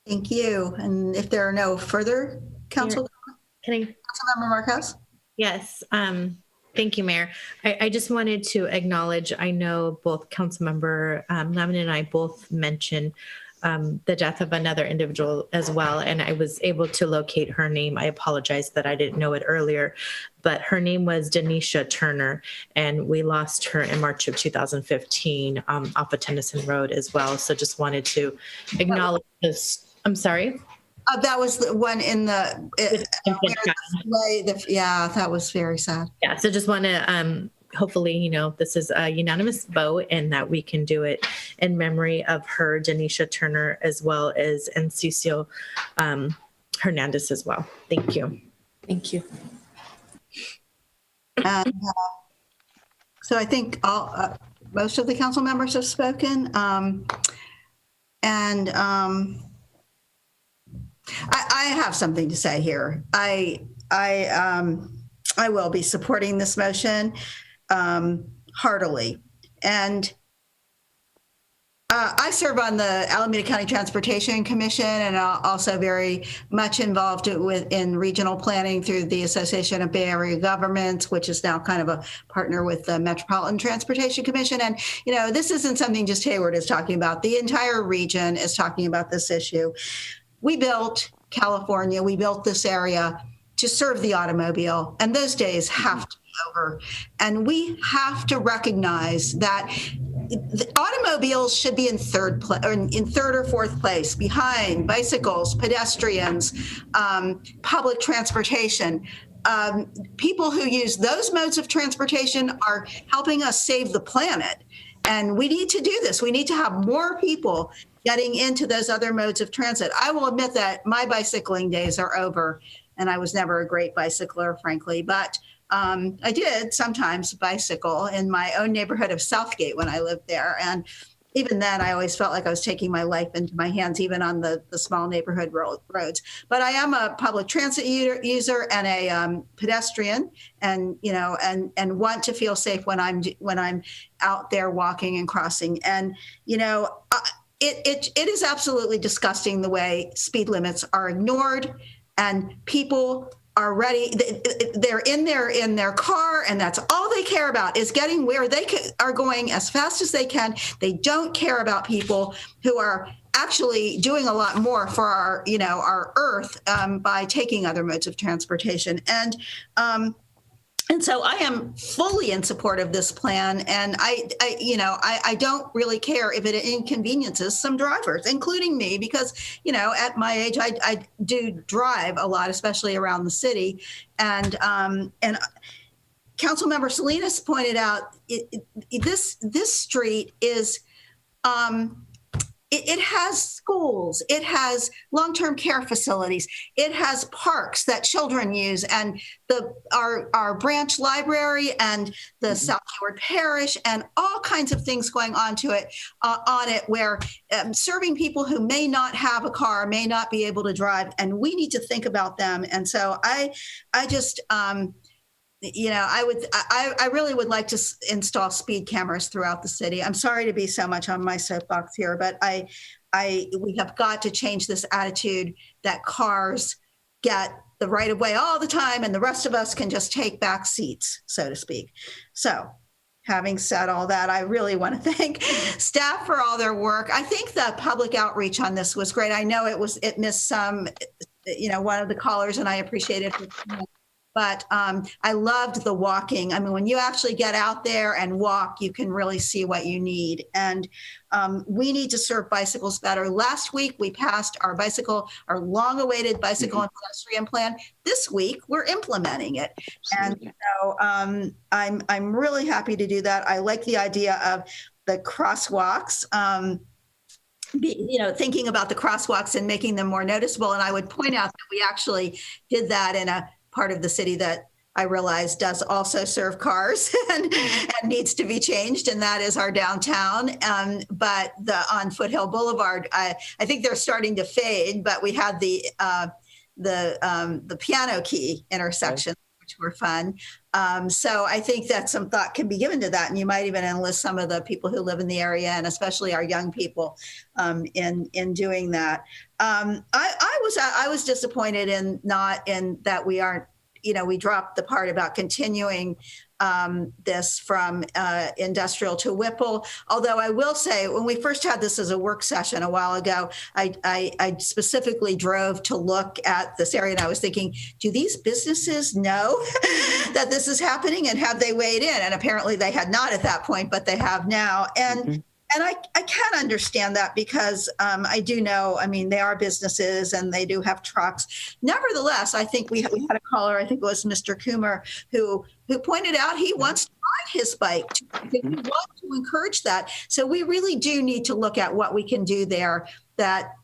Thank you. And if there are no further council, Councilmember Marquez? Yes. Thank you, Mayor. I just wanted to acknowledge, I know both Councilmember Lemon and I both mentioned the death of another individual as well, and I was able to locate her name. I apologize that I didn't know it earlier, but her name was Denisha Turner, and we lost her in March of 2015 off of Tennyson Road as well. So just wanted to acknowledge this. I'm sorry? That was the one in the, yeah, that was very sad. Yeah, so just want to hopefully, you know, this is a unanimous vote and that we can do it in memory of her, Denisha Turner, as well as Encicio Hernandez as well. Thank you. Thank you. And, so I think most of the council members have spoken. I have something to say here. I will be supporting this motion heartily. And I serve on the Alameda County Transportation Commission, and also very much involved in regional planning through the Association of Bay Area Governments, which is now kind of a partner with the Metropolitan Transportation Commission. And, you know, this isn't something just Hayward is talking about. The entire region is talking about this issue. We built California, we built this area to serve the automobile, and those days have to be over. And we have to recognize that the automobiles should be in third or fourth place, behind bicycles, pedestrians, public transportation. People who use those modes of transportation are helping us save the planet. And we need to do this. We need to have more people getting into those other modes of transit. I will admit that my bicycling days are over, and I was never a great bicycler, frankly, but I did sometimes bicycle in my own neighborhood of Southgate when I lived there. And even then, I always felt like I was taking my life into my hands, even on the small neighborhood roads. But I am a public transit user and a pedestrian, and and want to feel safe when I'm out there walking and crossing. And it is absolutely disgusting the way speed limits are ignored, and people are ready. They're in their car, and that's all they care about is getting where they are going as fast as they can. They don't care about people who are actually doing a lot more for our Earth by taking other modes of transportation. And so I am fully in support of this plan, and I don't really care if it inconveniences some drivers, including me, because at my age I do drive a lot, especially around the city, and Councilmember Salinas pointed out this street is. It has schools, it has long-term care facilities, it has parks that children use, and our branch library and the South Hayward Parish, and all kinds of things going on it, where serving people who may not have a car, may not be able to drive, and we need to think about them. And so I just. I really would like to install speed cameras throughout the city. I'm sorry to be so much on my soapbox here, but we have got to change this attitude that cars get the right of way all the time, and the rest of us can just take back seats, so to speak. So, having said all that, I really want to thank staff for all their work. I think the public outreach on this was great. I know it missed some, one of the callers, and I appreciate it. But I loved the walking. I mean, when you actually get out there and walk, you can really see what you need. And we need to serve bicycles better. Last week, we passed our long-awaited bicycle and pedestrian plan. This week, we're implementing it. And so I'm really happy to do that. I like the idea of the crosswalks. Thinking about the crosswalks and making them more noticeable. And I would point out that we actually did that in a part of the city that I realize does also serve cars and needs to be changed, and that is our downtown. But on Foothill Boulevard, I think they're starting to fade. But we had the piano key intersection, which were fun. So I think that some thought can be given to that, and you might even enlist some of the people who live in the area, and especially our young people, in doing that. I was disappointed in that we aren't, we dropped the part about continuing this from industrial to Whipple. Although I will say, when we first had this as a work session a while ago, I specifically drove to look at this area, and I was thinking, do these businesses know that this is happening, and have they weighed in? And apparently they had not at that point, but they have now. And And I can understand that, because I do know, I mean, they are businesses and they do have trucks. Nevertheless, I think we had a caller, I think it was Mr. Coomer, who pointed out he wants to ride his bike. We want to encourage that. So we really do need to look at what we can do there that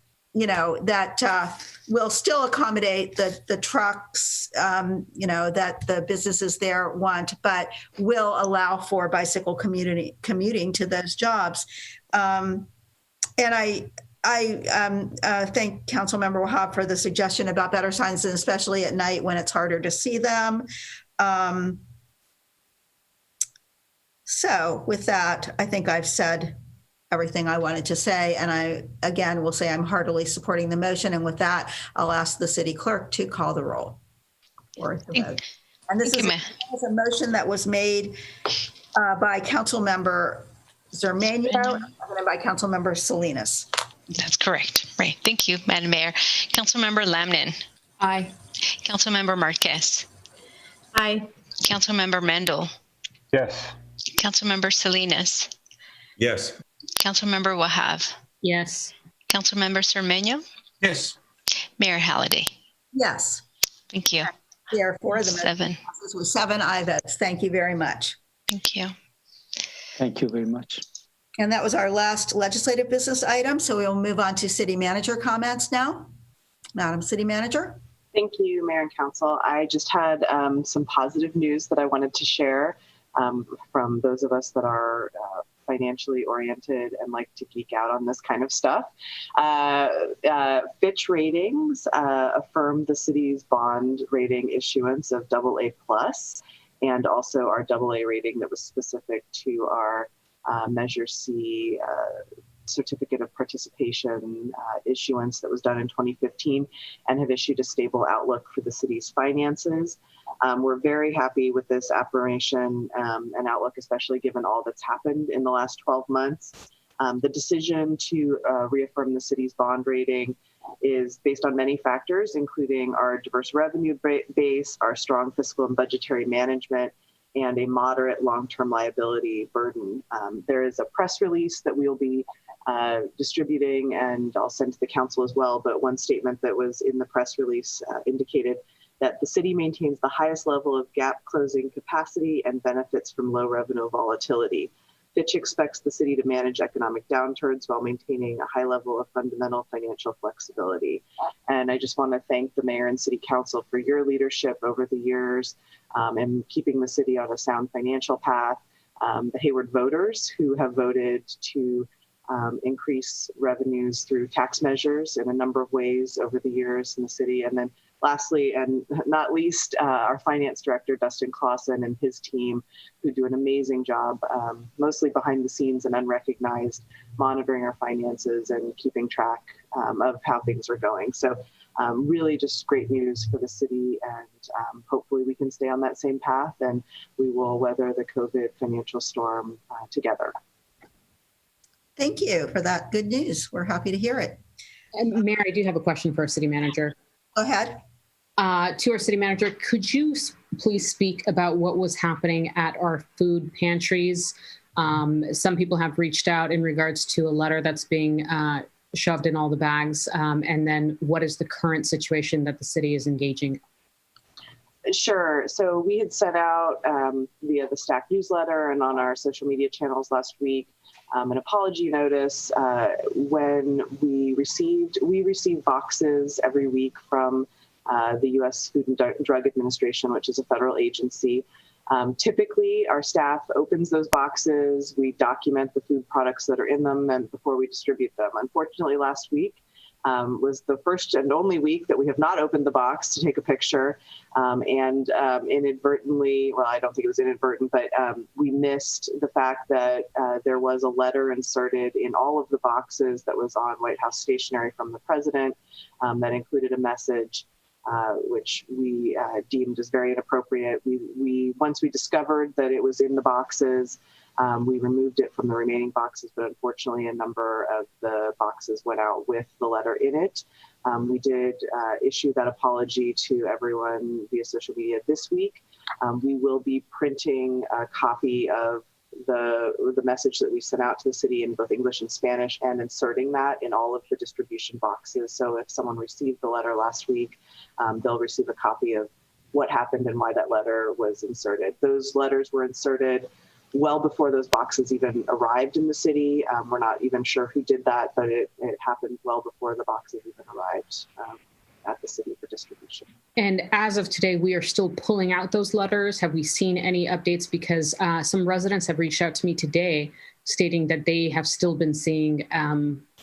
will still accommodate the trucks, that the businesses there want, but will allow for bicycle commuting to those jobs. And I thank Councilmember Wahab for the suggestion about better signs, and especially at night when it's harder to see them. So with that, I think I've said everything I wanted to say. And I, again, will say I'm heartily supporting the motion. And with that, I'll ask the city clerk to call the roll. And this is a motion that was made by Councilmember Zermania and by Councilmember Salinas. That's correct. Right. Thank you, Madam Mayor. Councilmember Lamnin. Aye. Councilmember Marquez. Aye. Councilmember Mendel. Yes. Councilmember Salinas. Yes. Councilmember Wahab. Yes. Councilmember Cermeño. Yes. Mayor Halliday. Yes. Thank you. Therefore, the 7 passes with 7 aye votes. Thank you very much. Thank you. Thank you very much. And that was our last legislative business item. So we will move on to city manager comments now. Madam City Manager. Thank you, Mayor and Council. I just had some positive news that I wanted to share from those of us that are financially oriented and like to geek out on this kind of stuff. Fitch Ratings affirmed the city's bond rating issuance of AA+, and also our AA rating that was specific to our Measure C certificate of participation issuance that was done in 2015, and have issued a stable outlook for the city's finances. We're very happy with this affirmation and outlook, especially given all that's happened in the last 12 months. The decision to reaffirm the city's bond rating is based on many factors, including our diverse revenue base, our strong fiscal and budgetary management, and a moderate long-term liability burden. There is a press release that we'll be distributing, and I'll send to the council as well, but one statement that was in the press release indicated that the city maintains the highest level of gap closing capacity and benefits from low revenue volatility. Fitch expects the city to manage economic downturns while maintaining a high level of fundamental financial flexibility. And I just want to thank the mayor and city council for your leadership over the years and keeping the city on a sound financial path. The Hayward voters who have voted to increase revenues through tax measures in a number of ways over the years in the city. And then lastly, and not least, our finance director, Dustin Clausen, and his team, who do an amazing job, mostly behind the scenes and unrecognized, monitoring our finances and keeping track of how things are going. So really just great news for the city, and hopefully we can stay on that same path and we will weather the COVID financial storm together. Thank you for that good news. We're happy to hear it. And Mayor, I do have a question for our city manager. Go ahead. To our city manager, could you please speak about what was happening at our food pantries? Some people have reached out in regards to a letter that's being shoved in all the bags. And then what is the current situation that the city is engaging? Sure. So we had sent out via the Stack newsletter and on our social media channels last week an apology notice when we received boxes every week from the U.S. Food and Drug Administration, which is a federal agency. Typically, our staff opens those boxes. We document the food products that are in them and before we distribute them. Unfortunately, last week was the first and only week that we have not opened the box to take a picture. And inadvertently, well, I don't think it was inadvertent, but we missed the fact that there was a letter inserted in all of the boxes that was on White House stationery from the president that included a message which we deemed as very inappropriate. Once we discovered that it was in the boxes, we removed it from the remaining boxes, but unfortunately a number of the boxes went out with the letter in it. We did issue that apology to everyone via social media this week. We will be printing a copy of the message that we sent out to the city in both English and Spanish and inserting that in all of the distribution boxes. So if someone received the letter last week, they'll receive a copy of what happened and why that letter was inserted. Those letters were inserted well before those boxes even arrived in the city. We're not even sure who did that, but it happened well before the boxes even arrived at the city for distribution. And as of today, we are still pulling out those letters. Have we seen any updates? Because some residents have reached out to me today stating that they have still been seeing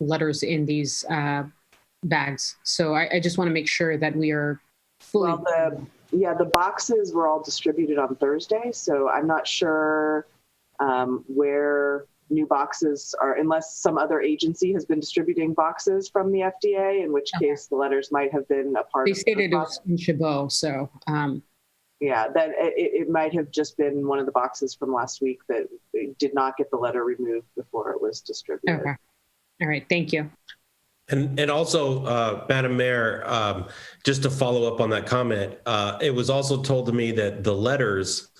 letters in these bags. So I just want to make sure that we are fully... Well, the boxes were all distributed on Thursday, so I'm not sure where new boxes are, unless some other agency has been distributing boxes from the FDA, in which case the letters might have been a part of the stated it was in Chabot, so... Yeah, that it might have just been one of the boxes from last week that did not get the letter removed before it was distributed. Okay. All right, thank you. And also, Madam Mayor, just to follow up on that comment, it was also told to me that the letters,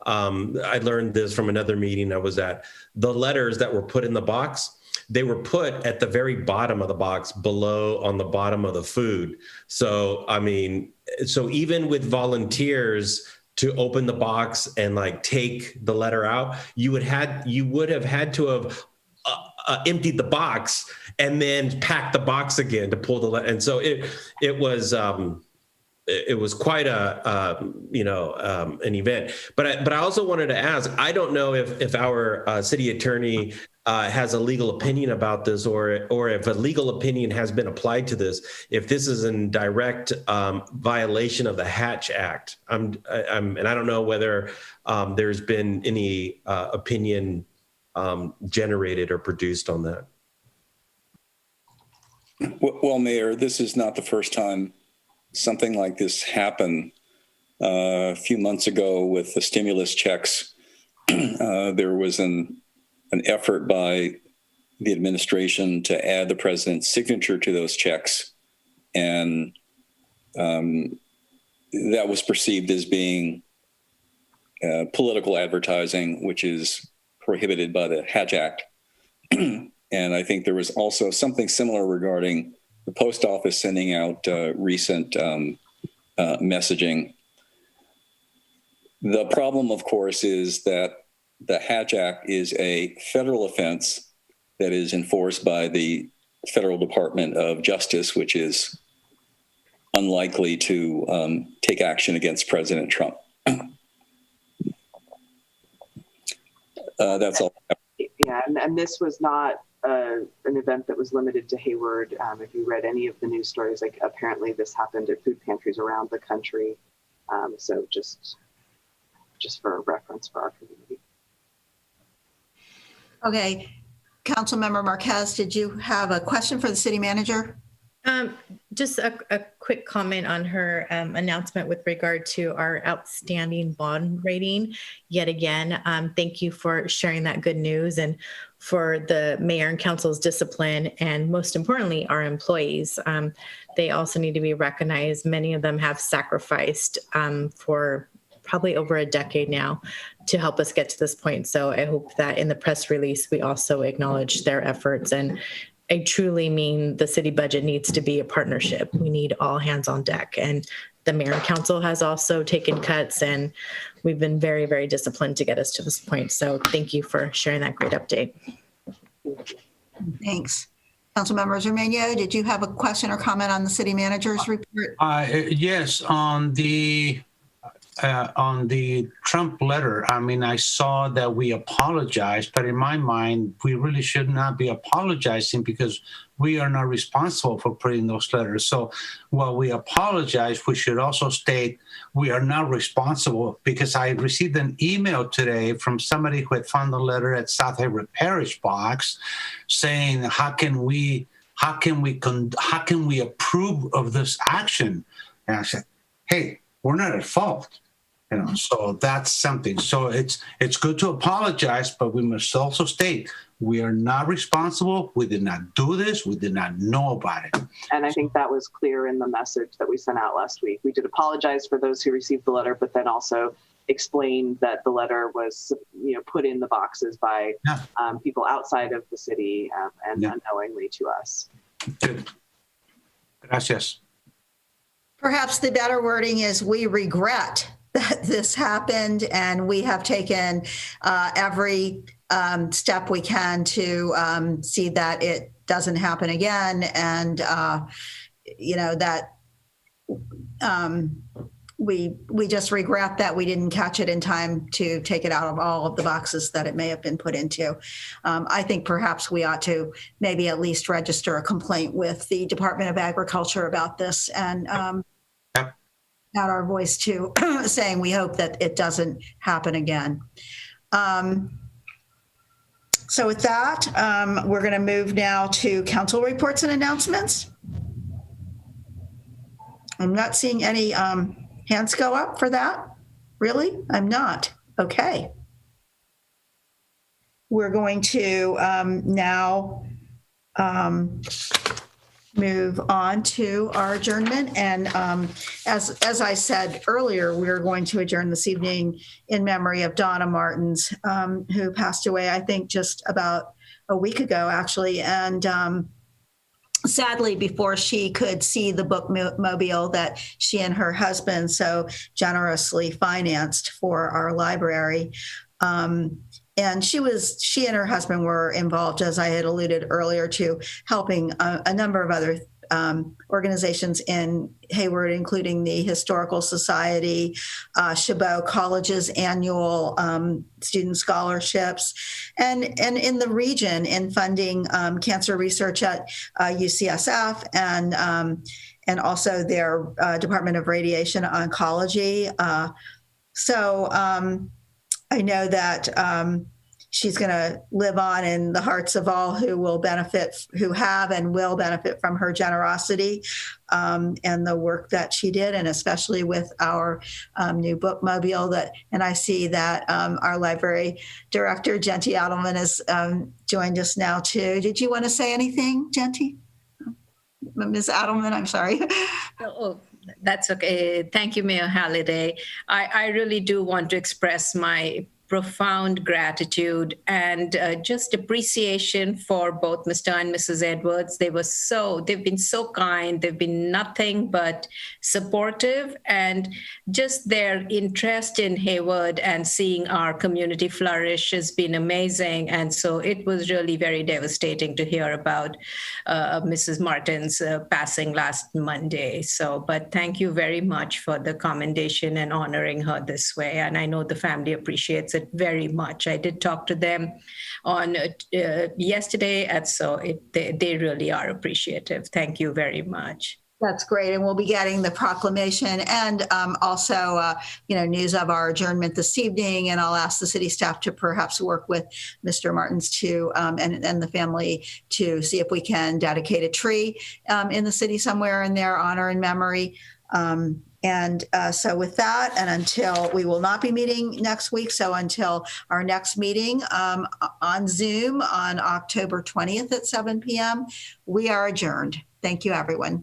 I learned this from another meeting I was at, the letters that were put in the box, they were put at the very bottom of the box below on the bottom of the food. So, I mean, so even with volunteers to open the box and like take the letter out, you would have had to have emptied the box and then packed the box again to pull the letter. And so it was it was quite an event. But I also wanted to ask, I don't know if our city attorney has a legal opinion about this, or if a legal opinion has been applied to this, if this is in direct violation of the Hatch Act. And I don't know whether there's been any opinion generated or produced on that. Well, Mayor, this is not the first time something like this happened. A few months ago with the stimulus checks, there was an effort by the administration to add the president's signature to those checks. And that was perceived as being political advertising, which is prohibited by the Hatch Act. And I think there was also something similar regarding the post office sending out recent messaging. The problem, of course, is that the Hatch Act is a federal offense that is enforced by the Federal Department of Justice, which is unlikely to take action against President Trump. That's all. Yeah, and this was not an event that was limited to Hayward. If you read any of the news stories, like apparently this happened at food pantries around the country. So just for reference for our community. Okay, Councilmember Marquez, did you have a question for the city manager? Just a quick comment on her announcement with regard to our outstanding bond rating. Yet again, thank you for sharing that good news and for the mayor and council's discipline, and most importantly, our employees. They also need to be recognized. Many of them have sacrificed for probably over a decade now to help us get to this point. So I hope that in the press release, we also acknowledge their efforts. And I truly mean the city budget needs to be a partnership. We need all hands on deck. And the mayor and council has also taken cuts, and we've been very, very disciplined to get us to this point. So thank you for sharing that great update. Thanks. Councilmember Zermania, did you have a question or comment on the city manager's report? Yes, on the Trump letter, I mean, I saw that we apologized, but in my mind, we really should not be apologizing because we are not responsible for putting those letters. So while we apologize, we should also state we are not responsible, because I received an email today from somebody who had found the letter at South Hayward Parish box saying, how can we approve of this action? And I said, hey, we're not at fault. So that's something. So it's good to apologize, but we must also state we are not responsible. We did not do this. We did not know about it. And I think that was clear in the message that we sent out last week. We did apologize for those who received the letter, but then also explained that the letter was, put in the boxes by people outside of the city and unknowingly to us. Good. Gracias. Perhaps the better wording is we regret that this happened, and we have taken every step we can to see that it doesn't happen again, and that we just regret that we didn't catch it in time to take it out of all of the boxes that it may have been put into. I think perhaps we ought to maybe at least register a complaint with the Department of Agriculture about this, and add our voice to saying we hope that it doesn't happen again. So with that, we're going to move now to council reports and announcements. I'm not seeing any hands go up for that. Really? I'm not. Okay. We're going to now move on to our adjournment. And as I said earlier, we're going to adjourn this evening in memory of Donna Martins, who passed away, I think, just about a week ago, actually. And sadly, before she could see the bookmobile that she and her husband so generously financed for our library. And she and her husband were involved, as I had alluded earlier, to helping a number of other organizations in Hayward, including the Historical Society, Chabot College's annual student scholarships, and in the region in funding cancer research at UCSF and also their Department of Radiation Oncology. So I know that she's going to live on in the hearts of all who have and will benefit from her generosity and the work that she did, and especially with our new bookmobile. And I see that our library director, Genty Adelman, has joined us now too. Did you want to say anything, Genty? Ms. Adelman, I'm sorry. Oh, that's okay. Thank you, Mayor Halliday. I really do want to express my profound gratitude and just appreciation for both Mr. and Mrs. Edwards. They've been so kind. They've been nothing but supportive, and just their interest in Hayward and seeing our community flourish has been amazing. And so it was really very devastating to hear about Mrs. Martin's passing last Monday. But thank you very much for the commendation and honoring her this way. And I know the family appreciates it very much. I did talk to them on yesterday, and so they really are appreciative. Thank you very much. That's great. And we'll be getting the proclamation and also, news of our adjournment this evening. And I'll ask the city staff to perhaps work with Mr. Martins and the family to see if we can dedicate a tree in the city somewhere in their honor and memory. So with that, and until we will not be meeting next week, so until our next meeting on Zoom on October 20th at 7 p.m., we are adjourned. Thank you, everyone.